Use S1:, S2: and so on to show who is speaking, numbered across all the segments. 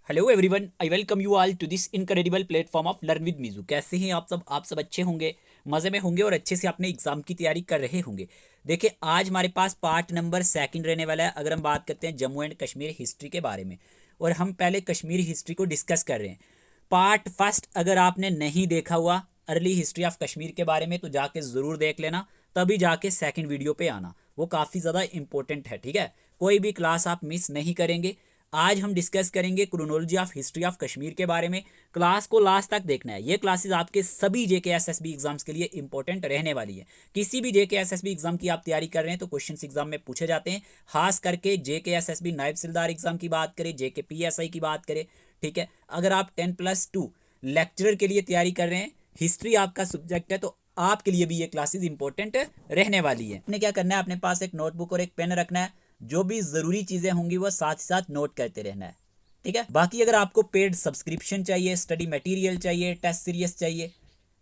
S1: Hello everyone, I welcome you all to this incredible platform of learn with मीजू। कैसे हैं आप सब अच्छे होंगे, मज़े में होंगे और अच्छे से अपने एग्जाम की तैयारी कर रहे होंगे। देखिए, आज हमारे पास पार्ट नंबर 2 रहने वाला है। अगर हम बात करते हैं जम्मू एंड कश्मीर हिस्ट्री के बारे में, और हम पहले कश्मीर हिस्ट्री को डिस्कस कर रहे हैं। पार्ट फर्स्ट अगर आपने नहीं देखा हुआ अर्ली हिस्ट्री ऑफ कश्मीर के बारे में, तो जाके ज़रूर देख लेना, तभी जाके सेकंड वीडियो पे आना। वो काफ़ी ज़्यादा इंपॉर्टेंट है, ठीक है। कोई भी क्लास आप मिस नहीं करेंगे। आज हम डिस्कस करेंगे chronology of history of Kashmir के बारे में। क्लास को लास्ट तक देखना है। ये क्लासेस आपके सभी जेके एसएसबी एग्जाम्स के लिए इंपॉर्टेंट रहने वाली है। किसी भी जेके एसएसबी एग्जाम की आप तैयारी कर रहे हैं तो क्वेश्चन एग्जाम में पूछे जाते हैं। खास करके जेके एसएसबी नायब सिलदार एग्जाम की बात करें, जेके पीएसआई की बात करें, ठीक है। अगर आप 10+2 लेक्चरर के लिए तैयारी कर रहे हैं, हिस्ट्री आपका सब्जेक्ट है, तो आपके लिए भी ये क्लासेस इंपॉर्टेंट रहने वाली है। आपने क्या करना है, अपने पास एक नोटबुक और एक पेन रखना है। जो भी ज़रूरी चीज़ें होंगी वो साथ ही साथ नोट करते रहना है, ठीक है। बाकी अगर आपको पेड सब्सक्रिप्शन चाहिए, स्टडी मटेरियल चाहिए, टेस्ट सीरीज चाहिए,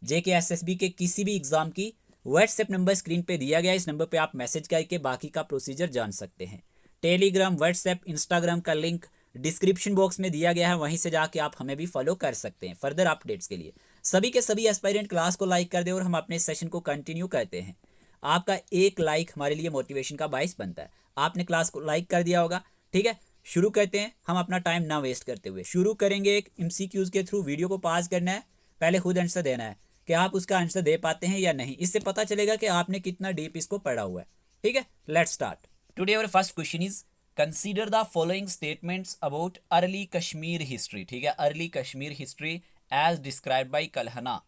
S1: जेके एसएसबी के किसी भी एग्जाम की, व्हाट्सएप नंबर स्क्रीन पे दिया गया, इस नंबर पे आप मैसेज करके बाकी का प्रोसीजर जान सकते हैं। टेलीग्राम, व्हाट्सएप, इंस्टाग्राम का लिंक डिस्क्रिप्शन बॉक्स में दिया गया है, वहीं से जाके आप हमें भी फॉलो कर सकते हैं फर्दर अपडेट्स के लिए। सभी के सभी एस्पायरेंट क्लास को लाइक कर दे और हम अपने सेशन को कंटिन्यू करते हैं। आपका एक लाइक हमारे लिए मोटिवेशन का बाइस बनता है। आपने क्लास को लाइक कर दिया होगा, ठीक है। शुरू करते हैं, हम अपना टाइम ना वेस्ट करते हुए शुरू करेंगे। एक एमसीक्यूज के थ्रू वीडियो को पास करना है, पहले खुद आंसर देना है कि आप उसका आंसर दे पाते हैं या नहीं। इससे पता चलेगा कि आपने कितना डीप इसको पढ़ा हुआ है, ठीक है। Let's start. Today our first question is consider the following statements about early Kashmir history, ठीक है। Early Kashmir history as described by Kalhana.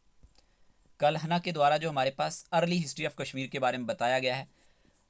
S1: Kalhana के द्वारा जो हमारे पास अर्ली हिस्ट्री ऑफ कश्मीर के बारे में बताया गया है।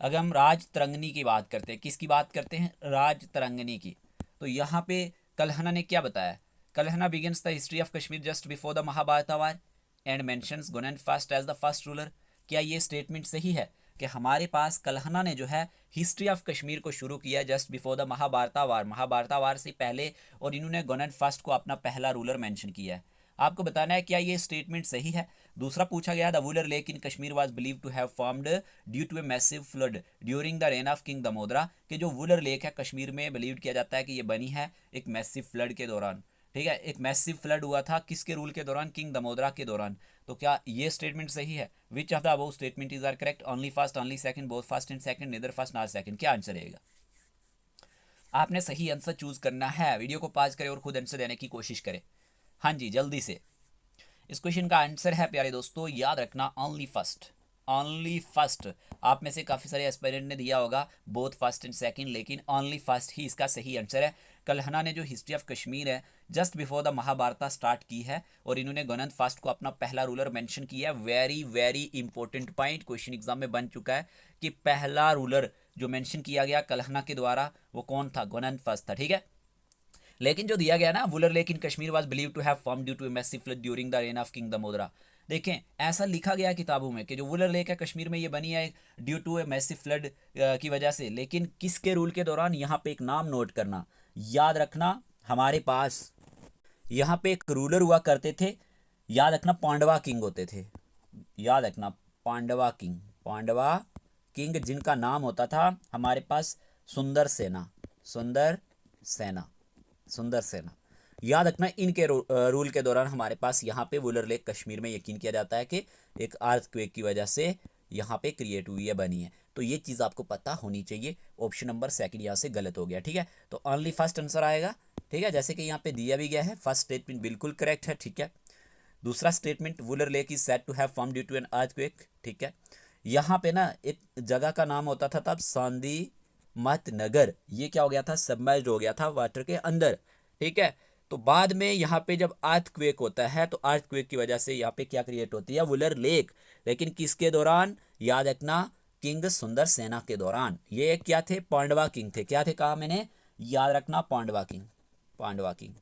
S1: अगर हम राज तरंगनी की बात करते हैं, किसकी बात करते हैं, राज तरंगनी की, तो यहाँ पे कल्हना ने क्या बताया। Kalhana begins the history of Kashmir just before the Mahabharata war and mentions Gonanda first as the first ruler. क्या ये स्टेटमेंट सही है कि हमारे पास कल्हना ने जो है हिस्ट्री ऑफ कश्मीर को शुरू किया जस्ट बिफोर द महाभारत वार, महाभारत वार से पहले, और इन्होंने गुनन फर्स्ट को अपना पहला रूलर मेंशन किया है। आपको बताना है क्या ये स्टेटमेंट सही है। दूसरा पूछा गया, the Wular lake in Kashmir was believed to have formed due to a massive flood during the reign of king Damodara. कि जो वुलर लेक है कश्मीर में बिलीव्ड किया जाता है कि ये बनी है एक मैसिव फ्लड के दौरान, ठीक है। एक मैसिव फ्लड हुआ था किसके रूल के दौरान, किंग दमोदरा के दौरान। तो क्या ये स्टेटमेंट सही है। Which of the above statement is are correct, only first, only second, both first and second, neither first nor second. क्या आंसर रहेगा। आपने सही आंसर चूज करना है। वीडियो को पॉज करें और खुद आंसर देने की कोशिश करें। हाँ जी, जल्दी से। इस क्वेश्चन का आंसर है प्यारे दोस्तों, याद रखना, ओनली फर्स्ट। Only first. आप में से काफ़ी सारे एस्पायरेंट ने दिया होगा बोथ फर्स्ट एंड सेकंड, लेकिन ओनली फर्स्ट ही इसका सही आंसर है। कल्हना ने जो हिस्ट्री ऑफ कश्मीर है just before the Mahabharata start की है, और इन्होंने गनंद फर्स्ट को अपना पहला रूलर मेंशन किया है। Very very important point question exam में बन चुका है कि पहला रूलर जो मेंशन किया गया कल्हना के द्वारा वो कौन था, गनंद फर्स्ट था, ठीक है। लेकिन जो दिया गया ना, Wular lake in Kashmir was believe to have form due to a massive flood during the reign of king Damodara. देखें, ऐसा लिखा गया किताबों में कि जो वुलर लेक है कश्मीर में ये बनी है due to a massive flood की वजह से, लेकिन किसके रूल के दौरान। यहाँ पे एक नाम नोट करना, याद रखना, हमारे पास यहाँ पे एक रूलर हुआ करते थे, याद रखना, पांडवा किंग होते थे। याद रखना, पांडवा किंग, पांडवा किंग जिनका नाम होता था हमारे पास सुंदर सेना, सुंदर सेना, सुंदर सेना। याद रखना, इनके रूल के दौरान हमारे पास यहाँ पे वुलर लेक कश्मीर में यकीन किया जाता है कि एक अर्थक्वेक की वजह से यहाँ पे क्रिएट हुई है, बनी है। तो ये चीज़ आपको पता होनी चाहिए। ऑप्शन नंबर सेकंड यहाँ से गलत हो गया, ठीक है। तो ओनली फर्स्ट आंसर आएगा, ठीक है, जैसे कि यहाँ पे दिया भी गया है। फर्स्ट स्टेटमेंट बिल्कुल करेक्ट है, ठीक है। दूसरा statement, Wular lake is said to have form due to an earthquake, ठीक है। यहाँ पे ना एक जगह का नाम होता था तब सांदी मत नगर, ये क्या हो गया था, सबमर्ज हो गया था वाटर के अंदर, ठीक है। तो बाद में यहाँ पे जब अर्थक्वेक होता है तो अर्थक्वेक की वजह से यहाँ पे क्या क्रिएट होती है, वुलर लेक। लेकिन किसके दौरान, याद रखना, किंग सुंदर सेना के दौरान। ये क्या थे, पांडवा किंग थे। क्या थे, कहा मैंने, याद रखना, Pandava king, Pandava king.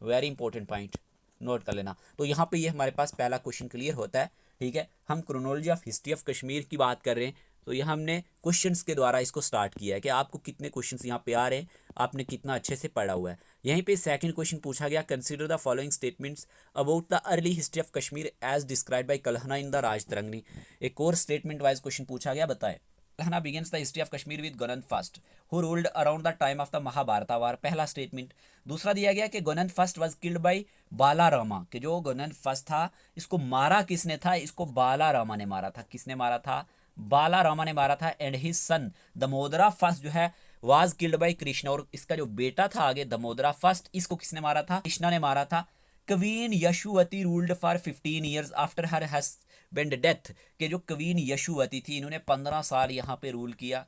S1: Very important point, note कर लेना। तो यहाँ पे ये हमारे पास पहला क्वेश्चन क्लियर होता है, ठीक है। हम chronology of history of Kashmir की बात कर रहे हैं, तो ये हमने क्वेश्चंस के द्वारा इसको स्टार्ट किया है कि आपको कितने क्वेश्चंस यहाँ पे आ रहे हैं, आपने कितना अच्छे से पढ़ा हुआ है। यहीं पे सेकंड क्वेश्चन पूछा गया, consider the following statements about the early history of Kashmir as describe by Kalhana in the Rajatarangini. एक और स्टेटमेंट वाइज क्वेश्चन पूछा गया, बताएं Kalhana begins the history of Kashmir with Gonanda first who ruled around the time of the Mahabharata war, पहला statement. दूसरा दिया गया कि Gonanda first was killed by Balarama, कि जो गोनन फर्स्ट था इसको मारा किसने था, इसको बालारामा ने मारा था। किसने मारा था? बालारामा ने मारा था। And his son Damodara first जो है वाज किल्ड बाय कृष्णा, और इसका जो बेटा था आगे दमोदरा फर्स्ट, इसको किसने मारा था? कृष्णा ने मारा था। Queen Yashovati ruled for 15 years after her husband death, के जो क्वीन यशुवती थी इन्होंने 15 साल यहाँ पे रूल किया।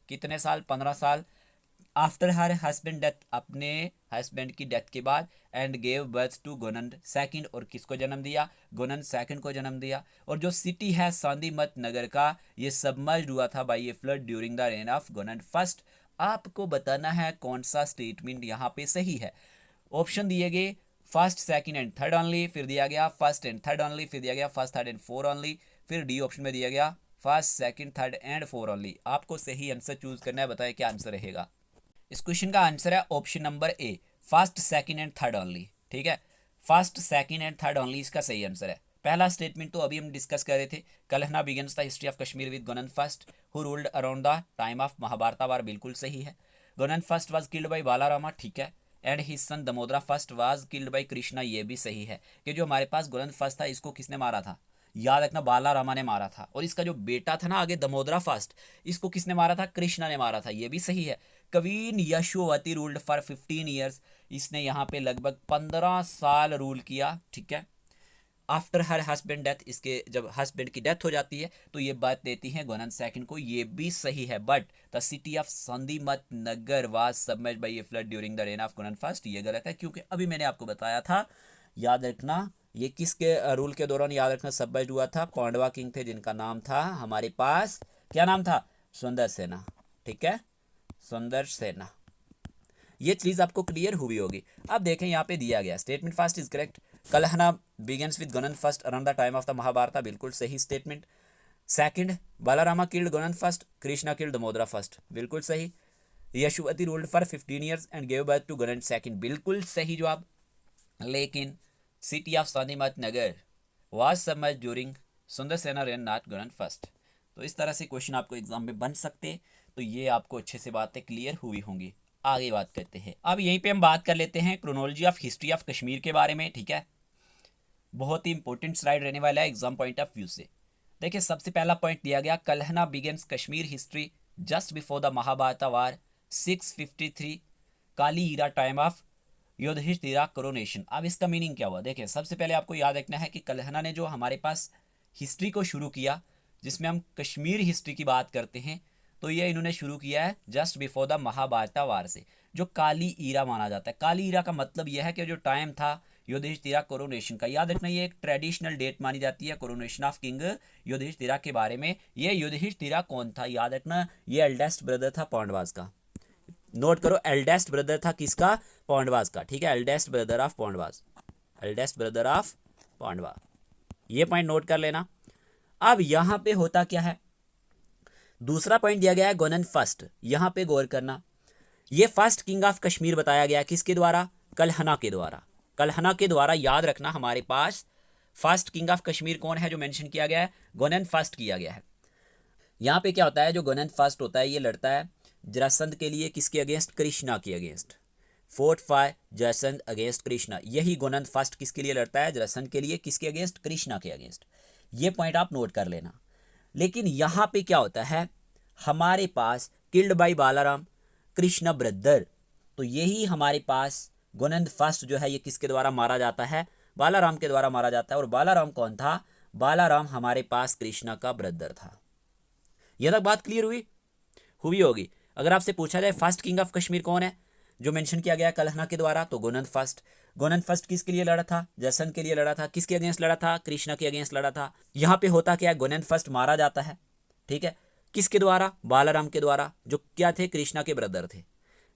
S1: कितने साल? 15 साल। आफ्टर हर हस्बैंड डेथ, अपने हस्बैंड की डेथ के बाद। And gave birth to Gonanda second, और किसको जन्म दिया? गोनन सेकंड को जन्म दिया। और जो सिटी है सांदीमत नगर का, ये सबमर्ज्ड हुआ था by a flood during the reign of Gonanda first. आपको बताना है कौन सा स्टेटमेंट यहाँ पे सही है। ऑप्शन दिए गए first, second and third only, फिर दिया गया फर्स्ट एंड थर्ड ओनली, फिर दिया गया first, third and four only, फिर डी ऑप्शन में दिया गया first, second, third and four only. आपको सही आंसर चूज करना है। बताएं क्या आंसर रहेगा। इस क्वेश्चन का आंसर है option number A, first, second and third only. ठीक है, first, second and third only इसका सही आंसर है। पहला स्टेटमेंट तो अभी हम डिस्कस कर रहे थे, Kalhana begins the history of Kashmir with Gonanda first who ruled around the time of Mahabharata war, बिल्कुल सही है। Gonanda first was killed by Balarama, ठीक है। And his son Damodara first was killed by Krishna, ये भी सही है कि जो हमारे पास गोनन फर्स्ट था इसको किसने मारा था? याद रखना, बालारामा ने मारा था। और इसका जो बेटा था ना आगे दमोदरा फर्स्ट, इसको किसने मारा था? कृष्णा ने मारा था, ये भी सही है। क्वीन यशोवती रूल्ड फॉर 15 ईयर्स, इसने यहाँ पे लगभग 15 साल रूल किया, ठीक है। आफ्टर हर हस्बैंड डेथ, इसके जब हस्बैंड की डेथ हो जाती है तो ये बात देती है गोनन सेकंड को, ये भी सही है। But the city of Sandimat Nagar was submerged by a flood during the reign of Gonanda first, ये गलत है क्योंकि अभी मैंने आपको बताया था, याद रखना ये किसके रूल के दौरान, याद रखना सबमर्ज्ड हुआ था? पांडवा किंग थे जिनका नाम था हमारे पास, क्या नाम था? सुंदर सेना, ठीक है, सुंदर सेना। ये चीज आपको क्लियर हुई होगी। अब देखें यहाँ पे दिया गया statement first is correct, Kalhana begins with Gonanda first around the time of the Mahabharata, बिल्कुल सही statement. Second, Balarama killed Gonanda first, Krishna killed Damodara first, बिल्कुल सही। Yashovati ruled for 15 years and gave birth to Gonanda second, बिल्कुल सही जवाब। लेकिन city of Sandimat Nagar was submerged during Sundarsena rain not गोनन first. तो इस तरह से क्वेश्चन आपको एग्जाम में बन सकते, तो ये आपको अच्छे से बातें क्लियर हुई होंगी। आगे बात करते हैं, अब यहीं पे हम बात कर लेते हैं chronology of history of Kashmir के बारे में, ठीक है। बहुत ही इंपॉर्टेंट स्लाइड रहने वाला है एग्जाम पॉइंट ऑफ व्यू से। देखिए सबसे पहला पॉइंट दिया गया, Kalhana begins Kashmir history just before the Mahabharata war 653 Kali era time of Yudhishthira coronation. अब इसका मीनिंग क्या हुआ? देखिए सबसे पहले आपको याद रखना है कि कलहना ने जो हमारे पास हिस्ट्री को शुरू किया, जिसमें हम कश्मीर हिस्ट्री की बात करते हैं, तो ये इन्होंने शुरू किया है जस्ट बिफोर द महाभारत वार से, जो काली ईरा माना जाता है। काली ईरा का मतलब यह है कि जो टाइम था युधिष्ठिरा कोरोनेशन का, याद रखना ये एक ट्रेडिशनल डेट मानी जाती है कोरोनेशन ऑफ किंग युधिष्ठिरा के बारे में। ये युधिष्ठिरा कौन था? याद रखना ये एल्डेस्ट ब्रदर था पांडवास का, नोट करो, एल्डेस्ट ब्रदर था किसका? पांडवास का, ठीक है, eldest brother of Pandavas, eldest brother of Pandava, ये पॉइंट नोट कर लेना। अब यहां पे होता क्या है, दूसरा पॉइंट दिया गया है गोनन फर्स्ट, यहां पे गौर करना, ये फर्स्ट किंग ऑफ कश्मीर बताया गया किसके द्वारा? कलहना के द्वारा, कलहना के द्वारा। याद रखना हमारे पास फर्स्ट किंग ऑफ कश्मीर कौन है जो मेंशन किया गया है? गोनन फर्स्ट किया गया है। यहाँ पे क्या होता है, जो गोनन फर्स्ट होता है ये लड़ता है जरासंध के लिए, किसके अगेंस्ट? कृष्णा के against. Fought fire Jarasandh against Krishna, यही गोनन फर्स्ट किसके लिए लड़ता है? जरासंध के लिए, किसके अगेंस्ट? कृष्णा के अगेंस्ट। ये पॉइंट आप नोट कर लेना। लेकिन यहाँ पे क्या होता है, हमारे पास killed by Balaram Krishna brother, तो यही हमारे पास गोनन फर्स्ट जो है ये किसके द्वारा मारा जाता है? बालाराम के द्वारा मारा जाता है। और बालाराम कौन था? बालाराम हमारे पास कृष्णा का ब्रदर था। यह तक बात क्लियर हुई होगी। अगर आपसे पूछा जाए फर्स्ट किंग ऑफ कश्मीर कौन है जो मेंशन किया गया कलहना के द्वारा, तो गोनन फर्स्ट। गोनन फर्स्ट किसके लिए लड़ा था? जरासंध के लिए लड़ा था। किसके अगेंस्ट लड़ा था? कृष्णा के अगेंस्ट लड़ा था। यहाँ पे होता क्या है, गोनन फर्स्ट मारा जाता है, ठीक है, किसके द्वारा? बालाराम के द्वारा, जो क्या थे? कृष्णा के ब्रदर थे।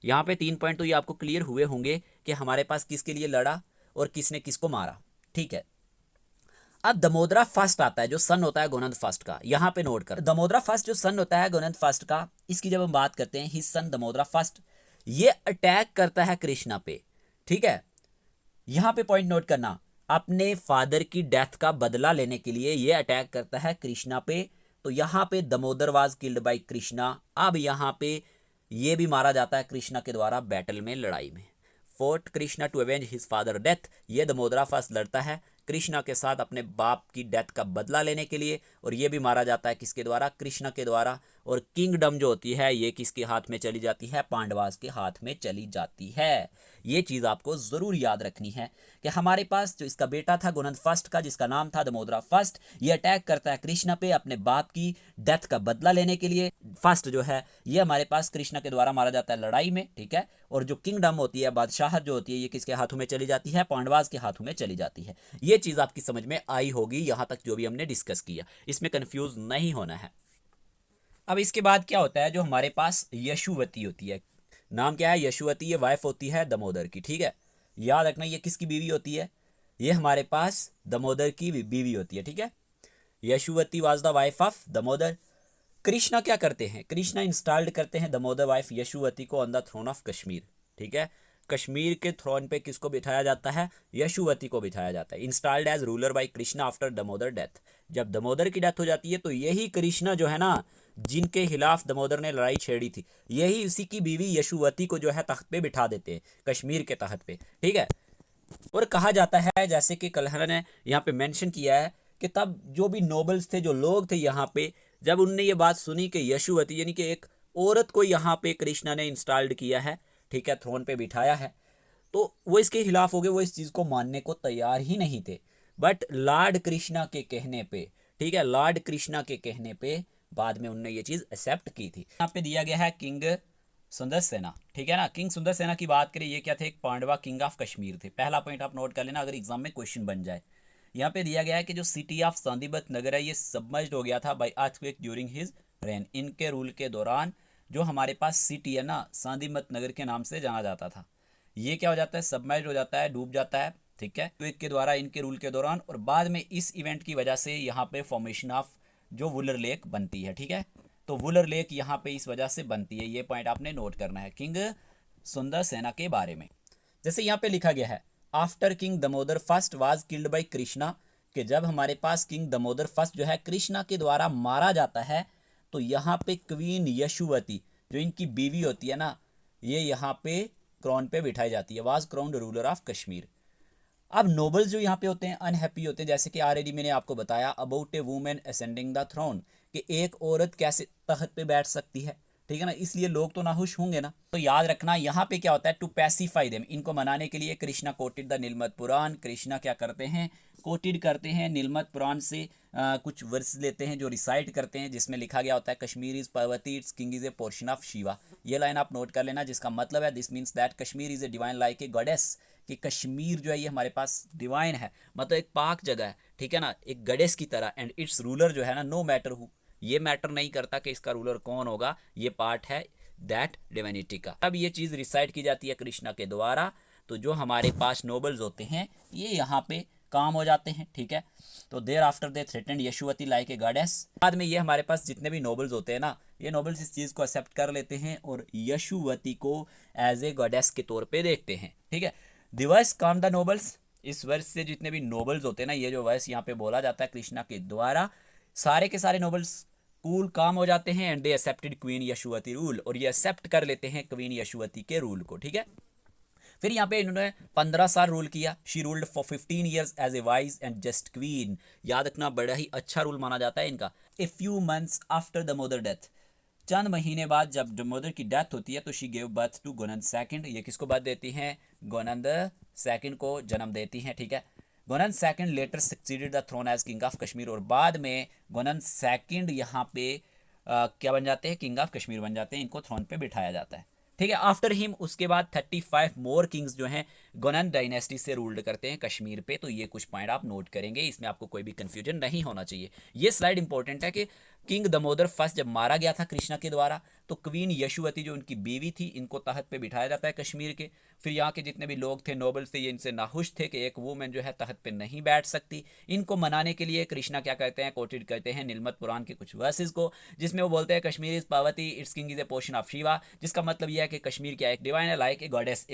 S1: यहाँ पे 3 पॉइंट तो ये आपको क्लियर हुए होंगे कि हमारे पास किसके लिए लड़ा और किसने किसको मारा, ठीक है। अब दमोदरा फर्स्ट आता है जो सन होता है गोनन फर्स्ट का, यहाँ पे नोट कर, दमोदरा फर्स्ट जो सन होता है गोनन फर्स्ट का, इसकी जब हम बात करते हैं हिज सन दमोदरा फर्स्ट, ये अटैक करता है कृष्णा पे, ठीक है। यहाँ पे पॉइंट नोट करना, अपने फादर की डेथ का बदला लेने के लिए ये अटैक करता है कृष्णा पे, तो यहाँ पे Damodar was killed by Krishna. अब यहाँ पे ये भी मारा जाता है कृष्णा के द्वारा बैटल में, लड़ाई में। Fought Krishna to avenge his father death, ये दमोदरा फर्स्ट लड़ता है कृष्णा के साथ अपने बाप की डेथ का बदला लेने के लिए, और ये भी मारा जाता है किसके द्वारा, कृष्णा के द्वारा। और किंगडम जो होती है ये किसके हाथ में चली जाती है, पांडवास के हाथ में चली जाती है। ये चीज़ आपको ज़रूर याद रखनी है कि हमारे पास जो इसका बेटा था गुणन फर्स्ट का, जिसका नाम था दमोदरा फर्स्ट, ये अटैक करता है कृष्णा पे अपने बाप की डेथ का बदला लेने के लिए। फर्स्ट जो है ये हमारे पास कृष्णा के द्वारा मारा जाता है लड़ाई में, ठीक है। और जो किंगडम होती है, बादशाहत जो होती है, ये किसके हाथों में चली जाती है, पांडवास के हाथों में चली जाती है। ये चीज़ आपकी समझ में आई होगी यहाँ तक जो भी हमने डिस्कस किया, इसमें कंफ्यूज नहीं होना है। अब इसके बाद क्या होता है, जो हमारे पास यशुवती होती है, नाम क्या है, यशुवती, ये वाइफ होती है दमोदर की, ठीक है। याद रखना ये किसकी बीवी होती है, ये हमारे पास दमोदर की बीवी होती है, ठीक है। Yashovati was the wife of Damodar. Krishna क्या करते हैं, कृष्णा इंस्टॉल्ड करते हैं दमोदर वाइफ यशुवती को on the throne of Kashmir, ठीक है। कश्मीर के थ्रोन पे किसको बिठाया जाता है, यशुवती को बिठाया जाता है। Installed as ruler by Krishna after Damodar death, जब दमोदर की डेथ हो जाती है तो यही कृष्णा जो है ना, जिनके खिलाफ दमोदर ने लड़ाई छेड़ी थी, यही उसी की बीवी यशुवती को जो है तख्त पे बिठा देते हैं, कश्मीर के तख्त पे, ठीक है। और कहा जाता है, जैसे कि कल्हर ने यहाँ पे मेंशन किया है, कि तब जो भी नोबल्स थे, जो लोग थे यहाँ पे, जब उनने ये बात सुनी कि यशुवती यानी कि एक औरत को यहाँ पे कृष्णा ने इंस्टॉल्ड किया है, ठीक है, थ्रोन पे बिठाया है, तो वो इसके खिलाफ हो गए, वो इस चीज़ को मानने को तैयार ही नहीं थे। बट लॉर्ड कृष्णा के कहने पे, ठीक है, लॉर्ड कृष्णा के कहने पे बाद में उनने ये चीज़ एक्सेप्ट की थी। यहाँ पे दिया गया है किंग सुंदर सेना, ठीक है ना। किंग सुंदर सेना की बात करें, ये क्या थे, एक पांडवा किंग ऑफ कश्मीर थे। पहला पॉइंट आप नोट कर लेना अगर एग्जाम में क्वेश्चन बन जाए। यहाँ पे दिया गया है कि जो सिटी ऑफ सांदीपत नगर है ये सबमर्ज्ड हो गया था by earthquake during his reign, इनके रूल के दौरान जो हमारे पास सिटी है ना, सांदीपत नगर के नाम से जाना जाता था, ये क्या हो जाता है, सबमर्ज्ड हो जाता है, डूब जाता है, ठीक है, क्वेक के द्वारा इनके रूल के दौरान। और बाद में इस इवेंट की वजह से यहाँ पे फॉर्मेशन ऑफ जो वुलर लेक बनती है, ठीक है। तो वुलर लेक यहाँ पे इस वजह से बनती है, ये पॉइंट आपने नोट करना है किंग सुंदर सेना के बारे में। जैसे यहाँ पे लिखा गया है, after king Damodar first was killed by Krishna, कि जब हमारे पास किंग दमोदर फर्स्ट जो है कृष्णा के द्वारा मारा जाता है, तो यहाँ पे क्वीन यशुवती जो इनकी बीवी होती है ना, ये यहाँ पे क्राउन पे बिठाई जाती है, was crowned ruler of Kashmir. अब नोबल्स जो यहाँ पे होते हैं अनहैप्पी होते हैं, जैसे कि ऑलरेडी मैंने आपको बताया about a women ascending the throne, कि एक औरत कैसे तख्त पे बैठ सकती है, ठीक है ना, इसलिए लोग तो नाखुश होंगे ना। तो याद रखना यहाँ पे क्या होता है, टू पैसिफाई देम, इनको मनाने के लिए कृष्णा कोटेड द नीलमत पुराण, कृष्णा क्या करते हैं, कोटेड करते हैं नीलमत पुराण से कुछ वर्स लेते हैं जो रिसाइट करते हैं, जिसमें लिखा गया होता है Kashmir is Parvati, it's king is a portion of Shiva. ये लाइन आप नोट कर लेना, जिसका मतलब है this means that Kashmir is a divine like a goddess, कि कश्मीर जो है ये हमारे पास डिवाइन है, मतलब एक पाक जगह है, ठीक है ना, एक गॉडेस की तरह। एंड इट्स रूलर जो है ना, नो मैटर हु, ये मैटर नहीं करता कि इसका रूलर कौन होगा, ये पार्ट है दैट डिविनिटी का। अब ये चीज़ रिसाइट की जाती है कृष्णा के द्वारा, तो जो हमारे पास नोबल्स होते हैं ये यहाँ पे काम हो जाते हैं, ठीक है। तो thereafter they threatened Yashovati like a goddess, बाद में ये हमारे पास जितने भी नोबल्स होते हैं ना, ये नोबल्स इस चीज़ को एक्सेप्ट कर लेते हैं और यशुवती को एज ए गॉडेस के तौर पे देखते हैं, ठीक है। दिवस काम द नोबल्स, इस वर्ष से जितने भी नोबल्स होते हैं ना, ये जो वर्ष यहाँ पे बोला जाता है कृष्णा के द्वारा, सारे के सारे नोबल्स कूल काम हो जाते हैं। And they accepted queen Yashovati rule, और ये एक्सेप्ट कर लेते हैं क्वीन यशुवती के रूल को, ठीक है। फिर यहाँ पे इन्होंने 15 साल रूल किया। She ruled for 15 years as a wise and just queen, याद रखना बड़ा ही अच्छा रूल माना जाता है इनका। A few months after Damodar death, चंद महीने बाद जब दमोदर की डेथ होती है, तो she gave birth to Gonanda second, ये किसको बर्थ देती हैं, गोनंद सेकंड को जन्म देती हैं, ठीक है। Gonanda second later succeeded the throne as king of Kashmir, और बाद में गोनंद सेकंड यहाँ पे क्या बन जाते हैं, किंग ऑफ कश्मीर बन जाते हैं, इनको थ्रोन पे बिठाया जाता है, ठीक है। आफ्टर हिम उसके बाद 35 मोर किंग्स जो हैं गोनंद डायनेस्टी से रूल्ड करते हैं कश्मीर पे। तो ये कुछ पॉइंट आप नोट करेंगे, इसमें आपको कोई भी कंफ्यूजन नहीं होना चाहिए। ये स्लाइड इंपॉर्टेंट है कि किंग दमोदर फर्स्ट जब मारा गया था कृष्णा के द्वारा, तो क्वीन यशुवती जो उनकी बीवी थी, इनको तख्त पे बिठाया जाता है कश्मीर के। फिर यहाँ के जितने भी लोग थे, नोबल्स थे, ये इनसे नाखुश थे कि एक वुमेन जो है तख्त पे नहीं बैठ सकती। इनको मनाने के लिए कृष्णा क्या करते हैं, कोटेड करते हैं नीलमत पुराण के कुछ वर्सेस को, जिसमें वो बोलते हैं Kashmir is Parvati, it's king is a portion of Shiva, जिसका मतलब यह है कि कश्मीर क्या एक डिवाइन है, लाइक एक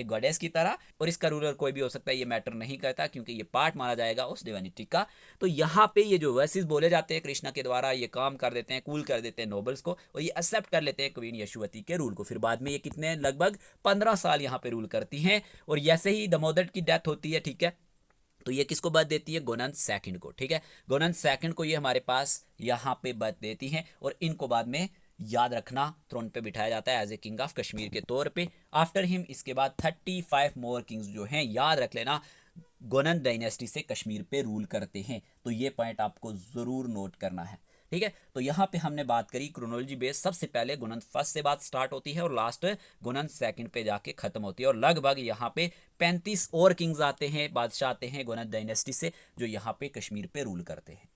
S1: गॉडेस की तरह, और इसका रूलर कोई भी हो सकता है, ये मैटर नहीं करता क्योंकि ये पार्ट माना जाएगा उस डिवाइनिटी का। तो यहाँ पे ये जो वर्सेस बोले जाते हैं कृष्णा के द्वारा, ये काम कर देते हैं, कूल कर देते हैं नोबल्स को, और ये एक्सेप्ट कर लेते हैं क्वीन यशोवती के रूल को। फिर बाद में ये कितने लगभग 15 साल यहाँ पे रूल करती हैं, और जैसे ही दामोदर की डेथ होती है, ठीक है, तो ये किसको बर्थ देती है, गोनंद सेकंड को। ठीक है, गोनंद सेकंड को ये हमारे पास यहाँ पे बर्थ देती हैं, और इनको बाद में याद रखना थ्रोन पे बिठाया जाता है as a king of Kashmir के तौर पे। आफ्टर हिम इसके बाद 35 मोर किंग्स जो हैं, याद रख लेना, गोनंद डायनेस्टी से कश्मीर पे रूल करते हैं। तो ये पॉइंट आपको जरूर नोट करना है। ठीक है, तो यहाँ पे हमने बात करी क्रोनोलॉजी बेस, सबसे पहले गुणन फर्स्ट से बात स्टार्ट होती है और लास्ट गुणन सेकंड पे जाके खत्म होती है, और लगभग यहाँ पे 35 और किंग्स आते हैं, बादशाह आते हैं गुणन डायनेस्टी से, जो यहाँ पे कश्मीर पे रूल करते हैं।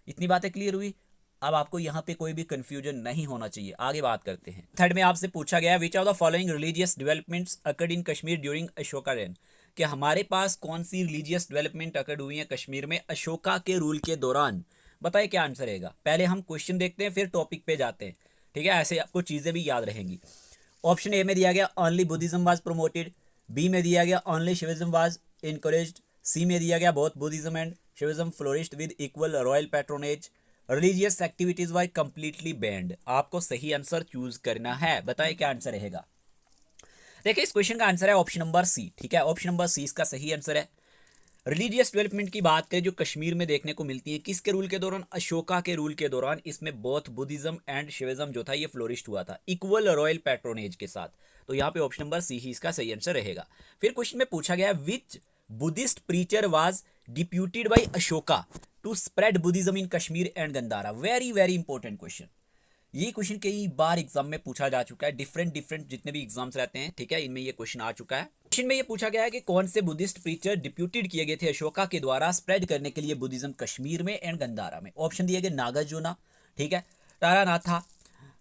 S1: इतनी बातें क्लियर हुई। अब आपको यहाँ पे कोई भी कंफ्यूजन नहीं होना चाहिए। आगे बात करते हैं। थर्ड में आपसे पूछा गया which of the following religious developments occurred in Kashmir during Ashoka rain, कि हमारे पास कौन सी रिलीजियस डेवलपमेंट अकर्ड हुई है कश्मीर में अशोका के रूल के दौरान। बताइए क्या आंसर रहेगा। पहले हम क्वेश्चन देखते हैं, फिर टॉपिक पे जाते हैं। ठीक है, ऐसे आपको चीजें भी याद रहेंगी। ऑप्शन ए में दिया गया only Buddhism was promoted, B में दिया गया only Shivism was encouraged, C में दिया गया both Buddhism and Shivism flourished with equal royal patronage, religious activities was completely banned. आपको सही आंसर चूज करना है। बताइए क्या आंसर रहेगा। देखिए इस क्वेश्चन का आंसर है ऑप्शन नंबर सी। ठीक है, ऑप्शन नंबर सी इसका सही आंसर है। रिलीजियस डेवलपमेंट की बात करें जो कश्मीर में देखने को मिलती है, किसके रूल के दौरान, अशोका के रूल के दौरान, इसमें बोथ बुद्धिज्म एंड शिविज्म जो था ये फ्लोरिश्ड हुआ था इक्वल रॉयल पैट्रोनेज के साथ। तो यहाँ पे ऑप्शन नंबर सी ही इसका सही आंसर रहेगा। फिर क्वेश्चन में पूछा गया which Buddhist preacher was deputed by Ashoka to spread Buddhism in Kashmir and Gandhara. Very very important question. ये क्वेश्चन कई बार एग्जाम में पूछा जा चुका है, डिफरेंट जितने भी एग्जाम्स रहते हैं, ठीक है, इनमें ये क्वेश्चन आ चुका है। क्वेश्चन में ये पूछा गया है कि कौन से बुद्धिस्ट प्रीचर डिप्यूटेड किए गए थे अशोका के द्वारा स्प्रेड करने के लिए बुद्धिज्म कश्मीर में एंड गंदारा में। ऑप्शन दिए गए नागार्जुना, ठीक है, तारानाथा,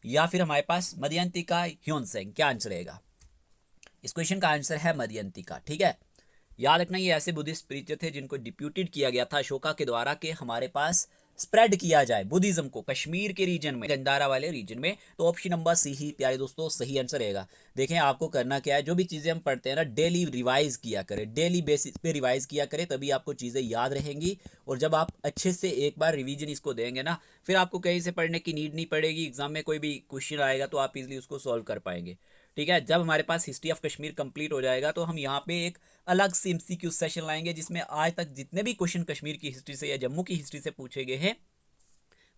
S1: या फिर हमारे पास मदयंतिका ह्योनसेंग। क्या आंसर रहेगा। इस क्वेश्चन का आंसर है मदयंतिका। ठीक है, याद रखना ये ऐसे बुद्धिस्ट प्रीचर थे जिनको डिप्यूटेड किया गया था अशोका के द्वारा कि हमारे पास स्प्रेड किया जाए बुद्धिज्म को कश्मीर के रीजन में, गंदारा वाले रीजन में। तो ऑप्शन नंबर सी ही प्यारे दोस्तों सही आंसर रहेगा। देखें आपको करना क्या है, जो भी चीज़ें हम पढ़ते हैं ना डेली रिवाइज किया करें, डेली बेसिस पे रिवाइज किया करें, तभी आपको चीज़ें याद रहेंगी। और जब आप अच्छे से एक बार रिवीजन इसको देंगे ना, फिर आपको कहीं से पढ़ने की नीड नहीं पड़ेगी। एग्जाम में कोई भी क्वेश्चन आएगा तो आप इजीली उसको सॉल्व कर पाएंगे। ठीक है, जब हमारे पास हिस्ट्री ऑफ कश्मीर कंप्लीट हो जाएगा तो हम यहाँ पे एक अलग से एमसीक्यू सेशन लाएंगे जिसमें आज तक जितने भी क्वेश्चन कश्मीर की हिस्ट्री से या जम्मू की हिस्ट्री से पूछे गए हैं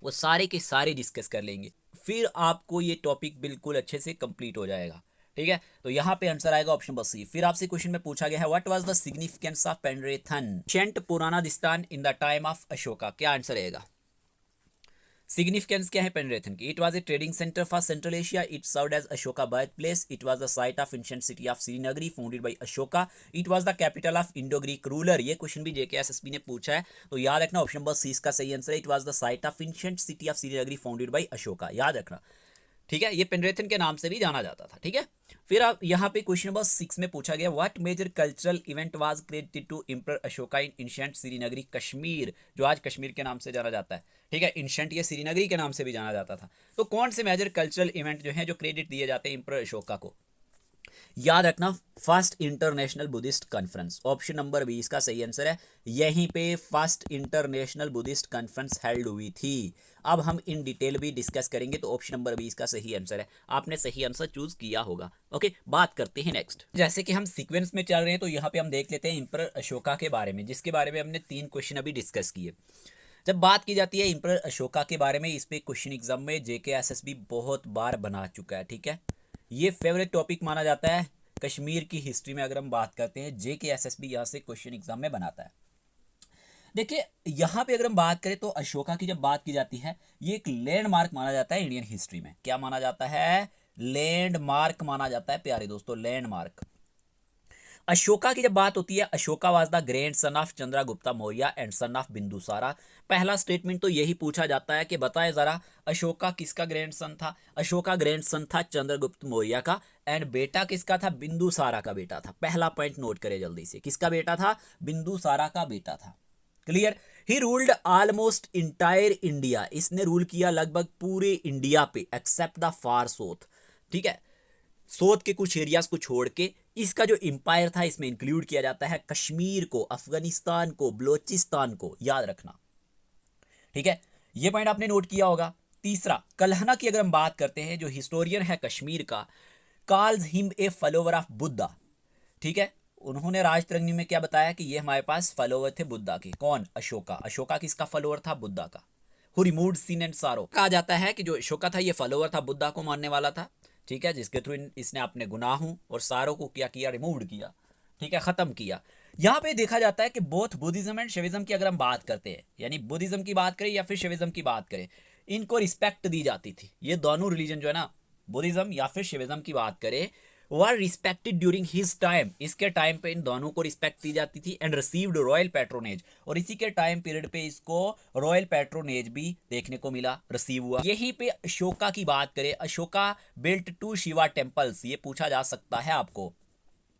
S1: वो सारे के सारे डिस्कस कर लेंगे। फिर आपको ये टॉपिक बिल्कुल अच्छे से कंप्लीट हो जाएगा। ठीक है, तो यहाँ पे आंसर आएगा ऑप्शन नंबर सी। फिर आपसे क्वेश्चन में पूछा गया है what was the significance of Pandrethan ancient Puranadhisthan in the time of Ashoka. क्या आंसर रहेगा। सिग्निफिकेंस क्या है पेंड्रेथन की। It was a trading centre for Central Asia, it served as Ashoka birth place, it was the site of ancient city of Srinagari founded by Ashoka, it was the capital of Indo Greek ruler. ये क्वेश्चन भी JKSSB ने पूछा है, तो याद रखना option number सी इसका सही आंसर है। It was the site of ancient city of Srinagari founded by Ashoka, याद रखना। ठीक है, ये पेंड्रेथन के नाम से भी जाना जाता था। ठीक है, फिर आप यहाँ पे क्वेश्चन नंबर 6 में पूछा गया what major cultural event was credited to emperor Ashoka in ancient Srinagari Kashmir, जो आज कश्मीर के नाम से जाना जाता है। ठीक है, एंशिएंट ये श्रीनगरी के नाम से भी जाना जाता था। तो कौन से मेजर कल्चरल इवेंट जो है जो क्रेडिट दिए जाते हैं एम्परर अशोका को। याद रखना first international Buddhist conference, option number B इसका सही आंसर है। यहीं पे first international Buddhist conference held हुई थी। अब हम इन डिटेल भी डिस्कस करेंगे, तो ऑप्शन नंबर बी इसका सही आंसर है। आपने सही आंसर चूज किया होगा। ओके, बात करते हैं नेक्स्ट। जैसे कि हम सीक्वेंस में चल रहे हैं तो यहाँ पे हम देख लेते हैं एम्परर अशोका के बारे में, जिसके बारे में हमने 3 क्वेश्चन अभी डिस्कस किए। जब बात की जाती है एम्परर अशोका के बारे में, इस पे क्वेश्चन एग्जाम में जेकेएसएसबी बहुत बार बना चुका है। ठीक है, ये फेवरेट टॉपिक माना जाता है कश्मीर की हिस्ट्री में। अगर हम बात करते हैं जेकेएसएसबी यहाँ से क्वेश्चन एग्जाम में बनाता है। देखिए यहाँ पे अगर हम बात करें तो अशोका की जब बात की जाती है, ये एक लैंडमार्क माना जाता है इंडियन हिस्ट्री में। क्या माना जाता है, लैंडमार्क माना जाता है प्यारे दोस्तों, लैंडमार्क। अशोका की जब बात होती है, Ashoka was the grand son of Chandragupta Maurya and son of Bindusara. पहला स्टेटमेंट तो यही पूछा जाता है कि बताएं जरा अशोका किसका ग्रैंड सन था। अशोका ग्रैंड सन था चंद्रगुप्त मौर्य का, एंड बेटा किसका था, बिंदुसारा का बेटा था। पहला पॉइंट नोट करें जल्दी से, किसका बेटा था, बिंदुसारा का बेटा था। Clear. He ruled almost entire India, इसने रूल किया लगभग पूरे इंडिया पे एक्सेप्ट द फार साउथ। ठीक है, साउथ के कुछ एरियाज को छोड़ के इसका जो एम्पायर था इसमें इंक्लूड किया जाता है कश्मीर को, अफगानिस्तान को, बलोचिस्तान को, याद रखना। ठीक है, ये पॉइंट आपने नोट किया होगा। तीसरा, कल्हना की अगर हम बात करते हैं, जो हिस्टोरियन है कश्मीर का, calls him a follower of Buddha. ठीक है, उन्होंने राजतरंगी में क्या बताया कि ये हमारे पास फॉलोवर थे बुद्धा के। कौन, अशोका। अशोका किसका फॉलोवर था, बुद्धा का। हु रिमूव्ड सिन एंड सारो। कहा जाता है कि जो अशोका था ये फॉलोवर था, बुद्धा को मानने वाला था। ठीक है, जिसके थ्रू इसने अपने गुनाहों और सारों को क्या किया, रिमूव्ड किया। ठीक है, खत्म किया। यहाँ पे देखा जाता है कि बोथ बुद्धिज्म एंड शिविज्म की अगर हम बात करते हैं, यानी बुद्धिज्म की बात करें या फिर शिविज्म की बात करें, इनको रिस्पेक्ट दी जाती थी। ये दोनों रिलीजन जो है ना, बुद्धिज्म या फिर शिविज्म की बात करें, वर रिस्पेक्टेड ड्यूरिंग हिज टाइम, इसके टाइम पे इन दोनों को रिस्पेक्ट दी जाती थी। एंड रिसीव्ड रॉयल पैट्रोनेज, और इसी के टाइम पीरियड पे इसको रॉयल पैट्रोनेज भी देखने को मिला, रिसीव हुआ। यहीं पे अशोका की बात करें, अशोका बिल्ट 2 शिवा टेम्पल्स, ये पूछा जा सकता है आपको।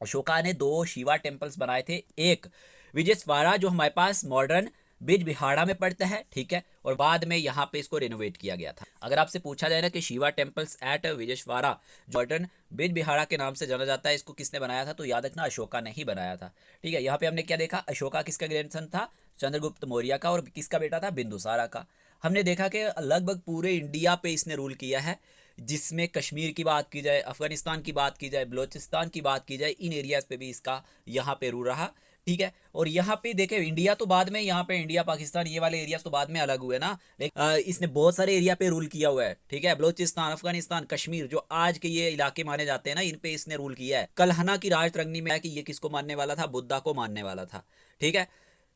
S1: अशोका ने 2 शिवा टेम्पल्स बनाए थे, एक विजयस्वाड़ा जो हमारे पास मॉडर्न बिजबिहाड़ा में पड़ता है। ठीक है, और बाद में यहाँ पे इसको रिनोवेट किया गया था। अगर आपसे पूछा जाए ना कि Shiva temples at Vijayeshwara modern Bijbehara के नाम से जाना जाता है, इसको किसने बनाया था, तो याद रखना अशोका ने ही बनाया था। ठीक है, यहाँ पे हमने क्या देखा, अशोका किसका ग्रैंडसन था, चंद्रगुप्त मौर्य का, और किसका बेटा था, बिंदुसारा का। हमने देखा कि लगभग पूरे इंडिया पे इसने रूल किया है, जिसमें कश्मीर की बात की जाए, अफगानिस्तान की बात की जाए, बलोचिस्तान की बात की जाए, इन एरियाज पे भी इसका यहाँ पे रूल रहा। ठीक है, और यहाँ पे देखे इंडिया तो बाद में, यहाँ पे इंडिया पाकिस्तान ये वाले एरियाज तो बाद में अलग हुए ना, लेकिन इसने बहुत सारे एरिया पे रूल किया हुआ है। ठीक है, बलोचिस्तान, अफगानिस्तान, कश्मीर, जो आज के ये इलाके माने जाते हैं ना, इन पे इसने रूल किया है। कल्हना की राजतरंगी में है कि ये किसको मानने वाला था, बुद्धा को मानने वाला था। ठीक है,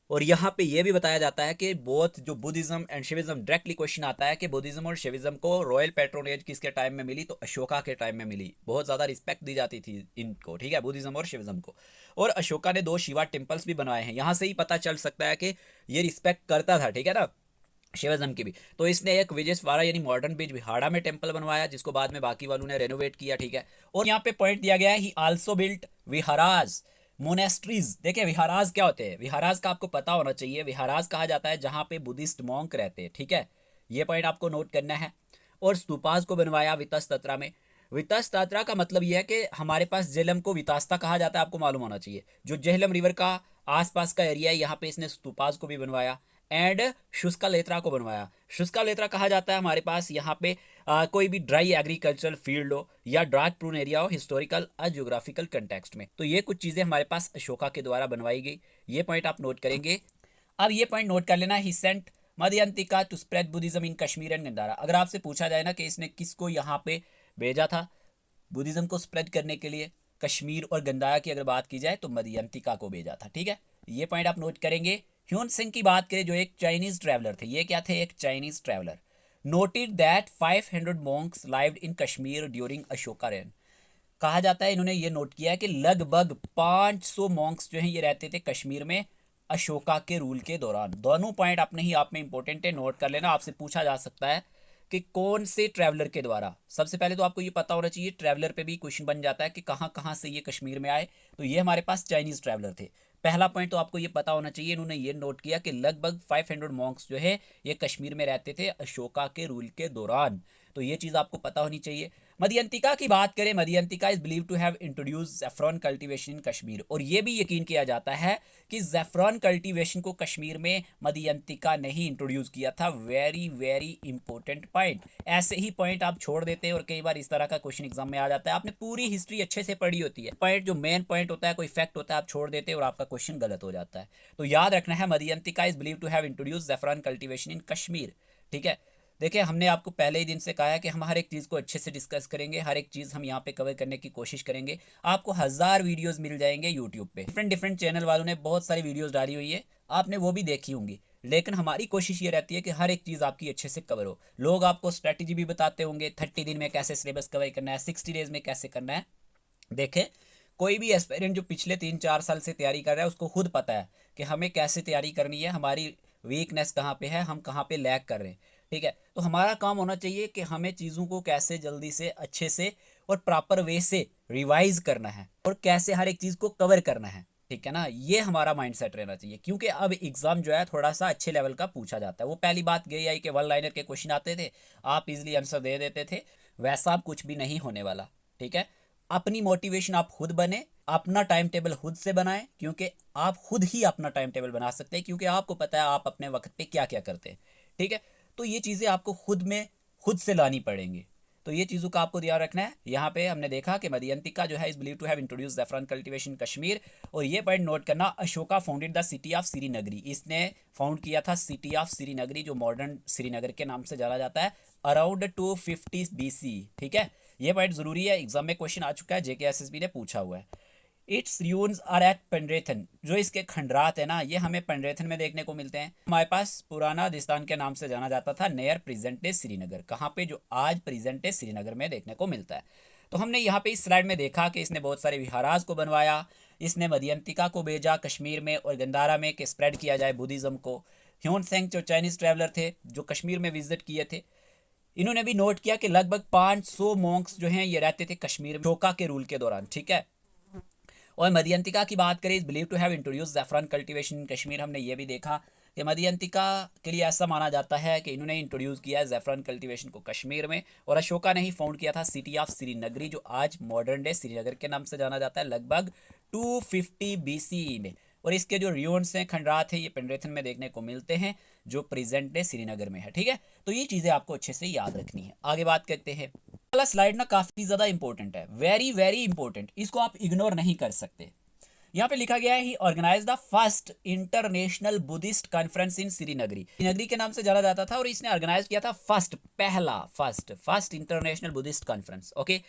S1: और यहाँ पे ये भी बताया जाता है कि बोथ जो बुद्धिज्म एंड शिविज्म, डायरेक्टली क्वेश्चन आता है कि बुद्धिज्म और शिविज्म को रॉयल पैट्रोनेज किसके टाइम में मिली, तो अशोका के टाइम में मिली। बहुत ज़्यादा रिस्पेक्ट दी जाती थी इनको। ठीक है, बुद्धिज्म और शिविज्म को। और अशोका ने 2 शिवा टेम्पल्स भी बनवाए हैं, यहाँ से ही पता चल सकता है कि ये रिस्पेक्ट करता था। ठीक है ना, शिविज्म की भी। तो इसने एक विजयस्वाड़ा यानी मॉडर्न बिजबिहाड़ा में टेम्पल बनवाया, जिसको बाद में बाकी वालों ने रेनोवेट किया। ठीक है, और यहाँ पे पॉइंट दिया गया है, ही आल्सो बिल्ट विहाराज मोनेस्ट्रीज। देखिए विहाराज क्या होते हैं, विहाराज का आपको पता होना चाहिए। विहाराज कहा जाता है जहाँ पे बुद्धिस्ट मॉन्क रहते हैं। ठीक है, ये पॉइंट आपको नोट करना है। और स्तूपाज को बनवाया वितस्तत्रा में। वितस्तत्रा का मतलब यह है कि हमारे पास झेलम को वितास्ता कहा जाता है, आपको मालूम होना चाहिए। जो झेलम रिवर का आसपास का एरिया है, यहाँ पे इसने स्तूपाज को भी बनवाया। एंड शुष्का लेत्रा को बनवाया। शुष्का लेत्रा कहा जाता है हमारे पास यहाँ पे कोई भी ड्राई एग्रीकल्चरल फील्ड हो या ड्राट प्रून एरिया हो हिस्टोरिकल और ज्योग्राफिकल कंटेक्स्ट में, तो ये कुछ चीज़ें हमारे पास अशोका के द्वारा बनवाई गई। ये पॉइंट आप नोट करेंगे। अब ये पॉइंट नोट कर लेना, he sent Madhyantika to spread Buddhism in Kashmir and Gandhara. अगर आपसे पूछा जाए ना कि इसने किसको यहाँ पे भेजा था बुद्धिज्म को स्प्रेड करने के लिए, कश्मीर और गंधारा की अगर बात की जाए तो मध्यंतिका को भेजा था। ठीक है, ये पॉइंट आप नोट करेंगे। ह्यून सिंह की बात करें जो एक चाइनीज ट्रैवलर थे, ये क्या थे, एक Chinese traveller. Noted that 500 Monks lived in Kashmir during Ashoka rain. कहा जाता है इन्होंने ये नोट किया है कि लगभग 500 मॉन्क्स जो हैं ये रहते थे कश्मीर में अशोका के रूल के दौरान। दोनों पॉइंट अपने ही आप में इंपॉर्टेंट है, नोट कर लेना। आपसे पूछा जा सकता है कि कौन से ट्रैवलर के द्वारा। सबसे पहले तो आपको ये पता होना चाहिए, ट्रैवलर पे भी क्वेश्चन बन जाता है कि कहाँ कहाँ से ये कश्मीर में आए, तो ये हमारे पास चाइनीज ट्रैवलर थे। पहला पॉइंट तो आपको ये पता होना चाहिए, इन्होंने ये नोट किया कि लगभग 500 मॉन्क्स जो है ये कश्मीर में रहते थे अशोका के रूल के दौरान, तो ये चीज़ आपको पता होनी चाहिए। मध्यंतिका की बात करें, Madhyantika is believe to have introduce saffron cultivation in Kashmir, और ये भी यकीन किया जाता है कि ज़ैफ़रॉन कल्टीवेशन को कश्मीर में मध्यंतिका ने ही इंट्रोड्यूस किया था। Very very important point. ऐसे ही पॉइंट आप छोड़ देते हैं और कई बार इस तरह का क्वेश्चन एग्जाम में आ जाता है। आपने पूरी हिस्ट्री अच्छे से पढ़ी होती है, पॉइंट जो मेन पॉइंट होता है, कोई फैक्ट होता है, आप छोड़ देते हैं और आपका क्वेश्चन गलत हो जाता है। तो याद रखना है, Madhyantika is believe to have introduce saffron cultivation in Kashmir. ठीक है, देखिए हमने आपको पहले ही दिन से कहा है कि हम हर एक चीज़ को अच्छे से डिस्कस करेंगे, हर एक चीज़ हम यहाँ पे कवर करने की कोशिश करेंगे। आपको 1000 वीडियोस मिल जाएंगे यूट्यूब पे। डिफरेंट चैनल वालों ने बहुत सारी वीडियोस डाली हुई है, आपने वो भी देखी होंगी, लेकिन हमारी कोशिश ये रहती है कि हर एक चीज़ आपकी अच्छे से कवर हो। लोग आपको स्ट्रैटेजी भी बताते होंगे, 30 दिन में कैसे सिलेबस कवर करना है, 60 डेज में कैसे करना है। देखें कोई भी एस्पायरेंट जो पिछले 3-4 साल से तैयारी कर रहा है उसको खुद पता है कि हमें कैसे तैयारी करनी है, हमारी वीकनेस कहाँ पे है, हम कहाँ पे लैग कर रहे हैं। ठीक है, तो हमारा काम होना चाहिए कि हमें चीज़ों को कैसे जल्दी से अच्छे से और प्रॉपर वे से रिवाइज करना है और कैसे हर एक चीज़ को कवर करना है। ठीक है ना, ये हमारा माइंडसेट रहना चाहिए, क्योंकि अब एग्जाम जो है थोड़ा सा अच्छे लेवल का पूछा जाता है। वो पहली बात गई आई कि वन लाइनर के क्वेश्चन आते थे, आप इजीली आंसर दे देते थे, वैसा अब कुछ भी नहीं होने वाला। ठीक है, अपनी मोटिवेशन आप खुद बने, अपना टाइम टेबल खुद से बनाएं, क्योंकि आप खुद ही अपना टाइम टेबल बना सकते हैं, क्योंकि आपको पता है आप अपने वक्त पे क्या क्या करते हैं। ठीक है, तो ये चीज़ें आपको खुद से लानी पड़ेंगी। तो ये चीज़ों का आपको ध्यान रखना है। यहाँ पे हमने देखा कि मदयंतिका जो है is believe to have introduce saffron cultivation Kashmir, और ये पॉइंट नोट करना, Ashoka founded the city of Srinagari, इसने फाउंड किया था सिटी ऑफ श्रीनगरी, जो मॉडर्न श्रीनगर के नाम से जाना जाता है, अराउंड 250 BC। ठीक है, ये पॉइंट जरूरी है, एग्जाम में क्वेश्चन आ चुका है, JKSSB ने पूछा हुआ है। इट्स र्यून्स आर एट पेंड्रेथन, जो इसके खंडरात है ना, ये हमें पेंड्रेथन में देखने को मिलते हैं। हमारे पास पुराना दिस्तान के नाम से जाना जाता था, नियर प्रेजेंट डे श्रीनगर, कहाँ पे, जो आज प्रेजेंट डे श्रीनगर में देखने को मिलता है। तो हमने यहाँ पे इस स्लाइड में देखा कि इसने बहुत सारे विहाराज को बनवाया, इसने मदयंतिका को भेजा कश्मीर में और गंदारा में कि स्प्रेड किया जाए बुद्धिज़्म को। ह्यून सेंग जो चाइनीज़ ट्रैवलर थे जो कश्मीर में विजिट किए थे, इन्होंने भी नोट किया कि लगभग 500 मॉन्क्स जो हैं ये रहते थे कश्मीर में अशोका के रूल के दौरान। ठीक है, और मदयंतिका की बात करें, believe to have introduce saffron cultivation in Kashmir, हमने ये भी देखा कि मदयंतिका के लिए ऐसा माना जाता है कि इन्होंने इंट्रोड्यूस किया है ज़ैफ़रान कल्टीवेशन को कश्मीर में, और अशोका ने ही फाउंड किया था सिटी ऑफ श्रीनगरी, जो आज मॉडर्न डे श्रीनगर के नाम से जाना जाता है, लगभग 250 BC में। और इसके जो रियोन्स हैं, खंडरात हैं, ये पेंड्रेथन में देखने को मिलते हैं, जो प्रेजेंट डे श्रीनगर में है। ठीक है, तो ये चीज़ें आपको अच्छे से याद रखनी है। आगे बात करते हैं, वाला स्लाइड ना काफ़ी ज़्यादा इंपॉर्टेंट है, वेरी वेरी इंपॉर्टेंट, इसको आप इग्नोर नहीं कर सकते। यहाँ पे लिखा गया है, he organise the first international Buddhist conference in Srinagari, Srinagari के नाम से जाना जाता था, और इसने ऑर्गेनाइज किया था first international Buddhist conference. Okay,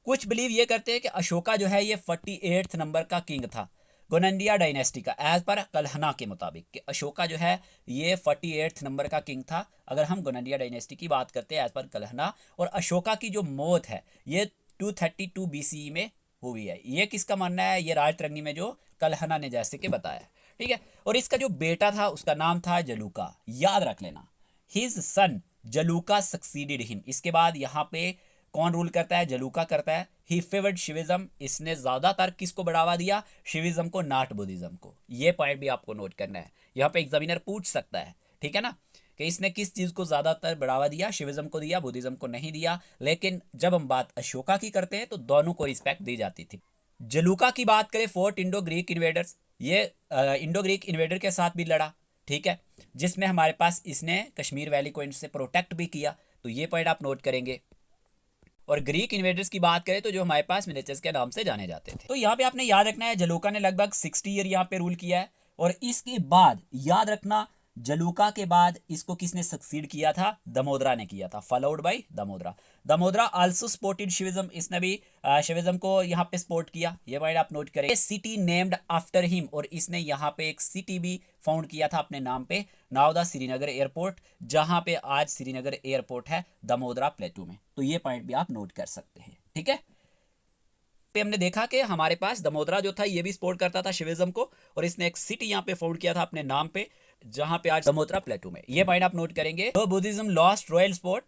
S1: कुछ बिलीव ये करते हैं कि अशोका जो है ये 48 नंबर का किंग था गोनंदिया डायनेस्टी का, एज पर कल्हना के मुताबिक, कि अशोका जो है ये 48 नंबर का किंग था, अगर हम गोनंदिया डायनेस्टी की बात करते हैं एज पर कल्हना। और अशोका की जो मौत है ये 232 BC में हुई है। ये किसका मानना है, ये राजतरंगी में जो कल्हना ने जैसे कि बताया। ठीक है, और इसका जो बेटा था उसका नाम था जलूका, याद रख लेना, हिज सन जलूका सक्सीडेड हिम। इसके बाद यहाँ पे कौन रूल करता है, जलूका करता है। ही फेवर्ड शिविज्म, इसने ज्यादातर किसको बढ़ावा दिया, शिविज्म को, नॉट बुद्धिज्म को। ये पॉइंट भी आपको नोट करना है, यहाँ पे एग्जामिनर पूछ सकता है। ठीक है ना, कि इसने किस चीज को ज्यादातर बढ़ावा दिया, शिविज्म को दिया, बुद्धिज्म को नहीं दिया। लेकिन जब हम बात अशोका की करते हैं तो दोनों को रिस्पेक्ट दी जाती थी। जलूका की बात करें, फोर्ट इंडो ग्रीक इन्वेडर्स, ये इंडो ग्रीक इन्वेडर के साथ भी लड़ा। ठीक है, जिसमें हमारे पास इसने कश्मीर वैली को इनसे प्रोटेक्ट भी किया, तो ये पॉइंट आप नोट करेंगे। और ग्रीक इन्वेडर्स की बात करें तो जो हमारे पास मिलेचस के नाम से जाने जाते थे। तो यहाँ पे आपने याद रखना है, जलूका ने लगभग 60 ईयर यहाँ पे रूल किया है, और इसके बाद याद रखना, जलूका के बाद इसको किसने सक्सीड किया था, दमोदरा ने किया था, followed by Damodara. Damodara also supported Shaivism, इसने भी शिविज्म को यहाँ पे सपोर्ट किया, ये पॉइंट आप नोट करें। सिटी नेम्ड आफ्टर हिम, और इसने यहाँ पे एक सिटी भी फाउंड किया था अपने नाम पे, नाउ द श्रीनगर एयरपोर्ट, जहां पे आज श्रीनगर एयरपोर्ट है दमोदरा प्लेटू में। तो ये पॉइंट भी आप नोट कर सकते हैं। ठीक है, पे हमने देखा कि हमारे पास दमोदरा जो था ये भी सपोर्ट करता था शिविज्म को, और इसने एक सिटी यहाँ पे फाउंड किया था अपने नाम पे, जहां पे आज दमोदरा प्लेटू में। ये पॉइंट आप नोट करेंगे। तो बुद्धिज्म लॉस्ट रॉयल स्पॉट,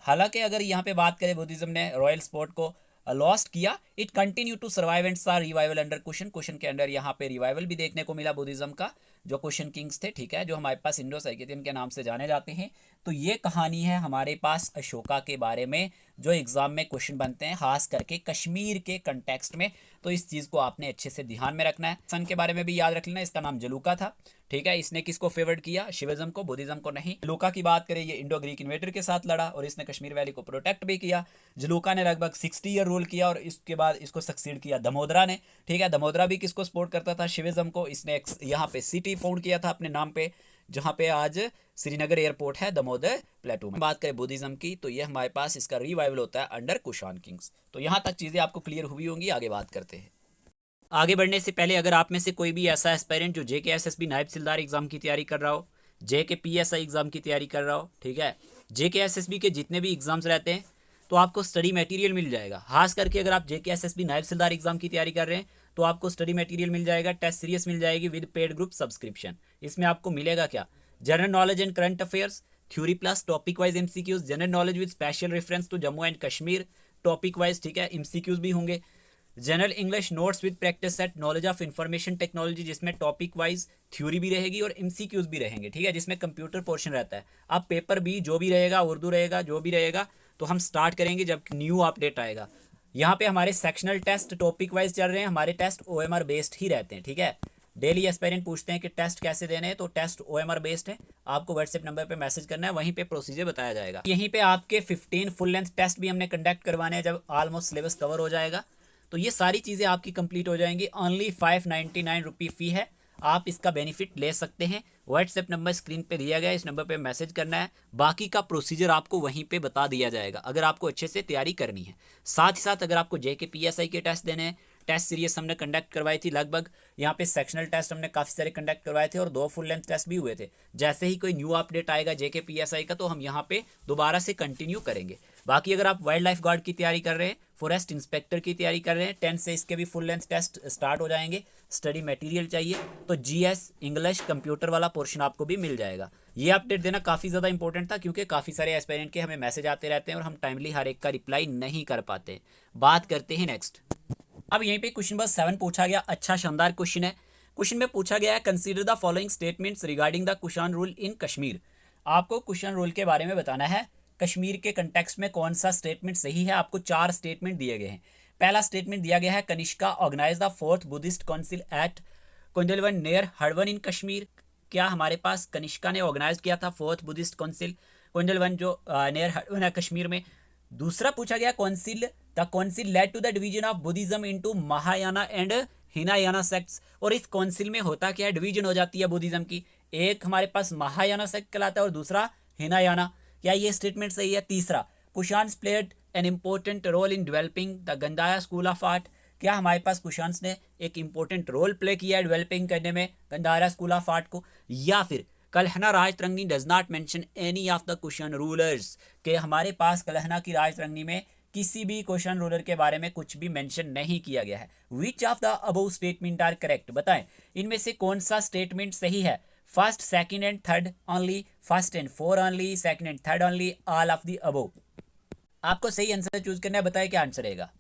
S1: हालांकि अगर यहाँ पे बात करें बुद्धिज्म ने रॉयल स्पॉट को लॉस्ट किया, it continue to survive and saw revival under question के अंदर यहाँ पे रिवाइवल भी देखने को मिला बुद्धिज्म का, जो क्वेश्चन किंग्स थे। ठीक है, जो हमारे पास इंडो साइकेटियन के नाम से जाने जाते हैं। तो ये कहानी है हमारे पास अशोका के बारे में, जो एग्जाम में क्वेश्चन बनते हैं खास करके कश्मीर के कंटेक्स्ट में। तो इस चीज़ को आपने अच्छे से ध्यान में रखना है। सन के बारे में भी याद रख लेना, इसका नाम जलूका था। ठीक है, इसने किसको फेवर्ड किया, शिविज्म को, बुद्धिज्म को नहीं। जलूका की बात करें, ये इंडो ग्रीक इन्वेडर के साथ लड़ा, और इसने कश्मीर वैली को प्रोटेक्ट भी किया। जलूका ने लगभग 60 ईयर रूल किया, और इसके बाद इसको सक्सीड किया दमोदरा ने। ठीक है, दमोदरा भी किसको सपोर्ट करता था, शिविज्म को। इसने यहाँ पे सिटी फाउंड किया था अपने नाम पे, जहाँ पे आज श्रीनगर एयरपोर्ट है दमोदर प्लेटू में। बात करें बुद्धिज्म की, तो ये हमारे पास इसका रिवाइवल होता है अंडर कुशान किंग्स। तो यहाँ तक चीज़ें आपको क्लियर हुई होंगी। आगे बात करते हैं। आगे बढ़ने से पहले अगर आप में से कोई भी ऐसा एस्पायरेंट जो JKSSB नायब सिलदार एग्जाम की तैयारी कर रहा हो, JK PSI एग्जाम की तैयारी कर रहा हो, ठीक है, JKSSB के जितने भी एग्जाम्स रहते हैं तो आपको स्टडी मटेरियल मिल जाएगा। खास करके अगर आप जेके एसएसबी नायब सिलदार एग्जाम की तैयारी कर रहे हैं तो आपको स्टडी मटेरियल मिल जाएगा, टेस्ट सीरीज मिल जाएगी विद पेड ग्रुप सब्सक्रिप्शन। इसमें आपको मिलेगा क्या, general knowledge and current affairs, theory plus topic wise MCQs, general knowledge with special reference to Jammu and Kashmir topic wise, ठीक है, एमसीक्यूज भी होंगे, general English notes with practice set, knowledge of information technology जिसमें topic wise theory भी रहेगी और MCQs भी रहेंगे, ठीक है, जिसमें कंप्यूटर पोर्शन रहता है। अब पेपर भी जो भी रहेगा, उर्दू रहेगा, जो भी रहेगा, तो हम स्टार्ट करेंगे जब न्यू अपडेट आएगा। यहाँ पे हमारे सेक्शनल टेस्ट टॉपिक वाइज चल रहे हैं, हमारे टेस्ट ओएमआर बेस्ड ही रहते हैं, ठीक है। डेली एस्पायरेंट पूछते हैं कि टेस्ट कैसे देने हैं, तो टेस्ट ओएमआर बेस्ड है, आपको व्हाट्सएप नंबर पे मैसेज करना है, वहीं पे प्रोसीजर बताया जाएगा। यहीं पे आपके 15 फुल लेंथ टेस्ट भी हमने कंडक्ट करवाने हैं जब ऑलमोस्ट सिलेबस कवर हो जाएगा। तो ये सारी चीज़ें आपकी कंप्लीट हो जाएंगी। ओनली 599 रुपी फ़ी है, आप इसका बेनिफिट ले सकते हैं। व्हाट्सएप नंबर स्क्रीन पे दिया गया है, इस नंबर पे मैसेज करना है, बाकी का प्रोसीजर आपको वहीं पे बता दिया जाएगा अगर आपको अच्छे से तैयारी करनी है। साथ ही साथ अगर आपको जेके पीएसआई के टेस्ट देने हैं, टेस्ट सीरीज हमने कंडक्ट करवाई थी लगभग, यहाँ पे सेक्शनल टेस्ट हमने काफ़ी सारे कंडक्ट करवाए थे और 2 फुल लेंथ टेस्ट भी हुए थे। जैसे ही कोई न्यू अपडेट आएगा जेके पीएसआई का तो हम यहाँ पे दोबारा से कंटिन्यू करेंगे। बाकी अगर आप वाइल्ड लाइफ गार्ड की तैयारी कर रहे हैं, फॉरेस्ट इंस्पेक्टर की तैयारी कर रहे हैं, 10 से इसके भी फुल लेंथ टेस्ट स्टार्ट हो जाएंगे, स्टडी मटेरियल चाहिए तो जीएस इंग्लिश कंप्यूटर वाला पोर्शन आपको भी मिल जाएगा। ये अपडेट देना काफ़ी ज़्यादा इंपॉर्टेंट था क्योंकि काफ़ी सारे एस्पायरेंट के हमें मैसेज आते रहते हैं और हम टाइमली हर एक का रिप्लाई नहीं कर पाते। बात करते हैं नेक्स्ट। अब यहीं पे क्वेश्चन नंबर 7 पूछा गया, अच्छा शानदार क्वेश्चन है। क्वेश्चन में पूछा गया है consider the following statements regarding the Kushan rule in Kashmir. आपको कुशान रूल के बारे में बताना है, कश्मीर के कंटेक्स्ट में कौन सा स्टेटमेंट सही है। आपको 4 स्टेटमेंट दिए गए हैं। पहला स्टेटमेंट दिया गया है Kanishka organise the 4th Buddhist council at Kundalvan near Harwan in Kashmir. क्या हमारे पास कनिष्का ने ऑर्गेनाइज किया था 4th बुद्धिस्ट काउंसिल कुंडलवन जो नियर हड़वन है कश्मीर में। दूसरा पूछा गया the council led to the division of Buddhism into Mahayana and Hinayana sects. और इस काउंसिल में होता क्या है, डिवीजन हो जाती है बुद्धिज्म की, एक हमारे पास महायाना सेक्ट कहलाता है और दूसरा हिनायाना। क्या ये स्टेटमेंट सही है। तीसरा Kushans played an important role in developing the Gandhara school of art. क्या हमारे पास कुशान्स ने एक इम्पोर्टेंट रोल प्ले किया है डेवलपिंग करने में गंदारा स्कूल ऑफ आर्ट को। या फिर Kalhana Rajatarangini does not mention any of the Kushan rulers, के हमारे पास कलहना की राजतरंगी में किसी भी कुशान रूलर के बारे में कुछ भी मेंशन नहीं किया गया है। Which of the above statement are correct, बताएं इनमें से कौन सा स्टेटमेंट सही है। First, second and third only, first and four only, second and third only, all of the above. आपको सही आंसर चूज करना है, बताएं क्या आंसर रहेगा।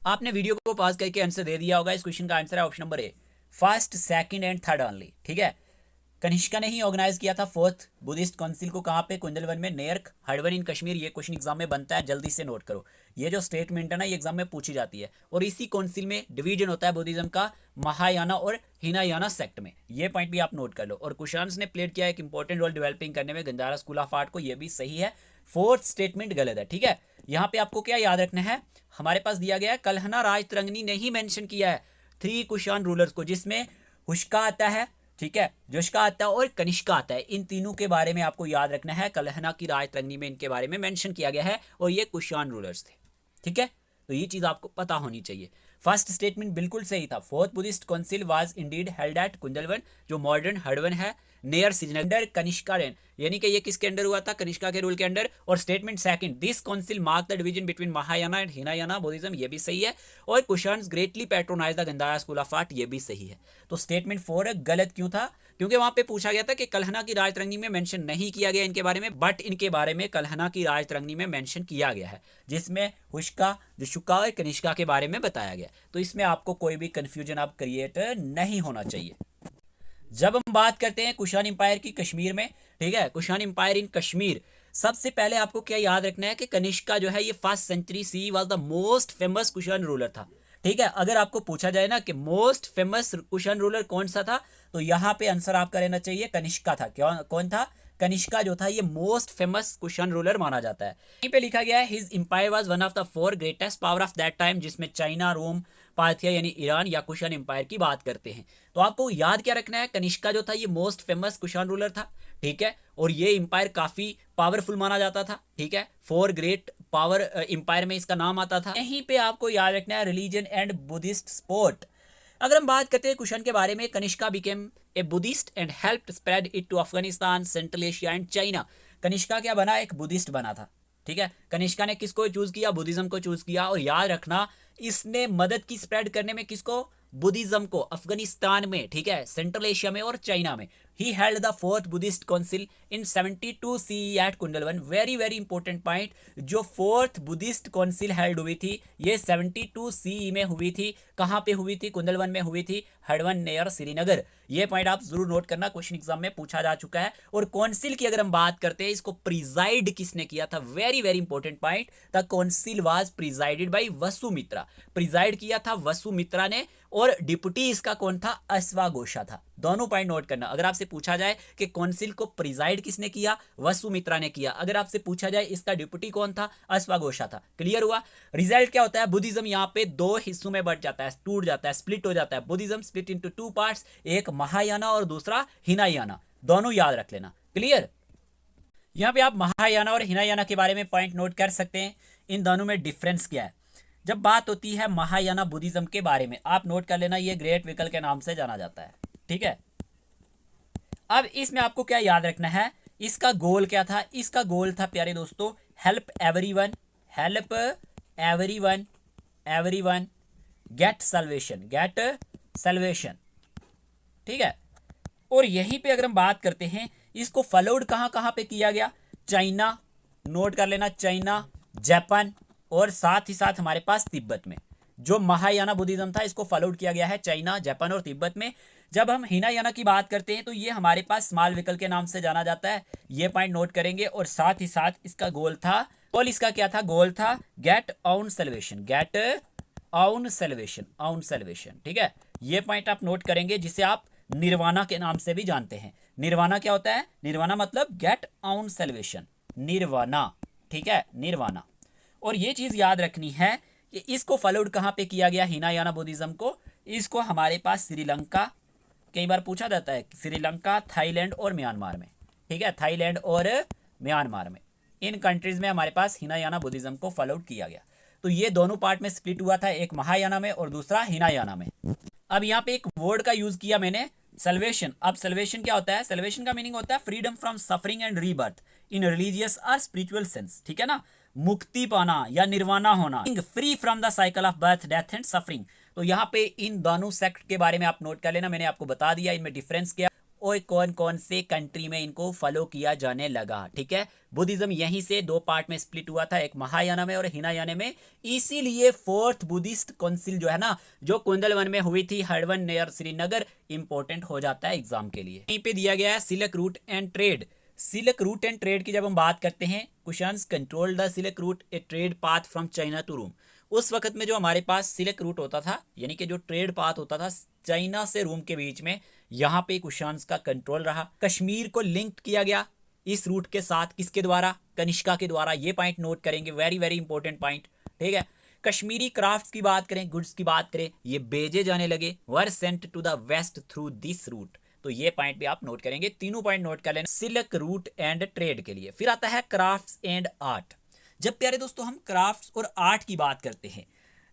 S1: आपने वीडियो को पॉज करके आंसर दे दिया होगा। इस क्वेश्चन का आंसर है option number A, first, second and third only, ठीक है। कनिष्का ने ही ऑर्गेनाइज किया था 4th बुद्धिस्ट काउंसिल को, कहाँ पे, कुंडलवन में नियर हड़वन इन कश्मीर। ये क्वेश्चन एग्जाम में बनता है, जल्दी से नोट करो। ये जो स्टेटमेंट है ना, ये एग्जाम में पूछी जाती है और इसी काउंसिल में डिवीजन होता है बुद्धिज्म का महायाना और हिनायाना सेक्ट में। ये पॉइंट भी आप नोट कर लो। और कुशान्स ने प्लेड किया एक इंपॉर्टेंट रोल डेवलपिंग करने में गंजारा स्कूल ऑफ आर्ट को, ये भी सही है। 4th स्टेटमेंट गलत है, ठीक है। यहाँ पे आपको क्या याद रखना है, हमारे पास दिया गया है कलहना राजतरंगी ने ही मेंशन किया है 3 कुशान रूलर्स को, जिसमें हुश्का आता है, ठीक है, जोश्का आता है और कनिष्का आता है। इन तीनों के बारे में आपको याद रखना है। कलहना की राजतरंगी में इनके बारे में मेंशन किया गया है और ये कुशान रूलर्स थे, ठीक है। तो ये चीज़ आपको पता होनी चाहिए। फर्स्ट स्टेटमेंट बिल्कुल सही था। 4th Buddhist council was Indeed held at Kundalvan, जो मॉडर्न हड़वन है, नियर श्रीनगर, कनिष्का रेन, यानी कि ये किसके अंडर हुआ था, कनिष्का के रूल के अंडर। और statement second, this council mark the division between Mahayana and Hinayana Buddhism, ये भी सही है। और Kushans greatly patronise the Gandhara school of art, ये भी सही है। तो स्टेटमेंट 4 गलत क्यों था, क्योंकि वहां पे पूछा गया था कि कलहना की राजतरंगी में मेंशन नहीं किया गया इनके बारे में, बट इनके बारे में कलहना की राजतरंगी में मेंशन किया गया है, जिसमें हुश्का, जोशुका और कनिष्का के बारे में बताया गया। तो इसमें आपको कोई भी कंफ्यूजन आप क्रिएट नहीं होना चाहिए। जब हम बात करते हैं कुशान एम्पायर की कश्मीर में, ठीक है, कुशान एम्पायर इन कश्मीर, सबसे पहले आपको क्या याद रखना है कि कनिष्का जो है ये 1st century C was the most famous Kushan ruler था, ठीक है। अगर आपको पूछा जाए ना कि मोस्ट फेमस कुशान रूलर कौन सा था, तो यहाँ पे आंसर आपका रहना चाहिए कनिष्का था। क्यों, कौन था, कनिष्का जो था ये मोस्ट फेमस कुशान रूलर माना जाता है। यहीं पे लिखा गया है his empire was one of the 4 greatest power of that time, China Rome, रोम, पार्थिया यानी ईरान या कुशान एम्पायर की बात करते हैं। तो आपको याद क्या रखना है, कनिष्का जो था ये मोस्ट फेमस कुशान रूलर था, ठीक है। और ये एम्पायर काफी पावरफुल माना जाता था, ठीक है। 4 ग्रेट पावर एम्पायर में इसका नाम आता था। यहीं पे आपको याद रखना है रिलीजन एंड बुद्धिस्ट स्पोर्ट। अगर हम बात करते हैं कुशान के बारे में, Kanishka became a Buddhist and helped spread it to Afghanistan, Central Asia and China. Kanishka क्या बना, एक बुद्धिस्ट बना था, ठीक है, कनिष्का ने किसको चूज किया, बुद्धिज्म को चूज किया। और याद रखना इसने मदद की स्प्रेड करने में किसको, बुद्धिज्म को, अफगानिस्तान में, ठीक है, सेंट्रल एशिया में और चाइना में। He held the fourth Buddhist council in 72 CE at Kundalvan. Very very important point, जो फोर्थ बुद्धिस्ट काउंसिल हेल्ड हुई थी ये 72 CE में हुई थी। कहाँ पे हुई थी, कुंडलवन में हुई थी, हडवन नियर श्रीनगर। ये पॉइंट आप जरूर नोट करना, क्वेश्चन एग्जाम में पूछा जा चुका है। और काउंसिल की अगर हम बात करते हैं, इसको प्रिजाइड किसने किया था, very very important point, the council was presided by Vasumitra. Preside किया था वसुमित्रा ने, और डिप्टी इसका कौन था, अश्वाघोषा था। दोनों पॉइंट नोट करना। अगर आपसे पूछा जाए कि काउंसिल को प्रिजाइड किसने किया, वसुमित्रा ने किया। अगर आपसे पूछा जाए इसका डिप्टी कौन था, अश्वाघोषा था। क्लियर हुआ। रिजल्ट क्या होता है, बुद्धिज्म यहाँ पे दो हिस्सों में बढ़ जाता है, टूट जाता है, स्प्लिट हो जाता है। Buddhism split into two parts, एक महायाना और दूसरा हिनायाना। दोनों याद रख लेना। क्लियर। यहाँ पे आप महायाना और हिनायाना के बारे में पॉइंट नोट कर सकते हैं। इन दोनों में डिफरेंस क्या है। जब बात होती है महायाना बुद्धिज्म के बारे में, आप नोट कर लेना, ये ग्रेट विकल के नाम से जाना जाता है। ठीक है, अब इसमें आपको क्या याद रखना है, इसका गोल क्या था। इसका गोल था प्यारे दोस्तों, help everyone, help everyone, everyone get salvation, get salvation. ठीक है, और यहीं पे अगर हम बात करते हैं, इसको फॉलोड कहाँ कहाँ पे किया गया, चाइना, नोट कर लेना, चाइना, जापान और साथ ही साथ हमारे पास तिब्बत में। जो महायाना बुद्धिज्म था इसको फॉलोड किया गया है चाइना, जापान और तिब्बत में। जब हम हिनायाना की बात करते हैं तो ये हमारे पास स्मॉल विकल के नाम से जाना जाता है। ये पॉइंट नोट करेंगे। और साथ ही साथ इसका गोल था, गोल इसका क्या था, गोल था get on salvation, get on salvation, on salvation. ठीक है, ये पॉइंट आप नोट करेंगे, जिसे आप निर्वाणा के नाम से भी जानते हैं। निर्वाणा क्या होता है, निर्वाणा मतलब गेट ऑन सल्वेशन, निर्वाणा। ठीक है, निर्वाणा। और ये चीज याद रखनी है कि इसको फॉलोड कहाँ पे किया गया, हिनायाना बुद्धिज्म को, इसको हमारे पास श्रीलंका, कई बार पूछा जाता है, श्रीलंका, थाईलैंड और म्यांमार में। ठीक है, थाईलैंड और म्यांमार में, इन कंट्रीज में हमारे पास हिनायाना बुद्धिज्म को फॉलोड किया गया। तो ये दोनों पार्ट में स्प्लिट हुआ था, एक महायाना में और दूसरा हिनायाना में। अब यहाँ पे एक वर्ड का यूज किया मैंने, सल्वेशन। अब सल्वेशन क्या होता है, सल्वेशन का मीनिंग होता है freedom from suffering and rebirth in religious और स्पिरिचुअल सेंस। ठीक है ना, मुक्ति पाना या निर्वाणा होना, free from the cycle of birth, death and suffering. तो यहाँ पे इन दोनों सेक्ट के बारे में आप नोट कर लेना, मैंने आपको बता दिया इनमें डिफरेंस क्या और कौन कौन से कंट्री में इनको फॉलो किया जाने लगा। ठीक है, बुद्धिज्म यहीं से दो पार्ट में स्प्लिट हुआ था, एक महायाना में और हिनायाना में। इसीलिए फोर्थ बुद्धिस्ट काउंसिल जो है ना, जो कुंडलवन में हुई थी, हडवन नियर श्रीनगर, इंपॉर्टेंट हो जाता है एग्जाम के लिए। यहीं पे दिया गया है silk route and trade. Silk route and trade की जब हम बात करते हैं, Kushans control the silk route, a trade path from China to Rome. उस वक्त में जो हमारे पास सिल्क रूट होता था, यानी कि जो ट्रेड पाथ होता था चाइना से रोम के बीच में, यहाँ पे कुशान्स का कंट्रोल रहा। कश्मीर को लिंक किया गया इस रूट के साथ, किसके द्वारा, कनिष्का के द्वारा। ये पॉइंट नोट करेंगे, वेरी वेरी इंपॉर्टेंट पॉइंट। ठीक है, कश्मीरी क्राफ्ट्स की बात करें, गुड्स की बात करें, ये भेजे जाने लगे, were sent to the west through this route. तो ये पॉइंट भी आप नोट करेंगे, तीनों पॉइंट नोट कर लेना सिल्क रूट एंड ट्रेड के लिए। फिर आता है क्राफ्ट्स एंड आर्ट। जब प्यारे दोस्तों हम क्राफ्ट्स और आर्ट की बात करते हैं,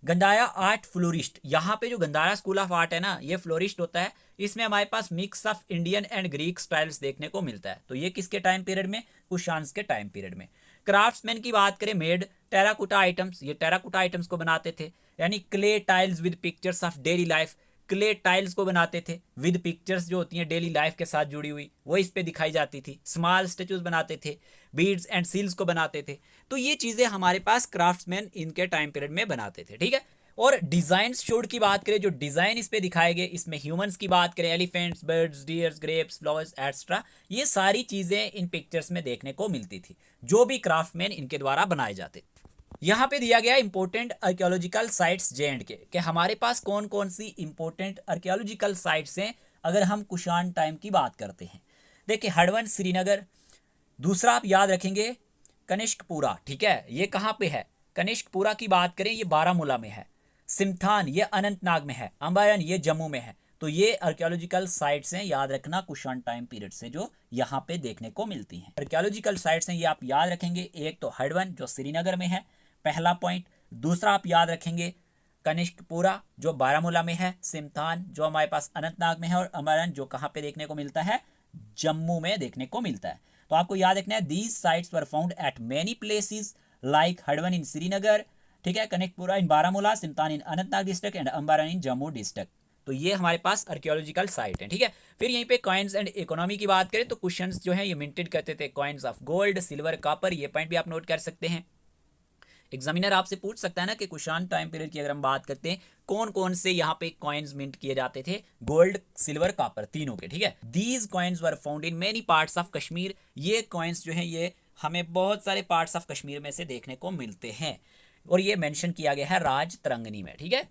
S1: गंडाया आर्ट फ्लोरिस्ट, यहाँ पे जो गंडाया स्कूल ऑफ आर्ट है ना, ये फ्लोरिस्ट होता है। इसमें हमारे पास mix of Indian and Greek styles देखने को मिलता है। तो ये किसके टाइम पीरियड में, कुशान्स के टाइम पीरियड में। क्राफ्ट्समैन की बात करें, मेड टेराकोटा आइटम्स, ये टेराकोटा आइटम्स को बनाते थे, यानी clay tiles with pictures of daily life. Clay tiles को बनाते थे विद पिक्चर्स जो होती हैं डेली लाइफ के साथ जुड़ी हुई, वो इस पे दिखाई जाती थी। स्मॉल स्टेचूज बनाते थे, बीड्स एंड सील्स को बनाते थे। तो ये चीजें हमारे पास क्राफ्ट्समैन इनके टाइम पीरियड में बनाते थे। ठीक है, और डिजाइन शोड की बात करें, जो डिजाइन इस पे दिखाए गए, इसमें ह्यूमंस की बात करें, elephants, birds, dears, grapes, flowers etcetera, ये सारी चीजें इन पिक्चर्स में देखने को मिलती थी, जो भी क्राफ्टमैन इनके द्वारा बनाए जाते। यहाँ पे दिया गया इंपॉर्टेंट आर्कियोलॉजिकल साइट्स J&K कि हमारे पास कौन कौन सी इंपॉर्टेंट आर्कियोलॉजिकल साइट्स हैं अगर हम कुशान टाइम की बात करते हैं। देखिए, हडवन श्रीनगर, दूसरा आप याद रखेंगे कनिष्कपुरा। ठीक है, ये कहाँ पे है, कनिष्कपुरा की बात करें ये बारामूला में है। सिमथान ये अनंतनाग में है। अंबायन ये जम्मू में है। तो ये आर्कियोलॉजिकल साइट्स हैं, याद रखना, कुशान टाइम पीरियड से जो यहाँ पे देखने को मिलती हैं। आर्कियोलॉजिकल साइट्स हैं, ये आप याद रखेंगे। एक तो हडवन जो श्रीनगर में है, पहला पॉइंट। दूसरा आप याद रखेंगे कनिष्कपुरा जो बारामूला में है, सिमथान जो हमारे पास अनंतनाग में है, और अंबायन जो कहाँ पे देखने को मिलता है, जम्मू में देखने को मिलता है। तो आपको याद रखना है, these sites were found at many places like Harwan in Srinagar, ठीक है, Kanispora in Baramulla, Semthan in Anantnag district and Ambaran in Jammu district. तो ये हमारे पास आर्कियोलॉजिकल साइट है, ठीक है। फिर यहीं पे कॉइन्स एंड इकोनॉमी की बात करें तो क्वेश्चंस जो है ये मिंटेड करते थे coins of gold, silver, copper, ये पॉइंट भी आप नोट कर सकते हैं। एग्जामिनर आपसे पूछ सकता है ना कि कुषाण टाइम पीरियड की अगर हम बात करते हैं कौन कौन से यहाँ पे कॉइन्स मिंट किए जाते थे, गोल्ड, सिल्वर, कॉपर, तीनों के, ठीक है। These coins were found in many parts of Kashmir, ये कॉइन्स जो है ये हमें बहुत सारे पार्ट्स ऑफ कश्मीर में से देखने को मिलते हैं और ये मेंशन किया गया है राज तरंगनी में, ठीक है।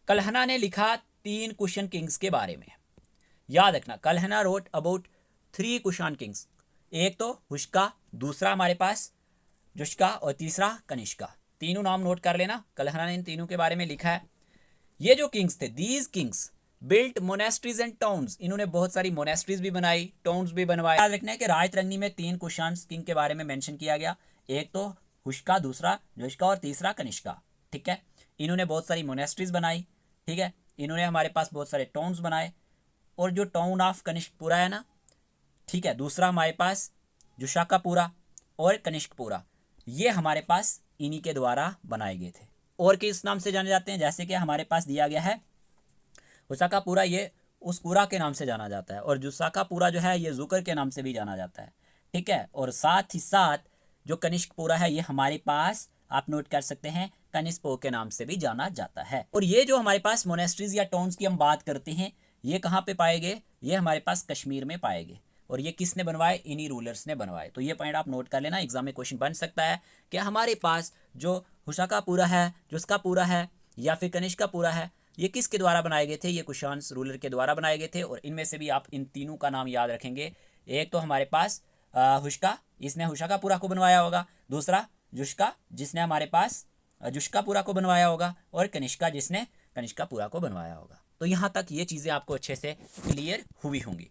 S1: कल्हना ने लिखा 3 कुशन किंग्स के बारे में, याद रखना Kalhana wrote about 3 Kushan Kings, एक तो हुश्का, दूसरा हमारे पास जुश्का और तीसरा कनिष्का, तीनों नाम नोट कर लेना। कल्हना ने इन तीनों के बारे में लिखा है। ये जो किंग्स थे, these Kings built monasteries and towns, इन्होंने बहुत सारी मोनेस्ट्रीज भी बनाई, टाउन्स भी बनवाए। याद रखना है कि राज तरंगनी में 3 कुषाण किंग के बारे में मेंशन किया गया, एक तो हुश्का, दूसरा जुश्का और तीसरा कनिष्का, ठीक है। इन्होंने बहुत सारी मोनेस्ट्रीज बनाई, ठीक है, इन्होंने हमारे पास बहुत सारे टाउन्स बनाए और जो टाउन ऑफ कनिष्कपुरा है ना, ठीक है, दूसरा हमारे पास जुशाकापुरा और कनिष्कपुरा, ये हमारे पास इन्हीं के द्वारा बनाए गए थे। और किस नाम से जाने जाते हैं, जैसे कि हमारे पास दिया गया है हुसाकापुरा, ये उसपुरा के नाम से जाना जाता है और जुसाकापुरा जो है ये जुकर के नाम से भी जाना जाता है, ठीक है। और साथ ही साथ जो कनिष्कपुरा है ये हमारे पास आप नोट कर सकते हैं कनिष्पो के नाम से भी जाना जाता है। और ये जो हमारे पास मोनेस्ट्रीज या टाउन्स की हम बात करते हैं ये कहाँ पे पाए गए, ये हमारे पास कश्मीर में पाए गए और ये किसने बनवाए, इन्हीं रूलर्स ने बनवाए। तो ये पॉइंट आप नोट कर लेना, एग्जाम में क्वेश्चन बन सकता है कि हमारे पास जो हुशाकापुरा है, जुस्कापुरा है या फिर कनिष्कापुरा है, ये किसके द्वारा बनाए गए थे, ये कुषाण रूलर के द्वारा बनाए गए थे। और इनमें से भी आप इन तीनों का नाम याद रखेंगे, एक तो हमारे पास हुश्का, इसने हुशाकापुरा को बनवाया होगा, दूसरा जुश्का जिसने हमारे पास जुश्कापुरा को बनवाया होगा और कनिष्का जिसने कनिष्कापुरा को बनवाया होगा। तो यहाँ तक ये चीज़ें आपको अच्छे से क्लियर हुई होंगी।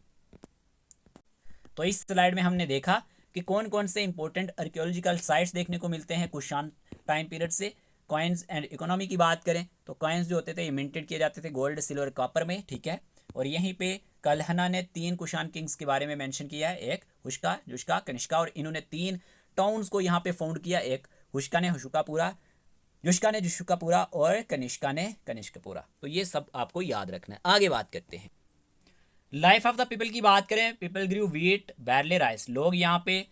S1: तो इस स्लाइड में हमने देखा कि कौन कौन से इंपॉर्टेंट आर्कियोलॉजिकल साइट्स देखने को मिलते हैं कुषाण टाइम पीरियड से। कॉइन्स एंड इकोनॉमी की बात करें तो कॉइन्स जो होते थे ये मिंटेड किए जाते थे गोल्ड, सिल्वर, कॉपर में, ठीक है। और यहीं पे कल्हना ने 3 कुषाण किंग्स के बारे में मेंशन किया है, एक हुश्का, जुश्का, कनिष्का, और इन्होंने 3 टाउन्स को यहाँ पे फाउंड किया, एक हुश्का ने हुशुकापुरा, जुश्का ने जुशुकापुरा और कनिष्का ने कनिष्कपुरा। तो ये सब आपको याद रखना है। आगे बात करते हैं लाइफ ऑफ द पीपल की बात करें, पीपल ग्रू वीट, बैरले, राइस, लोग यहाँ पे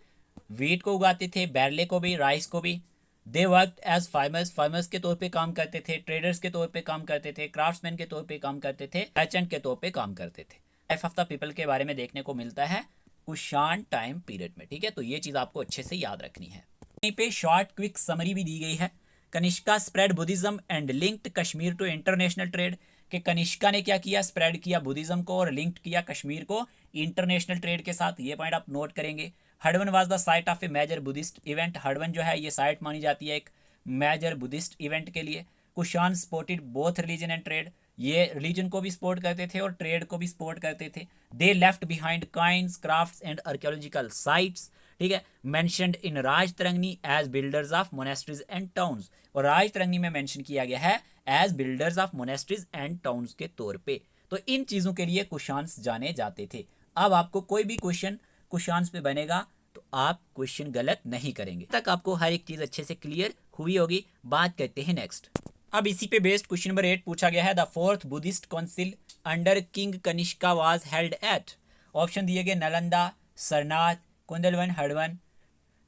S1: वीट को उगाते थे, बैरले को भी, राइस को भी। They work as farmers, farmers के तौर पे काम करते थे, ट्रेडर्स के तौर पे काम करते थे, क्राफ्ट्समैन के तौर पे काम करते थे, मर्चेंट के तौर पे काम करते थे। लाइफ ऑफ द पीपल के बारे में देखने को मिलता है कुषाण टाइम पीरियड में, ठीक है। तो ये चीज़ आपको अच्छे से याद रखनी है। यहीं पे शॉर्ट क्विक समरी भी दी गई है। Kanishka spread Buddhism and linked Kashmir to international trade, कि कनिष्का ने क्या किया, स्प्रेड किया बुद्धिज्म को और लिंक्ड किया कश्मीर को इंटरनेशनल ट्रेड के साथ। ये पॉइंट आप नोट करेंगे। Harwan was the site of a major Buddhist event, Harwan जो है ये साइट मानी जाती है एक मेजर बुद्धिस्ट इवेंट के लिए। Kushan supported both religion and trade, ये रिलीजन को भी सपोर्ट करते थे और ट्रेड को भी सपोर्ट करते थे। They left behind coins, crafts and archaeological sites, ठीक है, mentioned in Rajatarangini as builders of monasteries and towns, और राज तरंगनी में मेंशन किया गया है as builders of monasteries and towns के तौर पे। तो इन चीज़ों के लिए कुषाण जाने जाते थे। अब आपको कोई भी क्वेश्चन कुषाण पे बनेगा तो आप क्वेश्चन गलत नहीं करेंगे। तक आपको हर एक चीज़ अच्छे से क्लियर हुई होगी। बात करते हैं नेक्स्ट। अब इसी पे बेस्ड क्वेश्चन नंबर 8 पूछा गया है, the 4th Buddhist council under king Kanishka was held at. Option दिए गए नालंदा, सरनाथ, कुंदलवन, हडवन,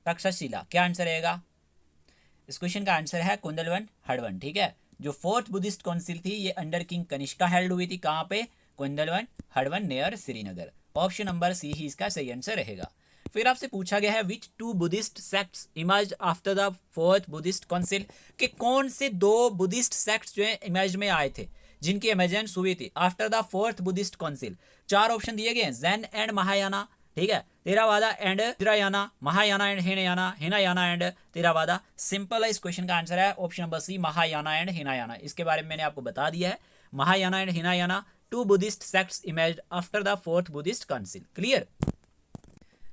S1: तक्षशिला। क्या आंसर रहेगा? इस क्वेश्चन का आंसर है कुंदलवन, हडवन, ठीक है। जो 4th बुद्धिस्ट काउंसिल थी ये अंडर किंग कनिष्का हेल्ड हुई थी, कहाँ पे? Kundalvan, Harwan, near Srinagar. Option number C ही इसका सही आंसर रहेगा। फिर आपसे पूछा गया है which 2 Buddhist sects emerge after the 4th Buddhist council, कि कौन से 2 बुद्धिस्ट सेक्ट्स जो है इमेज में आए थे जिनकी इमर्जेंस हुई थी after the 4th Buddhist council. 4 option दिए गए, जैन एंड महायाना, ठीक है, Theravada and Hinayana, Mahayana and Hinayana, Hinayana and Theravada. Simple है, इस क्वेश्चन का आंसर है option number C, Mahayana and Hinayana. इसके बारे में मैंने आपको बता दिया है। Mahayana and Hinayana 2 Buddhist sects emerged after the 4th Buddhist council. Clear.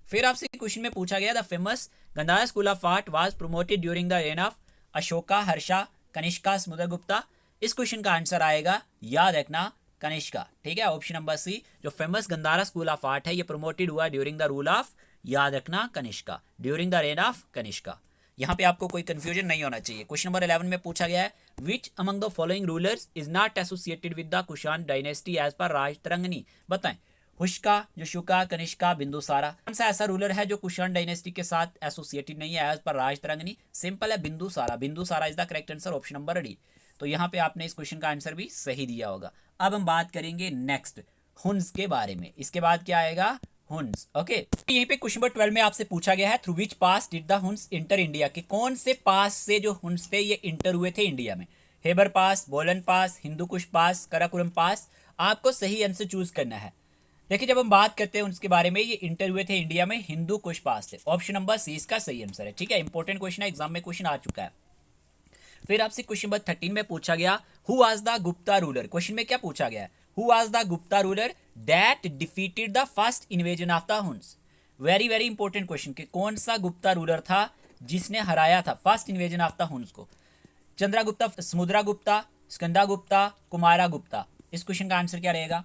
S1: फिर आपसे क्वेश्चन में पूछा गया the famous Gandhara school of art was promoted during the reign of Ashoka, Harsha, Kanishka, Samudragupta. इस क्वेश्चन का आंसर आएगा, याद रखना, कनिष्का, ठीक है। ऑप्शन नंबर सी, जो famous Gandhara school of art है ये प्रोमोटेड हुआ ड्यूरिंग द रूल ऑफ, याद रखना, Kanishka, during the reign of Kanishka. यहाँ पे आपको कोई कंफ्यूजन नहीं होना चाहिए। क्वेश्चन नंबर 11 में पूछा गया है which among the following rulers is not associated with the Kushan dynasty as per Rajatarangini. बताएं, हुष्का, यशुका, कनिष्का, बिंदुसारा, कौन सा ऐसा रूलर है जो कुषाण डायनेस्टी के साथ एसोसिएटेड नहीं है एज पर राजतरंगिणी? सिंपल है, Bindusara. Bindusara is the correct answer, option number D. तो यहाँ पे आपने इस क्वेश्चन का आंसर भी सही दिया होगा। अब हम बात करेंगे नेक्स्ट हुन्स के बारे में। इसके बाद क्या आएगा? हुन्स। ओके, यहीं पे क्वेश्चन नंबर 12 में आपसे पूछा गया है through which pass did the Hund's inter India, के कौन से पास से जो हुन्स थे ये इंटर हुए थे इंडिया में? हेबर पास, बोलन पास, हिंदू कुश पास, कराकोरम पास। आपको सही आंसर चूज करना है। देखिए, जब हम बात करते हैं उनके बारे में, ये इंटर हुए थे इंडिया में हिंदू कुश पास से। ऑप्शन नंबर सी इसका सही आंसर है। ठीक है, इंपॉर्टेंट क्वेश्चन है, एग्जाम में क्वेश्चन आ चुका है। फिर आपसे क्वेश्चन नंबर 13 में पूछा गया who was the Gupta ruler. Question में क्या पूछा गया है? Who was the Gupta ruler that defeated the first invasion of the Hund's. Very very important question, कि कौन सा गुप्ता रूलर था जिसने हराया था first invasion of the Huns को? चंद्रगुप्ता, समुद्रगुप्ता, स्कंदागुप्ता, कुमारा गुप्ता। इस क्वेश्चन का आंसर क्या रहेगा?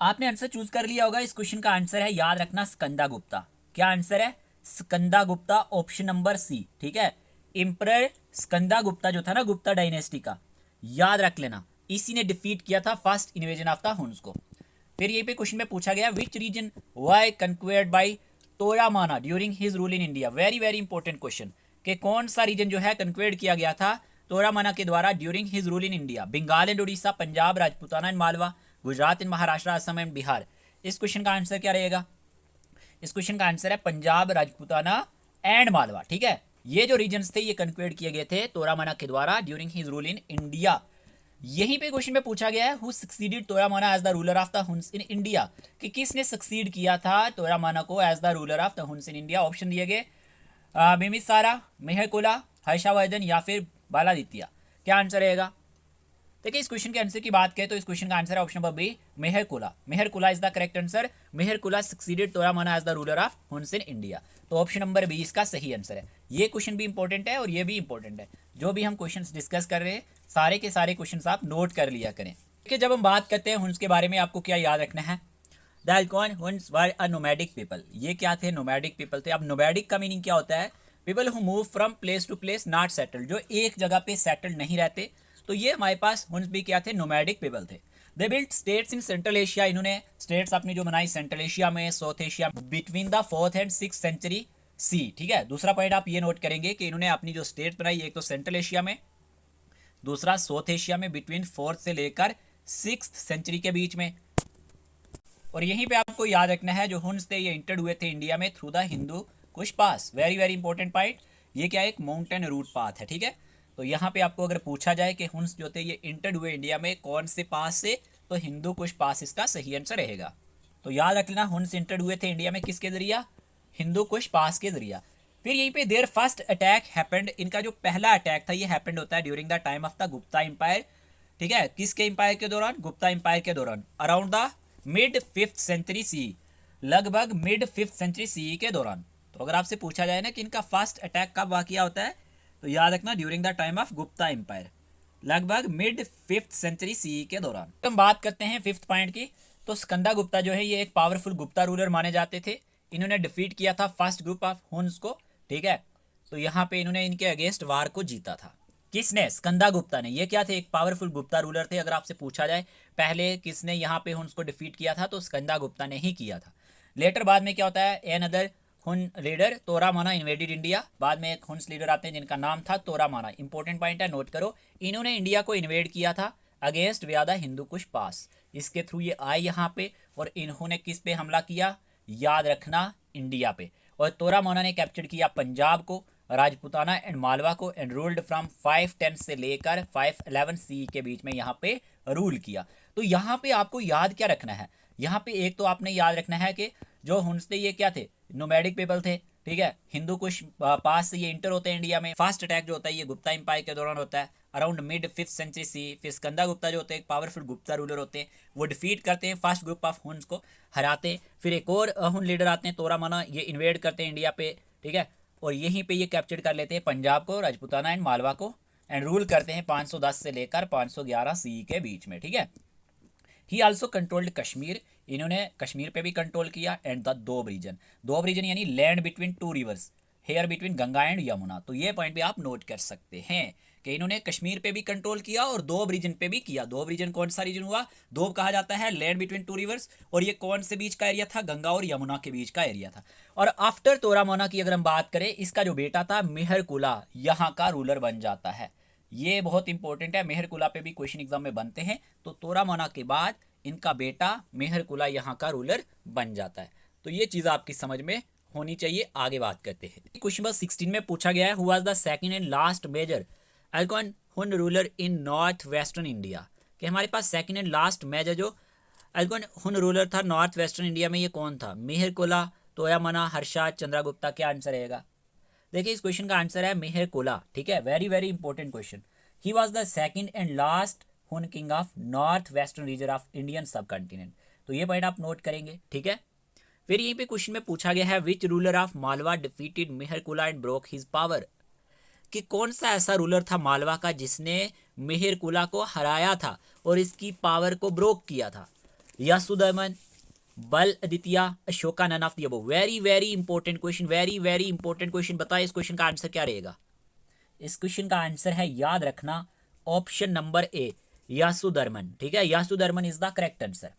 S1: आपने आंसर चूज कर लिया होगा। इस क्वेश्चन का आंसर है, याद रखना, स्कंदागुप्ता। क्या आंसर है? स्कंदागुप्ता, ऑप्शन नंबर सी। ठीक है, इंपरर स्कंदागुप्ता जो था ना गुप्ता डायनेस्टी का, याद रख लेना, इसी ने डिफीट किया था first invasion of the Huns को। फिर यहीं पे क्वेश्चन में पूछा गया which region was conquered by Toramana during his rule in India. Very very important question, कि कौन सा रीजन जो है कंक्वेयर्ड किया गया था तोरामाना के द्वारा during his rule in India? Bengal and Orissa, Punjab, Rajputana and Malwa, Gujarat and Maharashtra, Assam and Bihar. इस क्वेश्चन का आंसर क्या रहेगा? इस क्वेश्चन का आंसर है पंजाब, राजपूताना एंड मालवा। ठीक है, ये जो रीजन्स थे ये कन्क्वेड किए गए थे तोरामाना के द्वारा during his rule in India. यहीं पे क्वेश्चन में पूछा गया है who succeeded Toramana as the ruler of the Huns in India, कि किसने सक्सीड किया था तोरामाना को as the ruler of the Huns in India? Option दिए गए बिम्बिसारा, मेहरकुला, हर्षवर्धन या फिर बालादित्य। क्या आंसर रहेगा? देखिए, इस क्वेश्चन के आंसर की बात करें तो इस क्वेश्चन का आंसर है option number B, Mihirakula. Mihirakula is the correct answer. Mihirakula succeeded Toramana as the ruler of Huns in India. तो ऑप्शन नंबर बी इसका सही आंसर है। ये क्वेश्चन भी इंपॉर्टेंट है और ये भी इंपॉर्टेंट है। जो भी हम क्वेश्चंस डिस्कस कर रहे हैं सारे के सारे क्वेश्चंस आप नोट कर लिया करें। देखिए, जब हम बात करते हैं हुन्स के बारे में, आपको क्या याद रखना है? The Alchon Huns were a nomadic people. ये क्या थे? नोमैडिक पीपल थे। अब नोमैडिक का मीनिंग क्या होता है? People who move from place to place, not settle, जो एक जगह पे सेटल नहीं रहते। तो ये हमारे पास हुन्स भी क्या थे? नोमैडिक पीपल थे। They built states in Central Asia. इन्होंने स्टेट्स अपनी जो बनाई सेंट्रल एशिया में, South Asia, between the 4th and 6th century C. ठीक है, दूसरा पॉइंट आप ये नोट करेंगे कि इन्होंने अपनी जो स्टेट बनाई, एक तो सेंट्रल एशिया में, दूसरा साउथ एशिया में, बिटवीन 4th से लेकर 6th सेंचुरी के बीच में। और यहीं पे आपको याद रखना है जो हुन्स थे ये इंटर्ड हुए थे इंडिया में through the Hindu Kush pass. Very very important point. ये क्या है? एक माउंटेन रूट पाथ है। ठीक है, तो यहाँ पे आपको अगर पूछा जाए कि हुन्स जो थे ये इंटर्ड हुए इंडिया में कौन से पास से, तो हिंदू कुश पास इसका सही आंसर रहेगा। तो याद रख लेना, हुन्स इंटर्ड हुए थे इंडिया में किसके जरिया? हिंदू कुश पास के जरिया। फिर यहीं पे देयर फर्स्ट अटैक हैपेंड। इनका जो पहला अटैक था ये हैपेंड होता है during the time of the Gupta empire. ठीक है, किसके इंपायर के दौरान? गुप्ता इंपायर के दौरान, around the mid 5th century C, लगभग मिड 5th सेंचुरी सी के दौरान। तो अगर आपसे पूछा जाए ना कि इनका फर्स्ट अटैक कब वाकया होता है, तो याद रखना during the time of Gupta empire, लगभग मिड 5th सेंचुरी सी के दौरान। तो हम बात करते हैं 5th पॉइंट की। तो स्कंदागुप्ता जो है ये एक पावरफुल गुप्ता रूलर माने जाते थे। इन्होंने डिफीट किया था फर्स्ट ग्रुप ऑफ हुन्स को। ठीक है, तो यहाँ पे इन्होंने इनके अगेंस्ट वार को जीता था। किसने? स्कंदागुप्ता ने। ये क्या थे? एक पावरफुल गुप्ता रूलर थे। अगर आपसे पूछा जाए पहले किसने यहाँ पे हुन्स को डिफीट किया था, तो स्कंदागुप्ता ने ही किया था। लेटर बाद में क्या होता है? एन अदर हुन लीडर तोरामाना इन्वेडेड इंडिया। बाद में एक हुन्स लीडर आते हैं जिनका नाम था तोरामाना। इंपॉर्टेंट पॉइंट है, नोट करो। इन्होंने इंडिया को इन्वेड किया था अगेंस्ट व्या द हिंदू कुश पास। इसके थ्रू ये आए यहाँ पे और इन्होंने किस पे हमला किया? याद रखना, इंडिया पे। और तोरामाना ने कैप्चर किया पंजाब को, राजपूताना एंड मालवा को, एंड रूल्ड फ्रॉम 510 से लेकर 511 सी के बीच में यहाँ पे रूल किया। तो यहाँ पे आपको याद क्या रखना है? यहाँ पे एक तो आपने याद रखना है कि जो हुन्स थे ये क्या थे? नोमैडिक पीपल थे। ठीक है, हिंदू कुश पास से ये इंटर होते हैं इंडिया में। फर्स्ट अटैक जो होता है ये गुप्ता इंपायर के दौरान होता है अराउंड मिड 5th सेंचुरी सी। फिर स्कंदागुप्ता जो होते हैं एक पावरफुल गुप्ता रूलर होते हैं, वो डिफीट करते हैं फर्स्ट ग्रुप ऑफ हुन्स को, हराते हैं। फिर एक और हुन लीडर आते हैं तोरामाना, ये इन्वेड करते हैं इंडिया पे। ठीक है, और यहीं पे ये कैप्चर कर लेते हैं पंजाब को, राजपूताना एंड मालवा को, एंड रूल करते हैं 510 से लेकर 511 सी के बीच में। ठीक है, ही आल्सो कंट्रोल्ड कश्मीर। इन्होंने कश्मीर पे भी कंट्रोल किया, and the doab region. Doab region यानी land between 2 rivers. Here between Ganga and Yamuna. तो ये पॉइंट भी आप नोट कर सकते हैं कि इन्होंने कश्मीर पे भी कंट्रोल किया और दोब रीजन पे भी किया। दोब रीजन कौन सा रीजन हुआ? दोब कहा जाता है लैंड बिटवीन टू रिवर्स, और ये कौन से बीच का एरिया था? गंगा और यमुना के बीच का एरिया था। और आफ्टर तोरामोना की अगर हम बात करें, इसका जो बेटा था मेहरकुला यहाँ का रूलर बन जाता है। ये बहुत इंपॉर्टेंट है, मेहरकुला पे भी क्वेश्चन एग्जाम में बनते हैं। तो तोरामोना के बाद इनका बेटा मेहरकुला यहाँ का रूलर बन जाता है। तो ये चीज़ आपकी समझ में होनी चाहिए। आगे बात करते हैं। क्वेश्चन नंबर 16 में पूछा गया है, who was the second and last major Alchon Hun ruler in north western India. कि हमारे पास सेकंड एंड लास्ट मेजर जो अल्कोन हुन रूलर था नॉर्थ वेस्टर्न इंडिया में, ये कौन था? मेहरकुला, तोयामना, हर्षा, चंद्रगुप्ता। क्या आंसर रहेगा? देखिए इस क्वेश्चन का आंसर है मेहरकुला। ठीक है, very very important question. He was the second and last Hun king of north western region of Indian subcontinent. तो ये पॉइंट आप नोट करेंगे। ठीक है, फिर यहीं पे क्वेश्चन में पूछा गया है, which ruler of Malwa defeated Mihirakula and broke his power. कि कौन सा ऐसा रूलर था मालवा का जिसने मेहरकुला को हराया था और इसकी पावर को ब्रोक किया था? Yashodharman, Bala Aditya, Ashoka, none of the above. Very very important question, very very important question. बताइए इस क्वेश्चन का आंसर क्या रहेगा? इस क्वेश्चन का आंसर है, याद रखना, ऑप्शन नंबर ए, यासुदर्मन। ठीक है, यासुदर्मन इज द करेक्ट आंसर।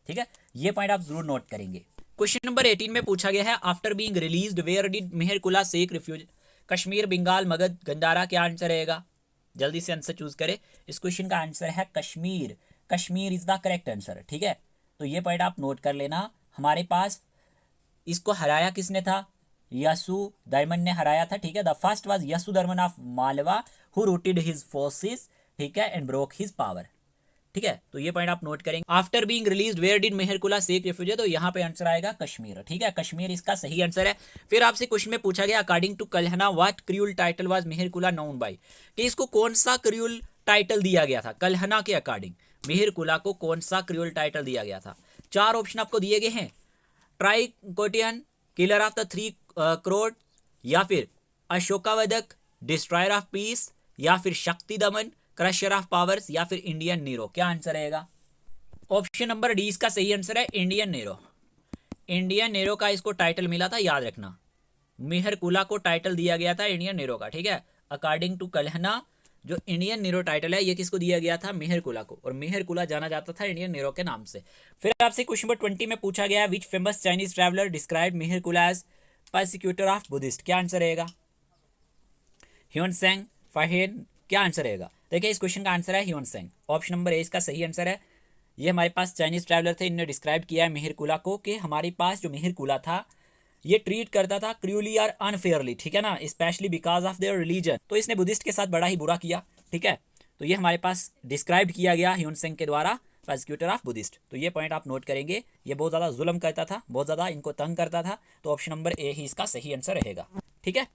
S1: ठीक है, ये पॉइंट आप जरूर नोट करेंगे। क्वेश्चन नंबर 18 में पूछा गया है, after being released where did Mihirakula seek refuge? Kashmir, Bengal, Magadha, Gandhara. क्या आंसर रहेगा? जल्दी से आंसर चूज करें। इस क्वेश्चन का आंसर है Kashmir. Kashmir is the correct answer. ठीक है, तो ये पॉइंट आप नोट कर लेना। हमारे पास इसको हराया किसने था? यासुदर्मन ने हराया था। ठीक है, the first was Yashodharman of Malwa who routed his forces. ठीक है, एंड ब्रोक हिज पावर। ठीक है, तो ये पॉइंट आप नोट करेंगे। After being released where did Mihirakula seek refuge? तो यहाँ पे आंसर आएगा कश्मीर। ठीक है, कश्मीर इसका सही आंसर है। फिर आपसे क्वेश्चन में पूछा गया, according to Kalhana what cruel title was Mihirakula known by? कि इसको कौन सा क्रूल टाइटल दिया गया था? कल्हना के अकॉर्डिंग मेहरकुला को कौन सा क्रूल टाइटल दिया गया था? चार ऑप्शन आपको दिए गए हैं, ट्राइकोटियन, किलर ऑफ द 3 करोड़, या फिर अशोकावदक, डिस्ट्रॉयर ऑफ पीस, या फिर शक्ति दमन, क्रशर ऑफ पावर्स, या फिर इंडियन नीरो। क्या आंसर रहेगा? ऑप्शन नंबर डी इसका सही आंसर है, इंडियन नीरो। इंडियन नीरो का इसको टाइटल मिला था, याद रखना। मेहरकुला को टाइटल दिया गया था इंडियन नीरो का। ठीक है, अकॉर्डिंग टू कल्हना जो इंडियन नीरो टाइटल है, ये किसको दिया गया था? मेहरकुला को। और मेहरकुला जाना जाता था इंडियन नीरो के नाम से। फिर आपसे क्वेश्चन नंबर 20 में पूछा गया, which famous Chinese traveller describe Mihirakula as persecutor of Buddhist? क्या आंसर रहेगा? ह्यूनसेंग, फाहेन। क्या आंसर रहेगा? देखिए इस क्वेश्चन का आंसर है ह्यूनसेंग। ऑप्शन नंबर ए इसका सही आंसर है। ये हमारे पास चाइनीज ट्रैवलर थे, इन्होंने डिस्क्राइब किया है मेहरकुला को कि हमारे पास जो मेहरकुला था ये ट्रीट करता था क्रूअली और अनफेयरली। ठीक है ना, specially because of their religion. तो इसने बुद्धिस्ट के साथ बड़ा ही बुरा किया। ठीक है, तो ये हमारे पास डिस्क्राइब किया गया ह्यूनसेंग के द्वारा, प्रोसिक्यूटर ऑफ बुद्धिस्ट। तो ये पॉइंट आप नोट करेंगे। ये बहुत ज़्यादा जुल्म करता था, बहुत ज़्यादा इनको तंग करता था। तो ऑप्शन नंबर ए ही इसका सही आंसर रहेगा। ठीक है,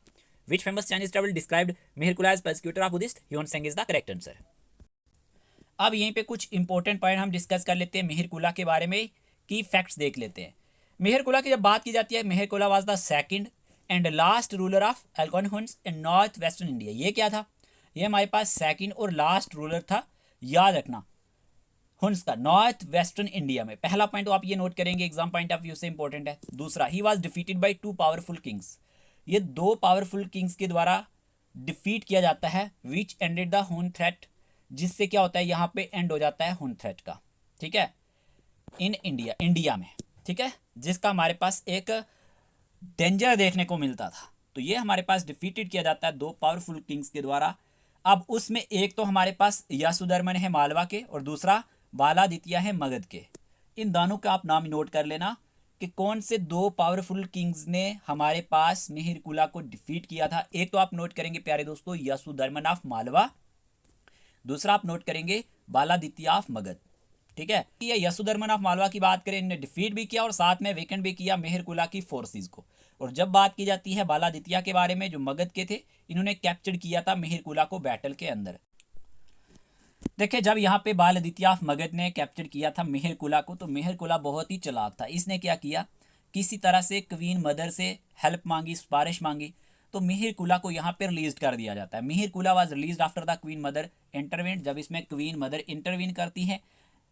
S1: which famous Chinese traveller described Mihirakula as prosecutor of Buddhist? Hiuen Tsang is the correct answer. अब यहीं पे कुछ इंपॉर्टेंट पॉइंट हम डिस्कस कर लेते हैं मेहरकुला के बारे में, की फैक्ट्स देख लेते हैं। मेहरकुला की जब बात की जाती है, Mihirakula was the second and last ruler of Alchon Huns in north western India. ये क्या था? ये हमारे पास सेकंड और लास्ट रूलर था, याद रखना, हुन्स का नॉर्थ वेस्टर्न इंडिया में। पहला पॉइंट तो आप ये नोट करेंगे, एग्जाम पॉइंट ऑफ व्यू से इंपॉर्टेंट है। दूसरा, he was defeated bye 2 powerful Kings. ये 2 पावरफुल किंग्स के द्वारा डिफीट किया जाता है, विच एंडेड द हुन थ्रेट, जिससे क्या होता है यहाँ पे एंड हो जाता है हुन थ्रेट का। ठीक है, इन इंडिया में। ठीक है, जिसका हमारे पास एक डेंजर देखने को मिलता था। तो ये हमारे पास डिफीटेड किया जाता है 2 पावरफुल किंग्स के द्वारा। अब उसमें एक तो हमारे पास यासुदर्मन है मालवा के, और दूसरा बालादित्य है मगध के। इन दोनों का आप नाम नोट कर लेना कि कौन से 2 पावरफुल किंग्स ने हमारे पास मेहरकुला को डिफीट किया था। एक तो आप नोट करेंगे प्यारे दोस्तों, यासुदर्मन ऑफ मालवा। दूसरा आप नोट करेंगे बालादित्य ऑफ मगध। ठीक है, ये यासुदर्मन ऑफ मालवा की बात करें, इन्होंने डिफीट भी किया और साथ में वेकेंट भी किया मेहरकुला की फोर्सेस को। और जब बात की जाती है बालादित्य के बारे में, जो मगध के थे, इन्होंने कैप्चर किया था मेहरकुला को बैटल के अंदर। देखिए, जब यहाँ पे बालादित्य ऑफ मगध ने कैप्चर किया था मेहरकुला को, तो मेहरकुला बहुत ही चालाक था। इसने क्या किया, किसी तरह से क्वीन मदर से हेल्प मांगी, सिफारिश मांगी, तो मेहरकुला को यहाँ पे रिलीज कर दिया जाता है। Mihirakula was release after the queen mother intervened. जब इसमें क्वीन मदर इंटरवीन करती है,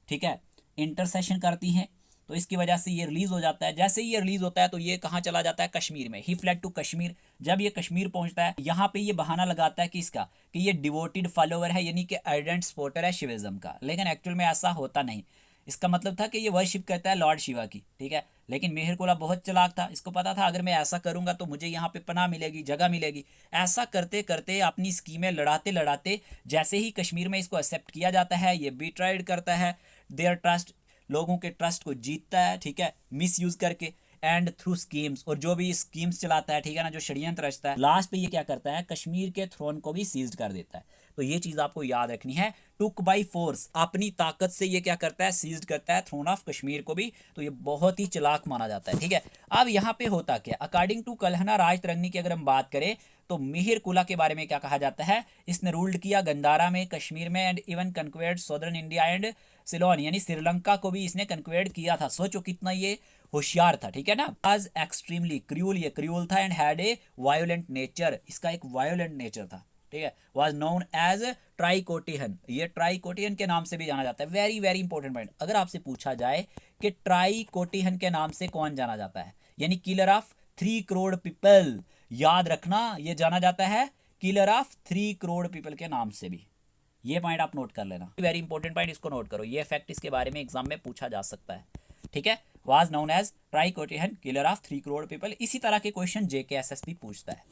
S1: ठीक है, इंटरसेशन करती हैं, तो इसकी वजह से ये रिलीज हो जाता है। जैसे ही ये रिलीज होता है तो ये कहाँ चला जाता है, कश्मीर में। ही फ्लैड टू कश्मीर। जब ये कश्मीर पहुंचता है यहाँ पे ये बहाना लगाता है कि इसका कि ये डिवोटेड फॉलोअर है, यानी कि अर्डेंट सपोर्टर है शिविज्म का, लेकिन एक्चुअल में ऐसा होता नहीं। इसका मतलब था कि ये वर्शिप करता है लॉर्ड शिवा की, ठीक है। लेकिन मेहरकुला बहुत चालाक था, इसको पता था अगर मैं ऐसा करूंगा तो मुझे यहाँ पे पनाह मिलेगी, जगह मिलेगी। ऐसा करते करते अपनी स्कीमें लड़ाते लड़ाते जैसे ही कश्मीर में इसको एक्सेप्ट किया जाता है, ये बिट्राइड करता है देयर ट्रस्ट, लोगों के ट्रस्ट को जीतता है, ठीक है, मिस यूज करके एंड थ्रू स्कीम्स, और जो भी स्कीम्स चलाता है, ठीक है ना, जो षड्यंत्र रचता है, लास्ट पे ये क्या करता है, कश्मीर के थ्रोन को भी सीज्ड कर देता है। तो ये चीज आपको याद रखनी है। टुक बाई फोर्स, अपनी ताकत से ये क्या करता है, सीज्ड करता है थ्रोन ऑफ कश्मीर को भी। तो ये बहुत ही चालाक माना जाता है, ठीक है। अब यहाँ पे होता क्या, अकॉर्डिंग टू कल्हना राजतरंगी की अगर हम बात करें तो मिहिरकुला के बारे में क्या कहा जाता है, इसने रूल्ड किया गंदारा में, कश्मीर में, and even conquered southern India and Ceylon, यानी श्रीलंका को भी इसने कंक्वेयर्ड किया था। सोचो कितना ये होशियार था, ठीक है ना। आज एक्सट्रीमली क्रूल, ये क्रूल था, and had a violent nature, इसका एक वायोलेंट नेचर था, ठीक है। वाज नोन एज ट्राइकोटिहन, ये ट्राइकोटिहन के नाम से भी जाना जाता है। वेरी वेरी इंपॉर्टेंट पॉइंट, अगर आपसे पूछा जाए कि ट्राइकोटिहन के नाम से कौन जाना जाता है, यानी किलर ऑफ 3 करोड़ पीपल, याद रखना ये जाना जाता है किलर ऑफ 3 करोड़ पीपल के नाम से भी। ये पॉइंट आप नोट कर लेना, वेरी इंपॉर्टेंट पॉइंट, इसको नोट करो, ये फैक्ट इसके बारे में एग्जाम में पूछा जा सकता है, ठीक है। Was known as Trikotihan, killer of 3 crore people. इसी तरह के क्वेश्चन जेकेएसएसबी पूछता है।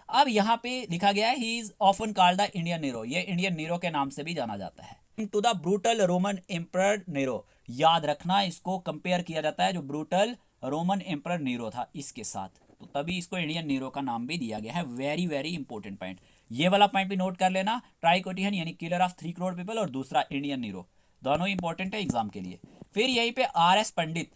S1: अब यहाँ पे लिखा गया है he is often called the Indian Nero, ये इंडियन नीरो के नाम से भी जाना जाता है। To the brutal Roman emperor Nero, याद रखना इसको कंपेयर किया जाता है जो ब्रूटल रोमन एम्परर नीरो था इसके साथ, तो तभी इसको इंडियन नीरो का नाम भी दिया गया है। वेरी वेरी इंपॉर्टेंट पॉइंट, ये वाला पॉइंट भी नोट कर लेना, ट्राइकोटिहन यानी किलर ऑफ 3 करोड़ पीपल, और दूसरा इंडियन नीरो, दोनों इंपॉर्टेंट है एग्जाम के लिए। फिर यहीं पे आर एस पंडित,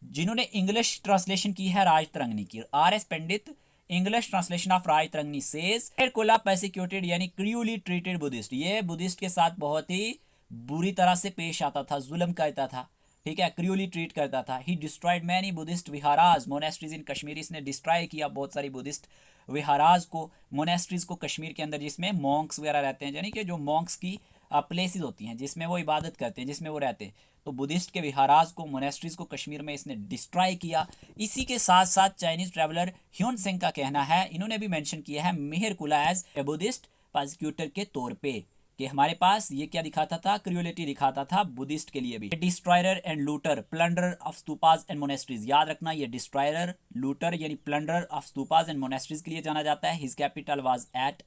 S1: जिन्होंने इंग्लिश ट्रांसलेशन की है राजतरंगिणी की, R S Pandit English translation of Rajatarangini says Mihirakula persecuted यानी क्रूअली ट्रीटेड बुद्धिस्ट, ये बुद्धिस्ट के साथ बहुत ही बुरी तरह से पेश आता था, जुल्म करता था, ठीक है, क्रूअली ट्रीट करता था। He destroyed many Buddhist viharas monasteries in Kashmir, इसने डिस्ट्रॉय किया बहुत सारी बुद्धिस्ट विहाराज को, मोनेस्ट्रीज को कश्मीर के अंदर, जिसमें मॉन्क्स वगैरह रहते हैं, यानी कि जो मॉन्क्स की प्लेसेस होती हैं जिसमें वो इबादत करते हैं, जिसमें वो रहते हैं। तो बुद्धिस्ट के विहाराज को, मोनेस्ट्रीज को कश्मीर में इसने डिस्ट्रॉय किया। इसी के साथ साथ चाइनीज ट्रैवलर ह्यून सेंग का कहना है, इन्होंने भी मेंशन किया है मेहरकुला एज ए बुद्धिस्ट प्रोसिक्यूटर के तौर पे, कि हमारे पास ये क्या दिखाता था, क्रूअलिटी दिखाता था बुद्धिस्ट के लिए भी। Destroyer and looter, plunder of stupas and monasteries, याद रखना ये डिस्ट्रॉयर, लूटर यानी plunder of stupas and monasteries के लिए जाना जाता है। हिज कैपिटल वाज एट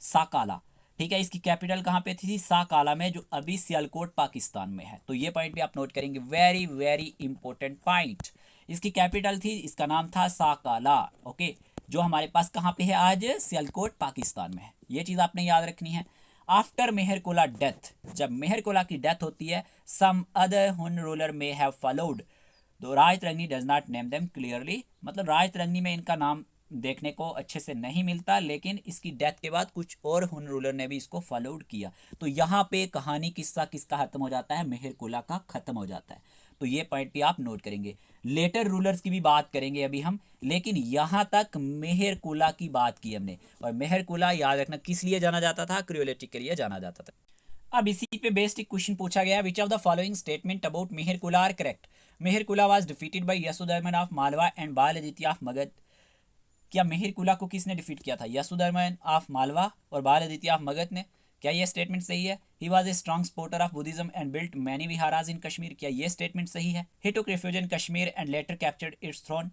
S1: साकाला, ठीक है, इसकी कैपिटल कहाँ पे थी, साकाला में, जो अभी सियालकोट पाकिस्तान में है। तो ये पॉइंट भी आप नोट करेंगे, वेरी वेरी इंपॉर्टेंट पॉइंट। इसकी कैपिटल थी, इसका नाम था साकाला, ओके, जो हमारे पास कहाँ पे है आज, सियालकोट पाकिस्तान में है। ये चीज आपने याद रखनी है। आफ्टर मेहरकुला डेथ, जब मेहरकुला की डेथ होती है, सम अदर हुन रूलर मे हैव फॉलोड, तो Rajatarangini does not name them clearly, मतलब राजतरंगिणी में इनका नाम देखने को अच्छे से नहीं मिलता, लेकिन इसकी डेथ के बाद कुछ और हुन रूलर ने भी इसको फॉलोड किया। तो यहाँ पे कहानी किस्सा किसका खत्म हो जाता है, मेहरकुला का खत्म हो जाता है। तो ये पॉइंट भी आप नोट करेंगे। लेटर रूलर्स की भी बात करेंगे अभी हम, लेकिन यहाँ तक मेहरकुला की बात की हमने, और मेहरकुला याद रखना किस लिए जाना जाता था, क्रूअलिटी के लिए जाना जाता था। अब इसी पे बेस्ड एक क्वेश्चन पूछा गया, which of the following statement about Mihirakula are correct. Mihirakula was defeated by Yashodharman of Malwa and Baladitya of Magadh, क्या मेहरकुला को किसने डिफीट किया था, यशोधर्मन ऑफ मालवा और बाल आदित्य ऑफ मगध ने। क्या ये स्टेटमेंट सही है। He was a strong supporter of Buddhism and built many viharas in Kashmir, क्या ये स्टेटमेंट सही है। He took refuge in Kashmir and later captured its throne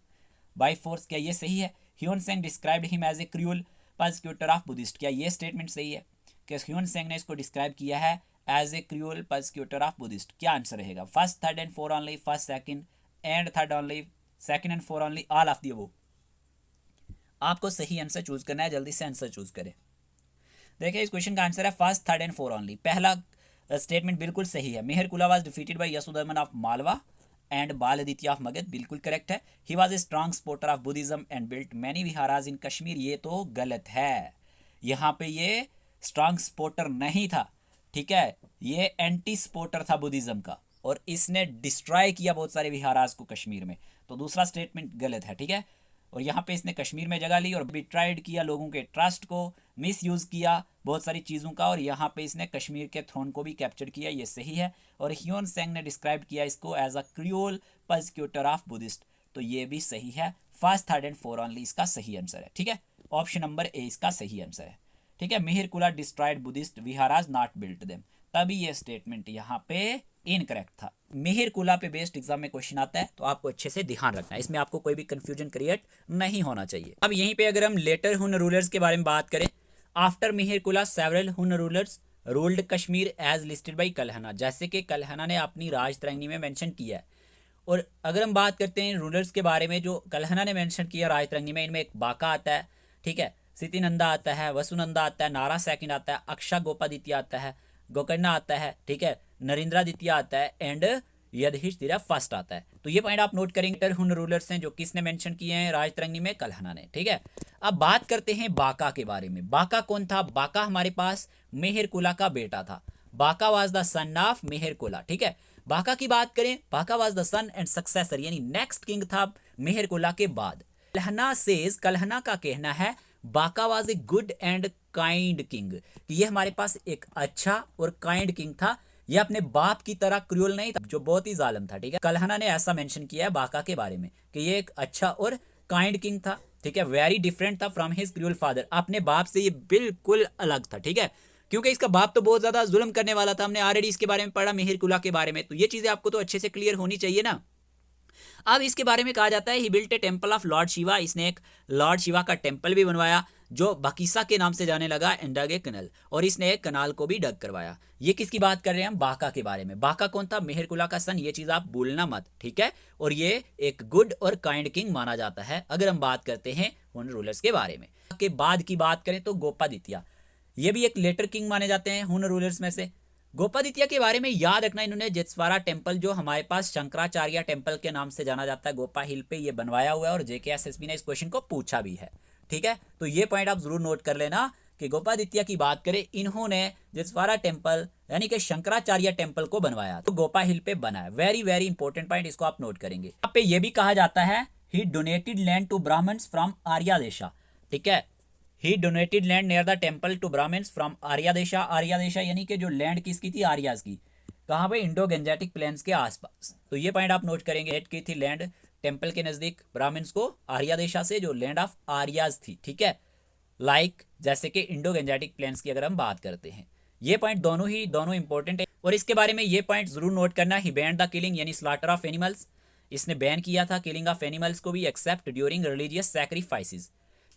S1: by force, क्या ये सही है। Hiuen Tsang described him as a cruel persecutor of Buddhist, क्या ये स्टेटमेंट सही है कि ह्यून सेंग ने इसको डिस्क्राइब किया है as a cruel persecutor of Buddhist. क्या आंसर रहेगा, first third and four only, first second and third only, second and four only, all of the above. आपको सही आंसर चूज करना है, जल्दी से आंसर चूज करें। देखिए इस क्वेश्चन का आंसर है first third and four only. पहला स्टेटमेंट बिल्कुल सही है, Mihirakula was defeated by Yashodharman of Malwa and Baladitya of Magadha, बिल्कुल करेक्ट है। He was a strong supporter of Buddhism and built many viharas in Kashmir, ये तो गलत है। यहाँ पे ये स्ट्रॉन्ग सपोर्टर नहीं था, ठीक है, ये एंटी सपोर्टर था बुद्धिज्म का, और इसने डिस्ट्रॉय किया बहुत सारे विहाराज को कश्मीर में, तो दूसरा स्टेटमेंट गलत है, ठीक है। और यहाँ पे इसने कश्मीर में जगह ली और बिट्राइड किया लोगों के ट्रस्ट को, मिस यूज़ किया बहुत सारी चीज़ों का, और यहाँ पे इसने कश्मीर के थ्रोन को भी कैप्चर किया, ये सही है। और ह्यून सेंग ने डिस्क्राइब किया इसको as a cruel persecutor of Buddhist, तो ये भी सही है। First, third and four only इसका सही आंसर है। ठीक है, ऑप्शन नंबर ए इसका सही आंसर है। ठीक है, मिहिर कुला destroyed Buddhist viharas not built them, तभी ये स्टेटमेंट यहाँ पे इनकरेक्ट था। मिहिर कुला पे बेस्ड एग्जाम में क्वेश्चन आता है तो आपको अच्छे से ध्यान रखना है, इसमें आपको कोई भी कंफ्यूजन क्रिएट नहीं होना चाहिए। अब यहीं पे अगर हम लेटर हुन रूलर्स के बारे में बात करें, आफ्टर मिहिर कुला several Hun rulers ruled Kashmir as listed by Kalhana, जैसे कि कल्हना ने अपनी राजतरंगी में मेंशन किया है। और अगर हम बात करते हैं रूलर्स के बारे में जो कल्हना ने मेंशन किया राजतरंगी में, इनमें एक बाका आता है, ठीक है, सितिनंदा आता है, वसुनंदा आता है, नारा सेकंड आता है, अक्षा गोपादित्य आता है, गोकर्णा आता है, ठीक है, नरेंद्रादित्य आता है एंड युधिष्ठिर फर्स्ट आता है। तो ये पॉइंट आप नोट करेंगे। हुन रूलर्स हैं जो किसने मेंशन किए हैं राजतरंगी में, कल्हना ने। ठीक है, अब बात करते हैं बाका के बारे में। बाका कौन था? बाका हमारे पास मिहिर कुला का बेटा था। Baka was the son of Mihirakula. ठीक है, बाका की बात करें, Baka was the son and successor, यानी नेक्स्ट किंग था मिहिर कुला के बाद। कल्हना सेज, कल्हना का कहना है Baka was a good and kind king, कि ये हमारे पास एक अच्छा और काइंड किंग था, ये अपने बाप की तरह क्रूअल नहीं था जो बहुत ही जालिम था। ठीक है, कल्हना ने ऐसा मेंशन किया है बाका के बारे में कि ये एक अच्छा और काइंड किंग था। ठीक है, वेरी डिफरेंट था फ्रॉम हिज क्रूअल फादर, अपने बाप से ये बिल्कुल अलग था। ठीक है, क्योंकि इसका बाप तो बहुत ज्यादा जुल्म करने वाला था, हमने ऑलरेडी इसके बारे में पढ़ा मिहिर कुला के बारे में, तो ये चीजें आपको तो अच्छे से क्लियर होनी चाहिए ना। अब इसके बारे में कहा जाता है he built a temple of lord Shiva, इसने एक लॉर्ड शिवा का टेम्पल भी बनवाया जो बकीसा के नाम से जाने लगा, एंड डग ए कनल, और इसने एक कनाल को भी डग करवाया। ये किसकी बात कर रहे हैं हम? बाका के बारे में। बाका कौन था? मिहिर कुला का सन, ये चीज आप भूलना मत। ठीक है, और ये एक गुड और काइंड किंग माना जाता है अगर हम बात करते हैं हुन रूलर्स के बारे में। के बाद की बात करें तो गोपादित्य, ये भी एक लेटर किंग माने जाते हैं हुन रूलर्स में से। गोपादित्य के बारे में याद रखना, इन्होंने जितवारा टेम्पल जो हमारे पास शंकराचार्य टेम्पल के नाम से जाना जाता है, गोपा हिल पे ये बनवाया हुआ है, और जेकेएसएसबी ने इस क्वेश्चन को पूछा भी है। ठीक है, तो ये पॉइंट आप जरूर नोट कर लेना कि गोपादित्य की बात करें, इन्होंने जितवारा टेम्पल यानी कि शंकराचार्य टेम्पल को बनवाया, तो गोपा हिल पे बना है। वेरी वेरी इंपॉर्टेंट पॉइंट, इसको आप नोट करेंगे। यहाँ पे ये भी कहा जाता है he donated land to Brahmans from Aryadesha. ठीक है, he donated land near the temple to Brahmans from Aryadesha. Aryadesha यानी कि जो लैंड किसकी थी? आर्याज की। कहाँ पे? इंडो गंजेटिक प्लेन्स के आसपास। तो ये पॉइंट आप नोट करेंगे, हेड की थी लैंड टेम्पल के नजदीक ब्राह्मण्स को आर्यादेशा से, जो लैंड ऑफ आर्याज थी। ठीक है, लाइक जैसे कि इंडो गंजेटिक प्लेन्स की अगर हम बात करते हैं, ये पॉइंट दोनों इंपॉर्टेंट है। और इसके बारे में ये पॉइंट जरूर नोट करना, ही बैंड द किलिंग यानी स्लॉटर ऑफ एनिमल्स, इसने बैन किया था किलिंग ऑफ एनिमल्स को भी, एक्सेप्ट ड्यूरिंग रिलीजियस सैक्रिफाइसेस।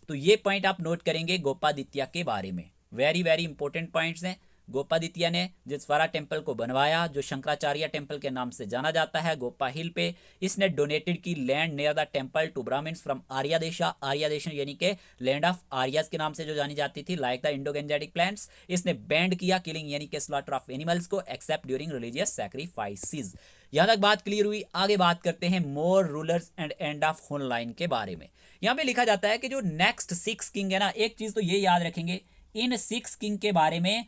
S1: तो ये पॉइंट आप नोट करेंगे गोपादित्य के बारे में। वेरी वेरी इंपॉर्टेंट पॉइंट्स हैं। गोपादित्य ने जितवारा टेम्पल को बनवाया जो शंकराचार्य टेम्पल के नाम से जाना जाता है, गोपा हिल पे। इसने डोनेटेड की land near the temple to Brahmans from Aryadesha. Aryadesh यानी कि लैंड ऑफ आर्याज के नाम से जो जानी जाती थी, like the Indo Gangetic plains. इसने बैंड किया किलिंग यानी कि स्लॉटर ऑफ एनिमल्स को, एक्सेप्ट ड्यूरिंग रिलीजियस सैक्रिफाइसेस। यहाँ तक बात क्लियर हुई। आगे बात करते हैं more rulers and end of Hun line के बारे में। यहाँ पे लिखा जाता है कि जो नेक्स्ट 6 किंग है ना, एक चीज तो ये याद रखेंगे, इन 6 किंग के बारे में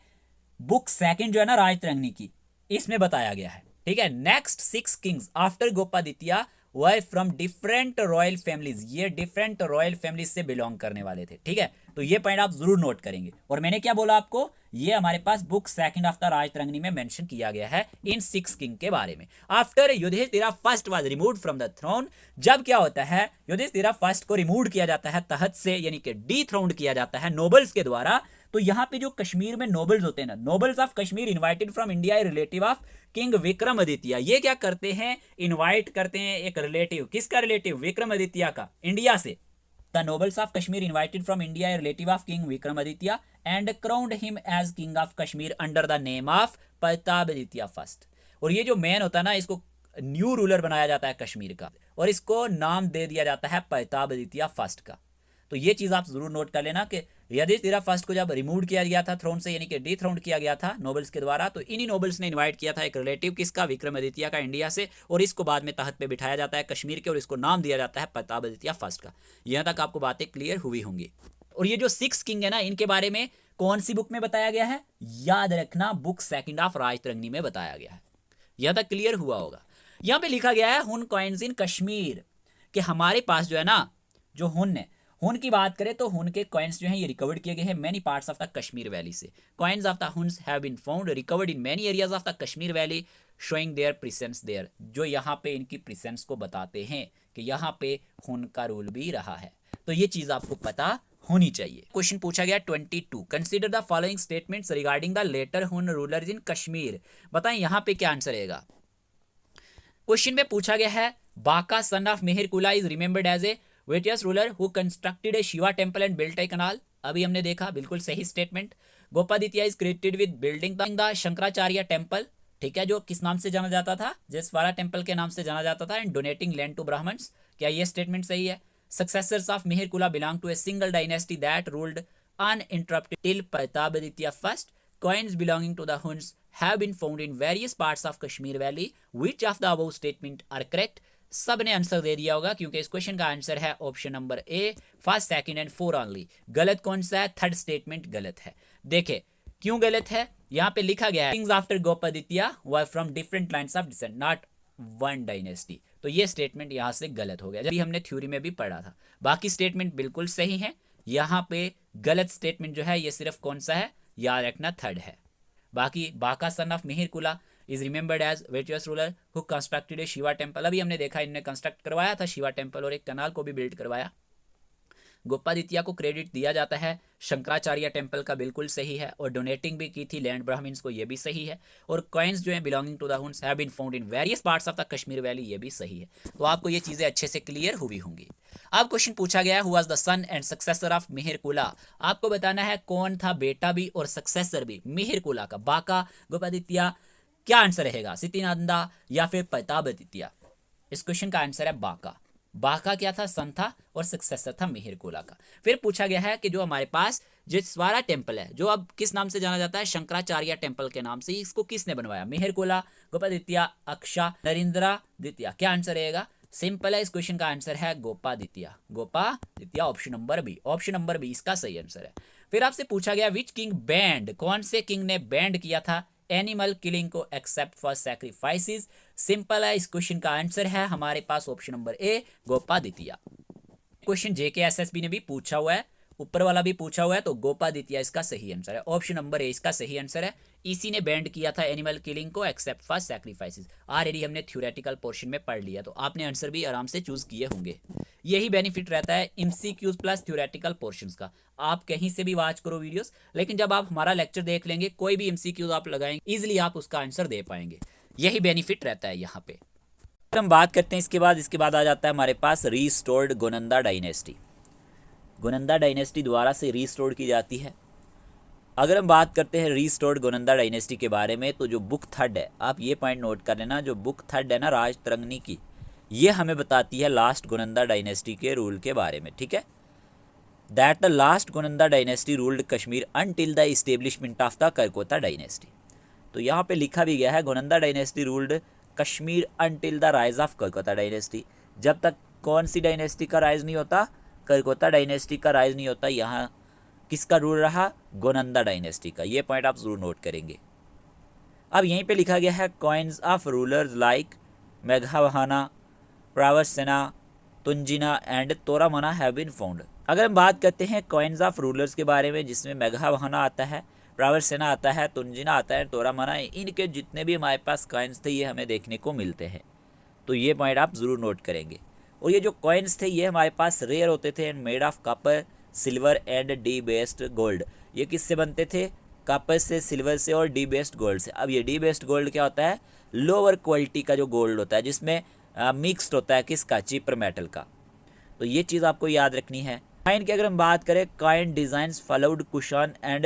S1: बुक सेकंड जो है ना राजतरंगिणी की, इसमें बताया गया है। ठीक है, next 6 kings after Gopaditya were from different royal families, ये डिफरेंट रॉयल फैमिलीज से बिलोंग करने वाले थे। ठीक है, तो ये पॉइंट आप जरूर नोट करेंगे। और मैंने क्या बोला आपको, ये हमारे पास book second of the Rajatarangini में मेंशन किया गया है इन 6 किंग के बारे में। After Yudhishthira first was removed from the throne, जब क्या होता है युधिष्ठिर फर्स्ट को रिमूव किया जाता है तहत से, यानी कि डीथ्रोन्ड किया जाता है नोबल्स के द्वारा। तो यहाँ पे जो कश्मीर में नोबल्स होते हैं ना, nobles of Kashmir invited from India relative of king Vikramaditya, ये क्या करते हैं? इनवाइट करते हैं एक रिलेटिव। किसका रिलेटिव? विक्रमादित्य का, इंडिया से। The nobles of Kashmir invited from India relative of king Vikramaditya and crowned him as king of Kashmir under the name of Pratapaditya first. और ये जो मैन होता है ना, इसको न्यू रूलर बनाया जाता है कश्मीर का, और इसको नाम दे दिया जाता है प्रतापादित्य फर्स्ट का। तो ये चीज आप जरूर नोट कर लेना कि युधिष्ठिर फर्स्ट को जब रिमूव किया गया था थ्रोन से, यानी कि डिथ्रोन्ड किया गया था नोबल्स के द्वारा, तो इन्हीं नोबल्स ने इनवाइट किया था एक रिलेटिव किसका? विक्रमादित्य का, इंडिया से, और इसको बाद में तख्त पे बिठाया जाता है कश्मीर के, और इसको नाम दिया जाता है प्रतापादित्य फर्स्ट का। यहाँ तक आपको बातें क्लियर हुई होंगी। और ये जो 6 किंग है ना, इनके बारे में कौन सी बुक में बताया गया है? याद रखना, बुक सेकंड ऑफ राजतरंगिणी में बताया गया है। यहाँ तक क्लियर हुआ होगा। यहाँ पे लिखा गया है हुन कॉइन्स इन कश्मीर, कि हमारे पास जो है ना, जो हुन है, हुन की बात करें तो हुन के कॉइन्स जो हैं ये रिकवर्ड किए गए हैं many parts of the Kashmir valley से। Coins of the Huns have been found recovered in many areas of the Kashmir valley showing their presence there, जो यहाँ पे इनकी प्रेजेंस को बताते हैं कि यहाँ पे हुन का रूल भी रहा है। तो ये चीज़ आपको पता होनी चाहिए। क्वेश्चन पूछा गया 22, consider the following statements regarding the later Hun rulers in Kashmir. बताएं यहाँ पे क्या आंसर रहेगा। क्वेश्चन में पूछा गया है बाका सन of Mihirakula is remembered as a virtuous ruler who constructed a Shiva temple and built a canal. अभी हमने देखा, बिल्कुल सही statement. Gopaditya is credited with building the Shankaracharya temple, ठीक है, जो किस नाम से जाना जाता था, जसवाड़ा टेंपल के नाम से जाना जाता था, and donating land to Brahmans. क्या ये स्टेटमेंट सही है। Successors of Meher Kula belong to a single dynasty that ruled uninterrupted till Pratapaditya first. Coins belonging to the Huns have been found in various parts of Kashmir Valley. Which of the above statement are correct? सब ने answer दे दिया होगा क्योंकि इस question का answer है option number A, first, second and 4 only. गलत कौन सा है, थर्ड स्टेटमेंट गलत है। देखे क्यों गलत है, यहाँ पे लिखा गया है kings after Gopaditya were from different lines of descent not one dynasty. तो ये स्टेटमेंट यहाँ से गलत हो गया, जब हमने थ्योरी में भी पढ़ा था। बाकी स्टेटमेंट बिल्कुल सही है। यहाँ पे गलत स्टेटमेंट जो है ये सिर्फ कौन सा है, याद रखना, थर्ड है। बाकी बाका सन of Mihirakula is remembered as virtuous ruler who constructed a Shiva temple. अभी हमने देखा इन्होंने कंस्ट्रक्ट करवाया था शिवा टेंपल और एक कनाल को भी बिल्ड करवाया। गोपादित्य को क्रेडिट दिया जाता है शंकराचार्य टेंपल का, बिल्कुल सही है। और डोनेटिंग भी की थी लैंड ब्राह्मण्स को, ये भी सही है। और कॉइन्स जो है belonging to the Huns have been found in various parts of the Kashmir valley, ये भी सही है। तो आपको ये चीजें अच्छे से क्लियर हुई होंगी। अब क्वेश्चन पूछा गया who was the son and successor of Mihirakula. आपको बताना है कौन था बेटा भी और सक्सेसर भी मेहर कुला का, बाका, गोपादित्य। क्या आंसर रहेगा, सितिनंदा या फिर प्रतापादित्य। इस क्वेश्चन का आंसर है बाका। बाका क्या था, सन था, और सक्सेसर था मेहर कुला का। फिर पूछा गया है कि जो हमारे पास जसवाड़ा टेंपल है, जो अब किस नाम से जाना जाता है, शंकराचार्य टेंपल के नाम से, इसको किसने बनवाया, मेहर कुला, गोपादित्य, अक्षा, नरेंद्रादित्य। क्या आंसर रहेगा, सिंपल है, इस क्वेश्चन का आंसर है Gopaditya. Gopaditya option number B, option number B इसका सही आंसर है। फिर आपसे पूछा गया विच किंग बैंड, कौन से किंग ने बैंड किया था एनिमल किलिंग को एक्सेप्ट फॉर सैक्रिफाइसेस। सिंपल है, इस क्वेश्चन का आंसर है हमारे पास option number A, Gopaditya. Question JKSSB ने भी पूछा हुआ है, ऊपर वाला भी पूछा हुआ है, तो गोपादित्य इसका सही आंसर है। ऑप्शन नंबर ए इसका सही आंसर है। इसी ने बैंड किया था एनिमल किलिंग को एक्सेप्ट फॉर सैक्रिफाइसेस। ऑलरेडी हमने थ्योरेटिकल पोर्शन में पढ़ लिया, तो आपने आंसर भी आराम से चूज किए होंगे। यही बेनिफिट रहता है एमसीक्यूज प्लस थ्योरेटिकल पोर्शंस का। आप कहीं से भी वॉच करो वीडियोस, लेकिन जब आप हमारा लेक्चर देख लेंगे, कोई भी एमसीक्यूज आप लगाएंगे, इजिली आप उसका आंसर दे पाएंगे। यही बेनिफिट रहता है यहाँ पे। हम बात करते हैं इसके बाद आ जाता है हमारे पास restored Gonanda dynasty. Gonanda dynasty दोबारा से रीस्टोर्ड की जाती है। अगर हम बात करते हैं रीस्टोर्ड गोनंदा डायनेस्टी के बारे में, तो जो बुक थर्ड है, आप ये पॉइंट नोट कर लेना, जो बुक थर्ड है ना राजतरंगिणी की, ये हमें बताती है लास्ट गोनंदा डायनेस्टी के रूल के बारे में, ठीक है। That the last Gonanda dynasty ruled Kashmir until the establishment of the Karkota dynasty. तो यहाँ पे लिखा भी गया है Gonanda dynasty ruled Kashmir until the rise of Karkota dynasty. जब तक कौन सी डायनेस्टी का राइज नहीं होता, करकोता डायनेस्टी का राइज नहीं होता, यहाँ किसका रूल रहा, गोनंदा डायनेस्टी का। ये पॉइंट आप जरूर नोट करेंगे। अब यहीं पे लिखा गया है कॉइन्स ऑफ रूलर्स लाइक मेघावहाना, Pravarasena, Tunjina and Toramana have been found. अगर हम बात करते हैं कॉइन्स ऑफ रूलर्स के बारे में, जिसमें मेघावहाना आता है, प्रावरसेना आता है, तुंजिना आता है, तोरामना, इनके जितने भी हमारे पास कॉइन्स थे ये हमें देखने को मिलते हैं। तो ये पॉइंट आप ज़रूर नोट करेंगे। और ये जो कॉइन्स थे ये हमारे पास रेयर होते थे and made of copper, silver and D based gold. ये किससे बनते थे, कॉपर से, सिल्वर से और डी बेस्ड गोल्ड से। अब ये डी बेस्ड गोल्ड क्या होता है, लोअर क्वालिटी का जो गोल्ड होता है, जिसमें मिक्स्ड होता है किसका, चीपर मेटल का। तो ये चीज़ आपको याद रखनी है। कॉइन की अगर हम बात करें, coin designs followed Kushan and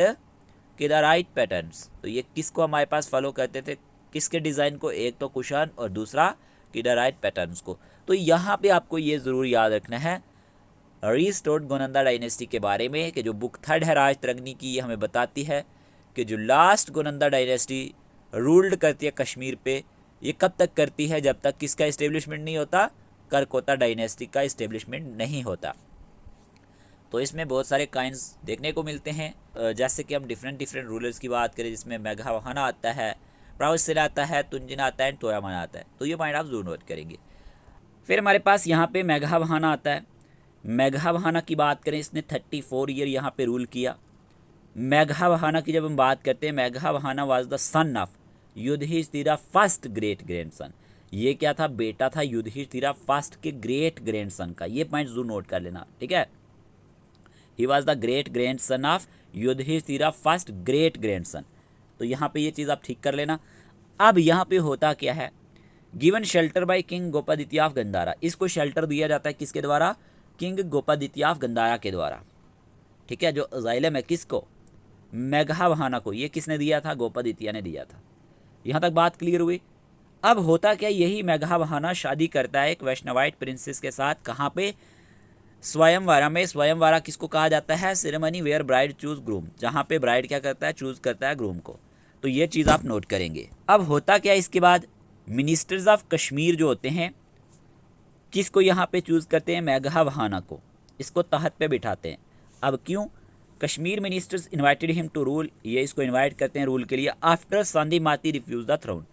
S1: Kidarite patterns. तो ये किसको हमारे पास फॉलो करते थे, किसके डिज़ाइन को, एक तो कुशान और दूसरा केदाराइट पैटर्न्स को। तो यहाँ पे आपको ये ज़रूर याद रखना है रीस्टोर्ड गोनंदा डायनेस्टी के बारे में, कि जो बुक थर्ड है राजतरंगिणी की, ये हमें बताती है कि जो लास्ट गोनंदा डायनेस्टी रूल्ड करती है कश्मीर पे, ये कब तक करती है, जब तक किसका इस्टेब्लिशमेंट नहीं होता, करकोता डायनेस्टी का इस्टेब्लिशमेंट नहीं होता। तो इसमें बहुत सारे काइंस देखने को मिलते हैं, जैसे कि हम डिफरेंट रूलर्स की बात करें, जिसमें मेघावहाना आता है, प्रावरसेना आता है, तुंजिना आता है, तोरामना आता है। तो ये पॉइंट आप जरूर नोट करेंगे। फिर हमारे पास यहाँ पे मेघावहाना आता है। मेघावहाना की बात करें, इसने 34 ईयर यहाँ पे रूल किया। मेघावहाना की जब हम बात करते हैं, मेघावहाना was the son of Yudhishthira first great grandson. ये क्या था? बेटा था युधिष्ठिर फर्स्ट के ग्रेट ग्रैंडसन का। ये पॉइंट जरूर नोट कर लेना, ठीक है। He was the great grandson of Yudhishthira first great grandson. तो यहाँ पे ये चीज़ आप ठीक कर लेना। अब यहाँ पे होता क्या है, given shelter by king Gopaditya of Gandhara. इसको शेल्टर दिया जाता है किसके द्वारा? किंग गोपादित्य ऑफ गंधारा के द्वारा, ठीक है। जो अजाइलम है किसको? मेघावहाना को। ये किसने दिया था? गोपादित्य ने दिया था। यहाँ तक बात क्लियर हुई। अब होता क्या, यही मेघावहाना शादी करता है एक वैष्णवाइट प्रिंसेस के साथ। कहाँ पे? स्वयंवरा में। स्वयंवरा किसको कहा जाता है? Ceremony where bride choose groom, जहाँ पे ब्राइड क्या करता है? चूज करता है ग्रूम को। तो ये चीज़ आप नोट करेंगे। अब होता क्या, इसके बाद मिनिस्टर्स ऑफ कश्मीर जो होते हैं, किसको यहाँ पे चूज करते हैं? मेघावहाना को। इसको तहत पे बिठाते हैं। अब क्यों? Kashmir ministers invited him to rule. ये इसको इन्वाइट करते हैं रूल के लिए। After Sandimati refuse the throne.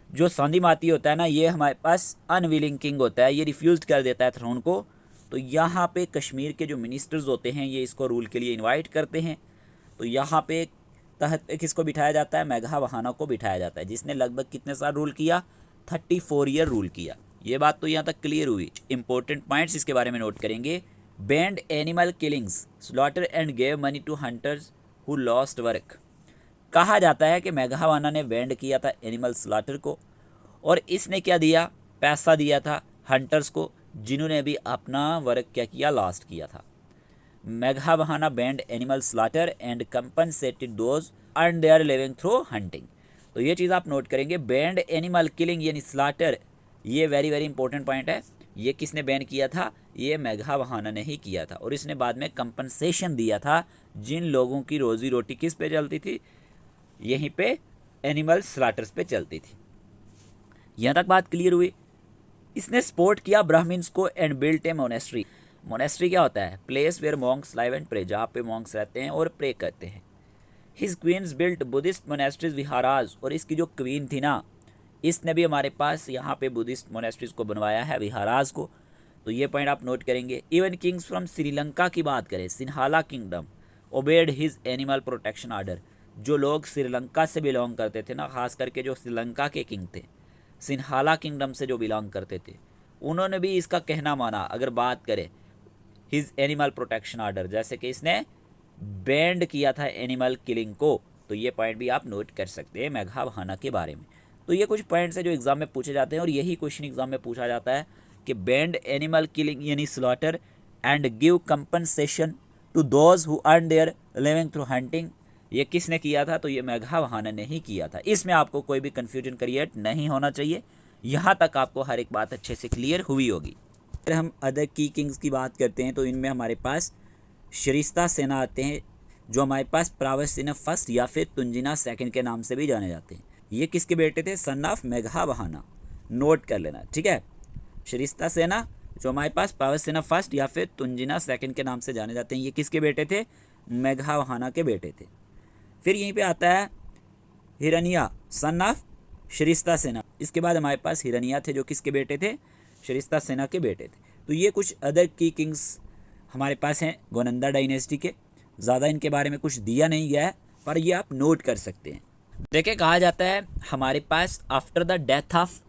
S1: जो सांदीमाती होता है ना, ये हमारे पास अनविलिंग किंग होता है, ये रिफ्यूज कर देता है थ्रोन को। तो यहाँ पे कश्मीर के जो मिनिस्टर्स होते हैं, ये इसको रूल के लिए इन्वाइट करते हैं। तो यहाँ पे तहत पे किसको बिठाया जाता है? मेघावहाना को बिठाया जाता है, जिसने लगभग कितने साल रूल किया? 34 ईयर रूल किया। ये बात तो यहाँ तक क्लियर हुई। इंपॉर्टेंट पॉइंट्स इसके बारे में नोट करेंगे। Banned animal killings, slaughter and gave money to hunters who lost work. कहा जाता है कि मेघावहाना ने बैंड किया था एनिमल स्लॉटर को, और इसने क्या दिया? पैसा दिया था हंटर्स को, जिन्होंने भी अपना वर्क क्या किया? लॉस्ट किया था। मेघावहाना banned animal slaughter and compensated those earn their living through hunting. तो ये चीज़ आप नोट करेंगे। बैंड एनिमल किलिंग यानी स्लॉटर, ये वेरी वेरी इंपॉर्टेंट पॉइंट है। ये किसने बैन किया था? ये मेघावहाना ने ही किया था। और इसने बाद में कंपनसेशन दिया था जिन लोगों की रोजी रोटी किस पे चलती थी? यहीं पे एनिमल स्लॉटर्स पे चलती थी। यहाँ तक बात क्लियर हुई। इसने सपोर्ट किया ब्राह्मण्स को and built a monastery. Monastery क्या होता है? Place where monks live and pray, जहाँ पे मॉन्क्स रहते हैं और प्रे करते हैं। His queens built Buddhist monasteries viharas. और इसकी जो क्वीन थी ना, इसने भी हमारे पास यहाँ पे बुद्धिस्ट मोनेस्ट्रीज को बनवाया है, विहाराज को। तो ये पॉइंट आप नोट करेंगे। इवन किंग्स फ्रॉम श्रीलंका की बात करें, Sinhala kingdom obeyed his animal protection order. जो लोग श्रीलंका से बिलोंग करते थे ना, खास करके जो श्रीलंका के किंग थे, सिन्हाला किंगडम से जो बिलोंग करते थे, उन्होंने भी इसका कहना माना। अगर बात करें हिज एनिमल प्रोटेक्शन आर्डर, जैसे कि इसने बैंड किया था एनिमल किलिंग को। तो ये पॉइंट भी आप नोट कर सकते हैं मेघावहाना के बारे में। तो ये कुछ पॉइंट्स हैं जो एग्जाम में पूछे जाते हैं, और यही क्वेश्चन एग्जाम में पूछा जाता है कि बैंड एनिमल किलिंग यानी slaughter and give compensation to those who earn their living through hunting, ये किसने किया था? तो ये मेघावहाना ने ही किया था। इसमें आपको कोई भी कन्फ्यूजन क्रिएट नहीं होना चाहिए। यहाँ तक आपको हर एक बात अच्छे से क्लियर हुई होगी। अगर हम अदर की किंग्स की बात करते हैं, तो इनमें हमारे पास शरिस्ता सेना आते हैं, जो हमारे पास प्रावसिना फर्स्ट या फिर तुंजिना सेकंड के नाम से भी जाने जाते हैं। ये किसके बेटे थे? Son of मेघावहाना। नोट कर लेना, ठीक है। शरिस्ता सेना जो हमारे पास प्रावसिना फर्स्ट या फिर तुंजिना सेकंड के नाम से जाने जाते हैं, ये किसके बेटे थे? मेघावहाना के बेटे थे। फिर यहीं पे आता है हिरनिया, सन ऑफ शरिस्ता सेना। इसके बाद हमारे पास हिरनिया थे, जो किसके बेटे थे? शरिस्ता सेना के बेटे थे। तो ये कुछ अदर की किंग्स हमारे पास हैं गोनंदा डायनेस्टी के। ज़्यादा इनके बारे में कुछ दिया नहीं गया है, पर ये आप नोट कर सकते हैं। देखिए, कहा जाता है हमारे पास after the death of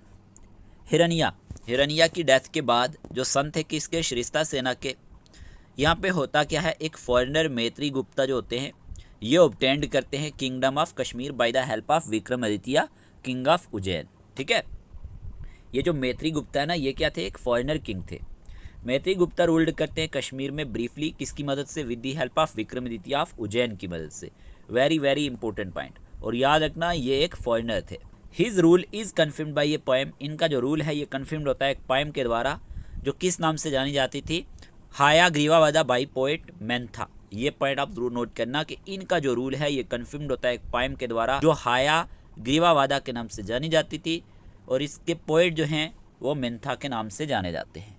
S1: Hiranya, Hiranya की डेथ के बाद जो सन थे किसके? शरिस्ता सेना के। यहाँ पे होता क्या है, एक फॉरेनर मैत्री गुप्ता जो होते हैं, ये ऑब्टेंड करते हैं kingdom of Kashmir by the help of Vikramaditya king of Ujjain. ठीक है, ये जो मैत्री गुप्ता है ना, ये क्या थे? एक फॉरेनर किंग थे। मैत्री गुप्ता रूल्ड करते हैं कश्मीर में ब्रीफली, किसकी मदद से? With the help of Vikramaditya of Ujjain की मदद से। वेरी वेरी इंपॉर्टेंट पॉइंट, और याद रखना ये एक फॉरेनर थे। His rule is confirmed by a poem. इनका जो रूल है ये कन्फर्म्ड होता है एक पोएम के द्वारा, जो किस नाम से जानी जाती थी? हायाग्रीवावादा बाई पोएट मेंथा। ये पॉइंट आप जरूर नोट करना कि इनका जो रूल है ये कन्फर्म्ड होता है एक पोएम के द्वारा, जो हायाग्रीवावादा के नाम से जानी जाती थी, और इसके पोएट जो हैं वो मेंथा के नाम से जाने जाते हैं।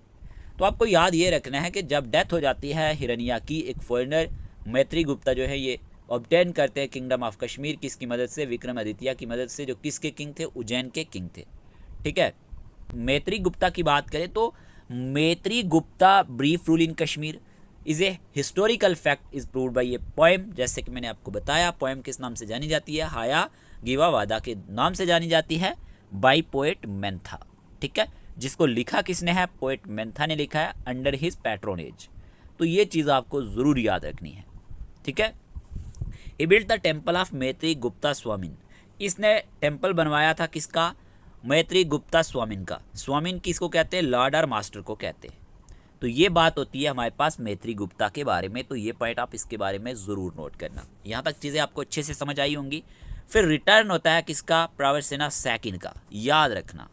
S1: तो आपको याद ये रखना है कि जब डेथ हो जाती है हिरनिया की, एक फॉरेनर मैत्री गुप्ता जो है ये ऑब्टेन करते हैं किंगडम ऑफ कश्मीर, किसकी मदद से? विक्रमादित्य की मदद से, जो किसके किंग थे? उज्जैन के किंग थे। ठीक है, मैत्री गुप्ता की बात करें तो मैत्री Gupta brief rule in Kashmir is a historical fact is proved bye a poem. जैसे कि मैंने आपको बताया, पोएम किस नाम से जानी जाती है, हाया गीवा वादा के नाम से जानी जाती है, बाय पोएट मेंथा। ठीक है, जिसको लिखा किसने है, पोएट मेंथा ने लिखा है अंडर हिज पैट्रोनेज। तो ये चीज़ आपको ज़रूर याद रखनी है। ठीक है, he built the temple of मैत्री गुप्ता स्वामिन। इसने टेम्पल बनवाया था किसका, मैत्री गुप्ता स्वामिन का। स्वामिन किसको कहते हैं, लॉर्ड और मास्टर को कहते हैं। तो ये बात होती है हमारे पास मैत्री गुप्ता के बारे में। तो ये पॉइंट आप इसके बारे में ज़रूर नोट करना। यहाँ तक चीज़ें आपको अच्छे से समझ आई होंगी। फिर रिटर्न होता है किसका, प्रवरसेना सेकंड का। याद रखना,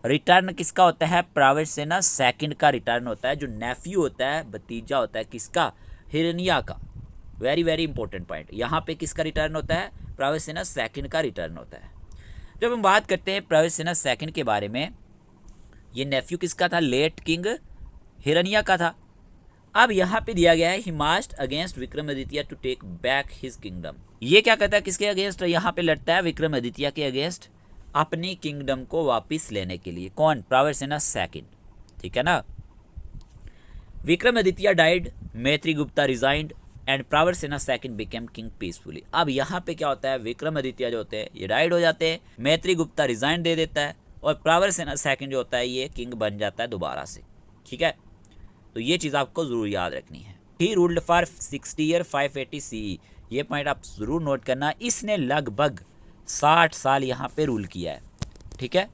S1: रिटर्न किसका होता है, प्रवरसेना सेकंड का रिटर्न होता है, जो नेफ्यू होता है, भतीजा होता है किसका, हिरनिया का। Very very important point. यहाँ पे किसका रिटर्न होता है, प्रवरसेना सेकंड का रिटर्न होता है। जब हम बात करते हैं प्रवरसेना सेकंड के बारे में, ये नेफ्यू किसका था, लेट किंग हिरनिया का था। अब यहाँ पे दिया गया है he marched against Vikramaditya to take back his kingdom. ये क्या कहता है, किसके अगेंस्ट यहाँ पे लड़ता है, विक्रमादित्य के अगेंस्ट, अपनी किंगडम को वापस लेने के लिए। कौन, प्रवरसेना सेकंड। ठीक है ना। Vikramaditya died, Matrigupta resigned and Pravarasena second became king peacefully. अब यहाँ पे क्या होता है, विक्रमादित्य जो होते हैं ये डाइड हो जाते हैं, मैत्री गुप्ता रिजाइन दे देता है, और प्रवरसेना सेकंड जो होता है ये किंग बन जाता है दोबारा से। ठीक है, तो ये चीज़ आपको ज़रूर याद रखनी है। He ruled for 60 year 580 CE। ये पॉइंट आप ज़रूर नोट करना। इसने लगभग 60 साल यहाँ पे रूल किया है। ठीक है,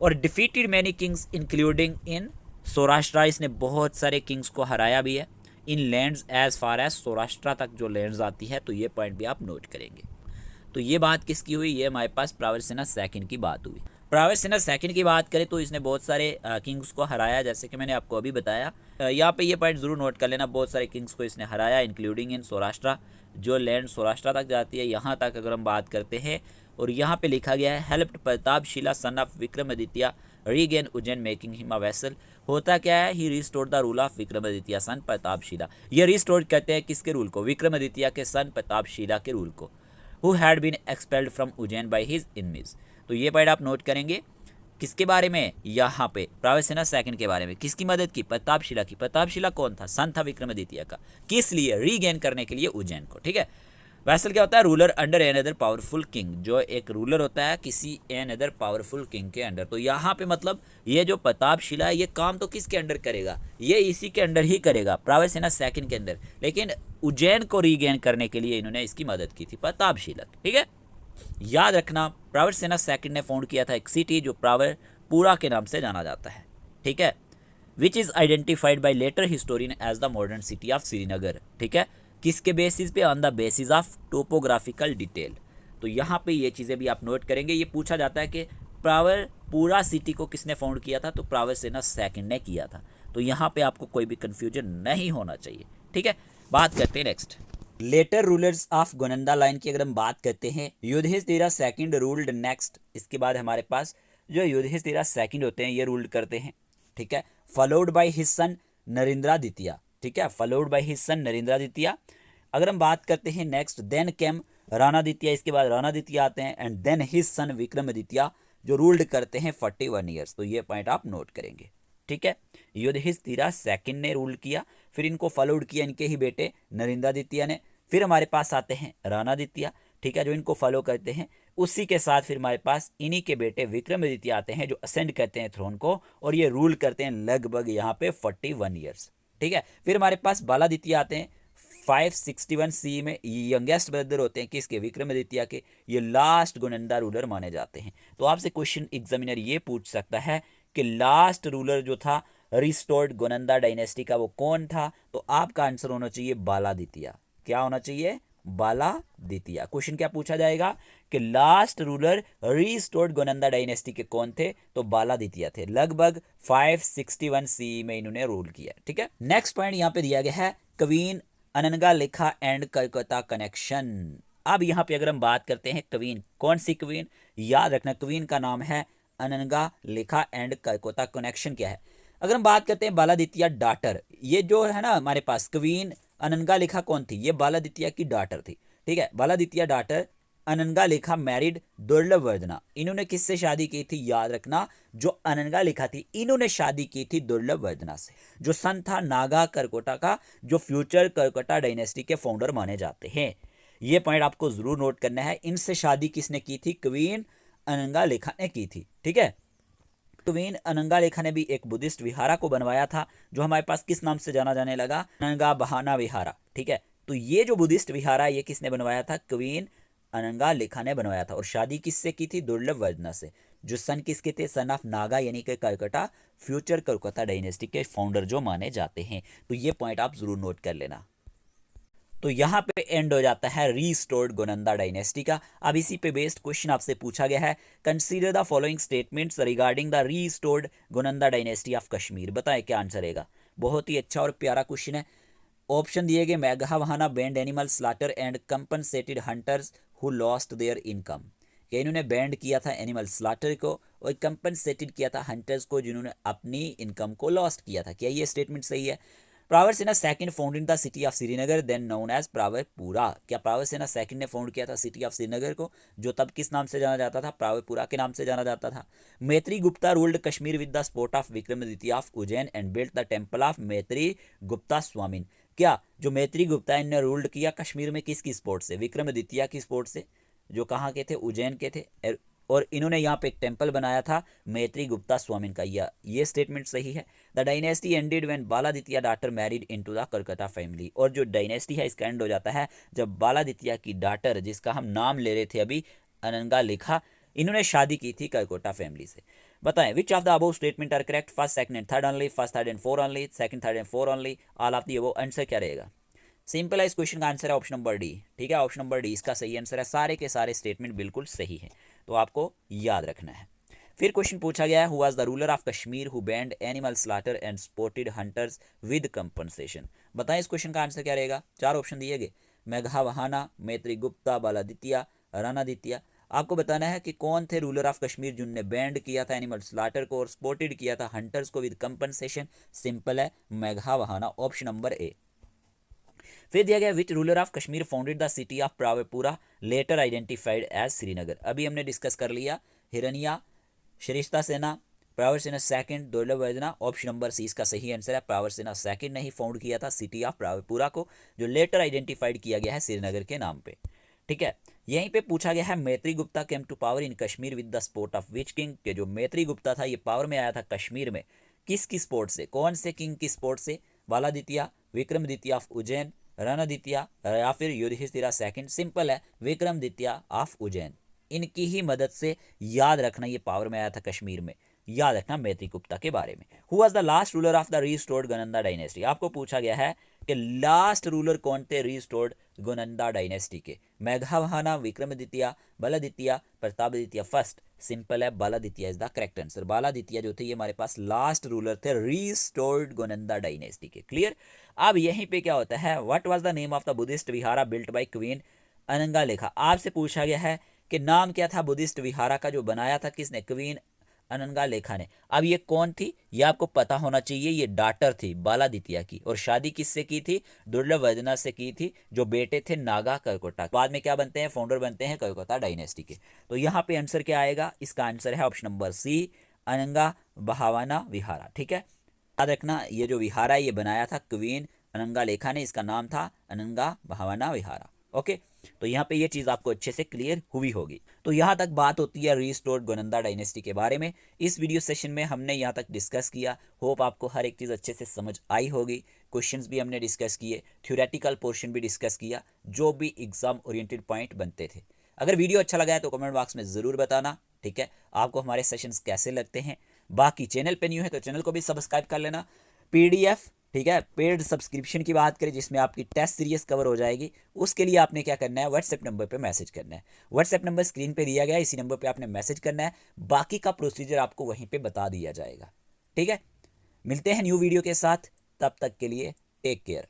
S1: और defeated many kings including in Saurashtra. इसने बहुत सारे किंग्स को हराया भी है in lands as far as Saurashtra तक जो लैंड्स आती है। तो ये पॉइंट भी आप नोट करेंगे। तो ये बात किसकी हुई, ये हमारे पास प्रवरसेना सेकंड की बात हुई। प्रवरसेना सेकंड की बात करें तो इसने बहुत सारे किंग्स को हराया, जैसे कि मैंने आपको अभी बताया। यहाँ पे ये पॉइंट जरूर नोट कर लेना, बहुत सारे किंग्स को इसने हराया इंक्लूडिंग इन सौराष्ट्र, जो लैंड सौराष्ट्र तक जाती है यहाँ तक अगर हम बात करते हैं। और यहाँ पे लिखा गया है helped Pratapashila son of Vikramaditya regain Ujjain making him a vassal. होता क्या है, he restored the rule of Vikramaditya son Pratapashila. ये रिस्टोर करते हैं किसके रूल को, विक्रमादित्य के सन प्रतापशिला के रूल को, who had been expelled from Ujjain by his enemies. तो ये पॉइंट आप नोट करेंगे किसके बारे में, यहाँ पे प्रवरसेना सेकंड के बारे में। किसकी मदद की, प्रतापशिला की। प्रतापशिला कौन था, सन था विक्रमादित्य का। किस लिए, रीगेन करने के लिए उज्जैन को। ठीक है, वैसल क्या होता है, ruler under another powerful king. जो एक रूलर होता है किसी एन अदर पावरफुल किंग के अंडर। तो यहाँ पे मतलब ये जो प्रतापशिला है ये काम तो किसके अंडर करेगा, ये इसी के अंडर ही करेगा, प्रवरसेना सेकंड के अंदर। लेकिन उज्जैन को रीगेन करने के लिए इन्होंने इसकी मदद की थी, प्रतापशिला। ठीक है, याद रखना, प्रवरसेना सेकंड ने फाउंड किया था एक सिटी जो प्रवरपुरा के नाम से जाना जाता है। ठीक है, which is identified by later historian as the modern city of Srinagar. ठीक है, किसके बेसिस पे, on the basis of topographical detail. तो यहाँ पे ये चीज़ें भी आप नोट करेंगे। ये पूछा जाता है कि प्रवरपुरा सिटी को किसने फाउंड किया था, तो प्रवरसेना सेकंड ने किया था। तो यहाँ पे आपको कोई भी कंफ्यूजन नहीं होना चाहिए। ठीक है, बात करते हैं next later rulers of Gonanda line की। अगर हम बात करते हैं, युधिष्ठिर सेकंड रूल्ड नेक्स्ट। इसके बाद हमारे पास जो युधिष्ठिर सेकंड होते हैं ये रूल्ड करते हैं। ठीक है, फॉलोड बाय हिज सन नरेंद्रादित्य। ठीक है, फॉलोड बाय हिज सन नरेंद्रादित्य। अगर हम बात करते हैं नेक्स्ट, देन केम राणादित्य। इसके बाद राणादित्य आते हैं, and then his son Vikramaditya जो रूल्ड करते हैं 41 ईयर्स। तो ये पॉइंट आप नोट करेंगे। ठीक है, युधिष्ठिर सेकंड ने रूल किया, फिर इनको फॉलोड किया इनके ही बेटे नरेंद्रादित्य ने। फिर हमारे पास आते हैं राणादित्य। ठीक है, जो इनको फॉलो करते हैं। उसी के साथ फिर हमारे पास इन्हीं के बेटे विक्रमादित्य आते हैं जो असेंड करते हैं थ्रोन को, और ये रूल करते हैं लगभग यहाँ पे 41 ईयर्स। ठीक है, फिर हमारे पास बालादित्य आते हैं 561 CE में। यंगेस्ट ब्रदर होते हैं किसके, विक्रमादित्य के। ये लास्ट गोनंदा रूलर माने जाते हैं। तो आपसे क्वेश्चन एग्जामिनर ये पूछ सकता है कि लास्ट रूलर जो था रिस्टोर्ड गोनंदा डायनेस्टी का वो कौन था। तो आपका आंसर होना चाहिए बालादित्य। क्या होना चाहिए, बालादित्य। क्वेश्चन क्या पूछा जाएगा कि last ruler restored Gonanda dynasty के कौन थे, तो बालादित्य थे। लगभग 561 CE में इन्होंने रूल किया। ठीक है, नेक्स्ट पॉइंट यहाँ पे दिया गया है क्वीन अनंगा लेखा एंड कलकत्ता कनेक्शन। अब यहाँ पे अगर हम बात करते हैं क्वीन, कौन सी क्वीन, याद रखना क्वीन का नाम है अनंगा लेखा एंड कलकत्ता कनेक्शन क्या है। अगर हम बात करते हैं बालादित्य डाटर, ये जो है ना हमारे पास क्वीन अनंगा लेखा कौन थी, ये बालादित्य की डाटर थी। ठीक है, बालादित्य डाटर अनंगा लेखा मैरिड दुर्लभ वर्धना। इन्होंने किससे शादी की थी, याद रखना, जो अनंगा लेखा थी इन्होंने शादी की थी दुर्लभ वर्धना से, जो सन था नागा करकोटा का, जो फ्यूचर करकोटा डायनेस्टी के फाउंडर माने जाते हैं। ये पॉइंट आपको जरूर नोट करना है। इनसे शादी किसने की थी, क्वीन अनंगा लेखा ने की थी। ठीक है, क्वीन अनंगा लेखा ने भी एक बुद्धिस्ट विहारा को बनवाया था, जो हमारे पास किस नाम से जाना जाने लगा, अनंगा बहाना विहारा। ठीक है, तो ये जो बुद्धिस्ट विहारा ये किसने बनवाया था, क्वीन अनंगा लेखा ने बनवाया था। और शादी किससे की थी, दुर्लभ वर्धना से, जो सन किसके थे, सन ऑफ नागा यानी कि कलकत्ता फ्यूचर कलकत्ता डायनेस्टी के फाउंडर जो माने जाते हैं। तो ये पॉइंट आप जरूर नोट कर लेना। तो यहाँ पे एंड हो जाता है रीस्टोर्ड गोनंदा डायनेस्टी का। अब इसी पे बेस्ड क्वेश्चन आपसे पूछा गया है, consider the following statements regarding the restored Gonanda dynasty of Kashmir. बताएं क्या आंसर रहेगा। बहुत ही अच्छा और प्यारा क्वेश्चन है। ऑप्शन दिए गए, मेघावहाना banned animal slaughter and compensated hunters who lost their income. कि इन्होंने बैंड किया था एनिमल स्लाटर को और कंपनसेटेड किया था हंटर्स को जिन्होंने अपनी इनकम को लॉस्ट किया था। क्या ये स्टेटमेंट सही है। Pravarasena second founded in the city of Srinagar then known as Pravarapura. क्या प्रावर सेना सेकंड ने फाउंड किया था सिटी ऑफ श्रीनगर को, जो तब किस नाम से जाना जाता था, प्रावरपुरा के नाम से जाना जाता था। मैत्री Gupta ruled Kashmir with the support of Vikramaditya of Ujjain and built the temple of मैत्री गुप्ता स्वामिन। क्या जो मैत्री गुप्ता इनने रूल्ड किया कश्मीर में किसकी सपोर्ट से, विक्रमादित्य की सपोर्ट से, जो कहाँ के थे, उज्जैन के थे। और इन्होंने यहाँ पे एक टेम्पल बनाया था मैत्री गुप्ता स्वामिन का। ये स्टेटमेंट सही है। The dynasty ended when Baladitya daughter married into the Calcutta family. और जो डायनेस्टी है इसका एंड हो जाता है जब बालादित्य की डॉटर, जिसका हम नाम ले रहे थे अभी, अनंगा लेखा, इन्होंने शादी की थी कलकत्ता फैमिली से। बताएं which of the above statement are correct, first second and third only, first third and four only, second third and four only, all of the above. Answer क्या रहेगा। सिंपल है, इस क्वेश्चन का आंसर है option number D. ठीक है, option number D इसका सही आंसर है। सारे के सारे स्टेटमेंट बिल्कुल सही है, तो आपको याद रखना है। फिर क्वेश्चन पूछा गया है, who was the ruler of Kashmir who band animal slaughter and supported hunters with compensation. बताएं इस क्वेश्चन का आंसर क्या रहेगा। चार ऑप्शन दिए गए, मेघावहाना, मैत्री गुप्ता, बालादित्य, राणादित्य। आपको बताना है कि कौन थे रूलर ऑफ कश्मीर जिन्होंने बैंड किया था एनिमल स्लाटर को और स्पोर्टेड किया था हंटर्स को विद कंपनसेशन। सिंपल है, मेघावहाना, ऑप्शन नंबर ए। फिर दिया गया, which ruler of Kashmir founded the city of Pravarapura later identified as Srinagar. अभी हमने डिस्कस कर लिया, हिरनिया, श्रेष्ठा सेना, प्रावर सेना सेकंड, दुर्लभ वर्धना। ऑप्शन नंबर सी इसका सही आंसर है। प्रावर सेना सेकंड ने ही फाउंड किया था सिटी ऑफ प्रावरपुरा को, जो लेटर आइडेंटिफाइड किया गया है श्रीनगर के नाम पे। ठीक है, यहीं पे पूछा गया है, Maitri Gupta came to power in Kashmir with the support of which king. के जो मैत्री गुप्ता था ये पावर में आया था कश्मीर में किसकी सपोर्ट से, कौन से किंग की सपोर्ट से, बालादित्य, विक्रमादित्य ऑफ उज्जैन, रणदित्य या फिर युधिष्ठिरा सेकंड। सिंपल है, विक्रमादित्य ऑफ उज्जैन, इनकी ही मदद से याद रखना ये पावर में आया था कश्मीर में। याद रखना मैत्री गुप्ता के बारे में। Who was the last ruler of the restored Gonanda dynasty. आपको पूछा गया है कि लास्ट रूलर कौन थे रीस्टोर्ड गोनंदा डायनेस्टी के। मेघावहाना, विक्रमादित्य, बालादित्य, प्रतापदित्य फर्स्ट। सिंपल है, Baladitya is the correct answer. Baladitya जो थे ये हमारे पास लास्ट रूलर थे रीस्टोर्ड गोनंदा डायनेस्टी के। क्लियर। अब यहीं पे क्या होता है, what was the name of the Buddhist vihara built by queen Anangalekha. आपसे पूछा गया है कि नाम क्या था बुद्धिस्ट विहारा का जो बनाया था किसने, क्वीन अनंगा लेखा ने। अब ये कौन थी, ये आपको पता होना चाहिए। ये डॉटर थी बालादित्य की, और शादी किससे की थी, दुर्लभ वर्धना से की थी, जो बेटे थे नागा करकोटा। बाद में क्या बनते हैं, फाउंडर बनते हैं कलकत्ता डायनेस्टी के। तो यहाँ पे आंसर क्या आएगा, इसका आंसर है ऑप्शन नंबर सी, अनंगा बहावाना विहारा। ठीक है, याद रखना ये जो विहारा ये बनाया था क्वीन अनंगा लेखा ने, इसका नाम था अनंगा बहावाना विहारा। ओके, तो यहाँ पे ये चीज़ आपको अच्छे से क्लियर हुई होगी। तो यहाँ तक बात होती है रीस्टोर्ड गोनंदा डायनेस्टी के बारे में। इस वीडियो सेशन में हमने यहाँ तक डिस्कस किया। होप आपको हर एक चीज़ अच्छे से समझ आई होगी। क्वेश्चंस भी हमने डिस्कस किए, थ्योरेटिकल पोर्शन भी डिस्कस किया, जो भी एग्जाम ओरिएंटेड पॉइंट बनते थे। अगर वीडियो अच्छा लगा है तो कमेंट बॉक्स में ज़रूर बताना। ठीक है, आपको हमारे सेशंस कैसे लगते हैं। बाकी चैनल पे न्यू है तो चैनल को भी सब्सक्राइब कर लेना। PDF, ठीक है, पेड सब्सक्रिप्शन की बात करें जिसमें आपकी टेस्ट सीरीज कवर हो जाएगी, उसके लिए आपने क्या करना है, व्हाट्सएप नंबर पे मैसेज करना है। व्हाट्सएप नंबर स्क्रीन पे दिया गया है, इसी नंबर पे आपने मैसेज करना है। बाकी का प्रोसीजर आपको वहीं पे बता दिया जाएगा। ठीक है, मिलते हैं न्यू वीडियो के साथ, तब तक के लिए टेक केयर।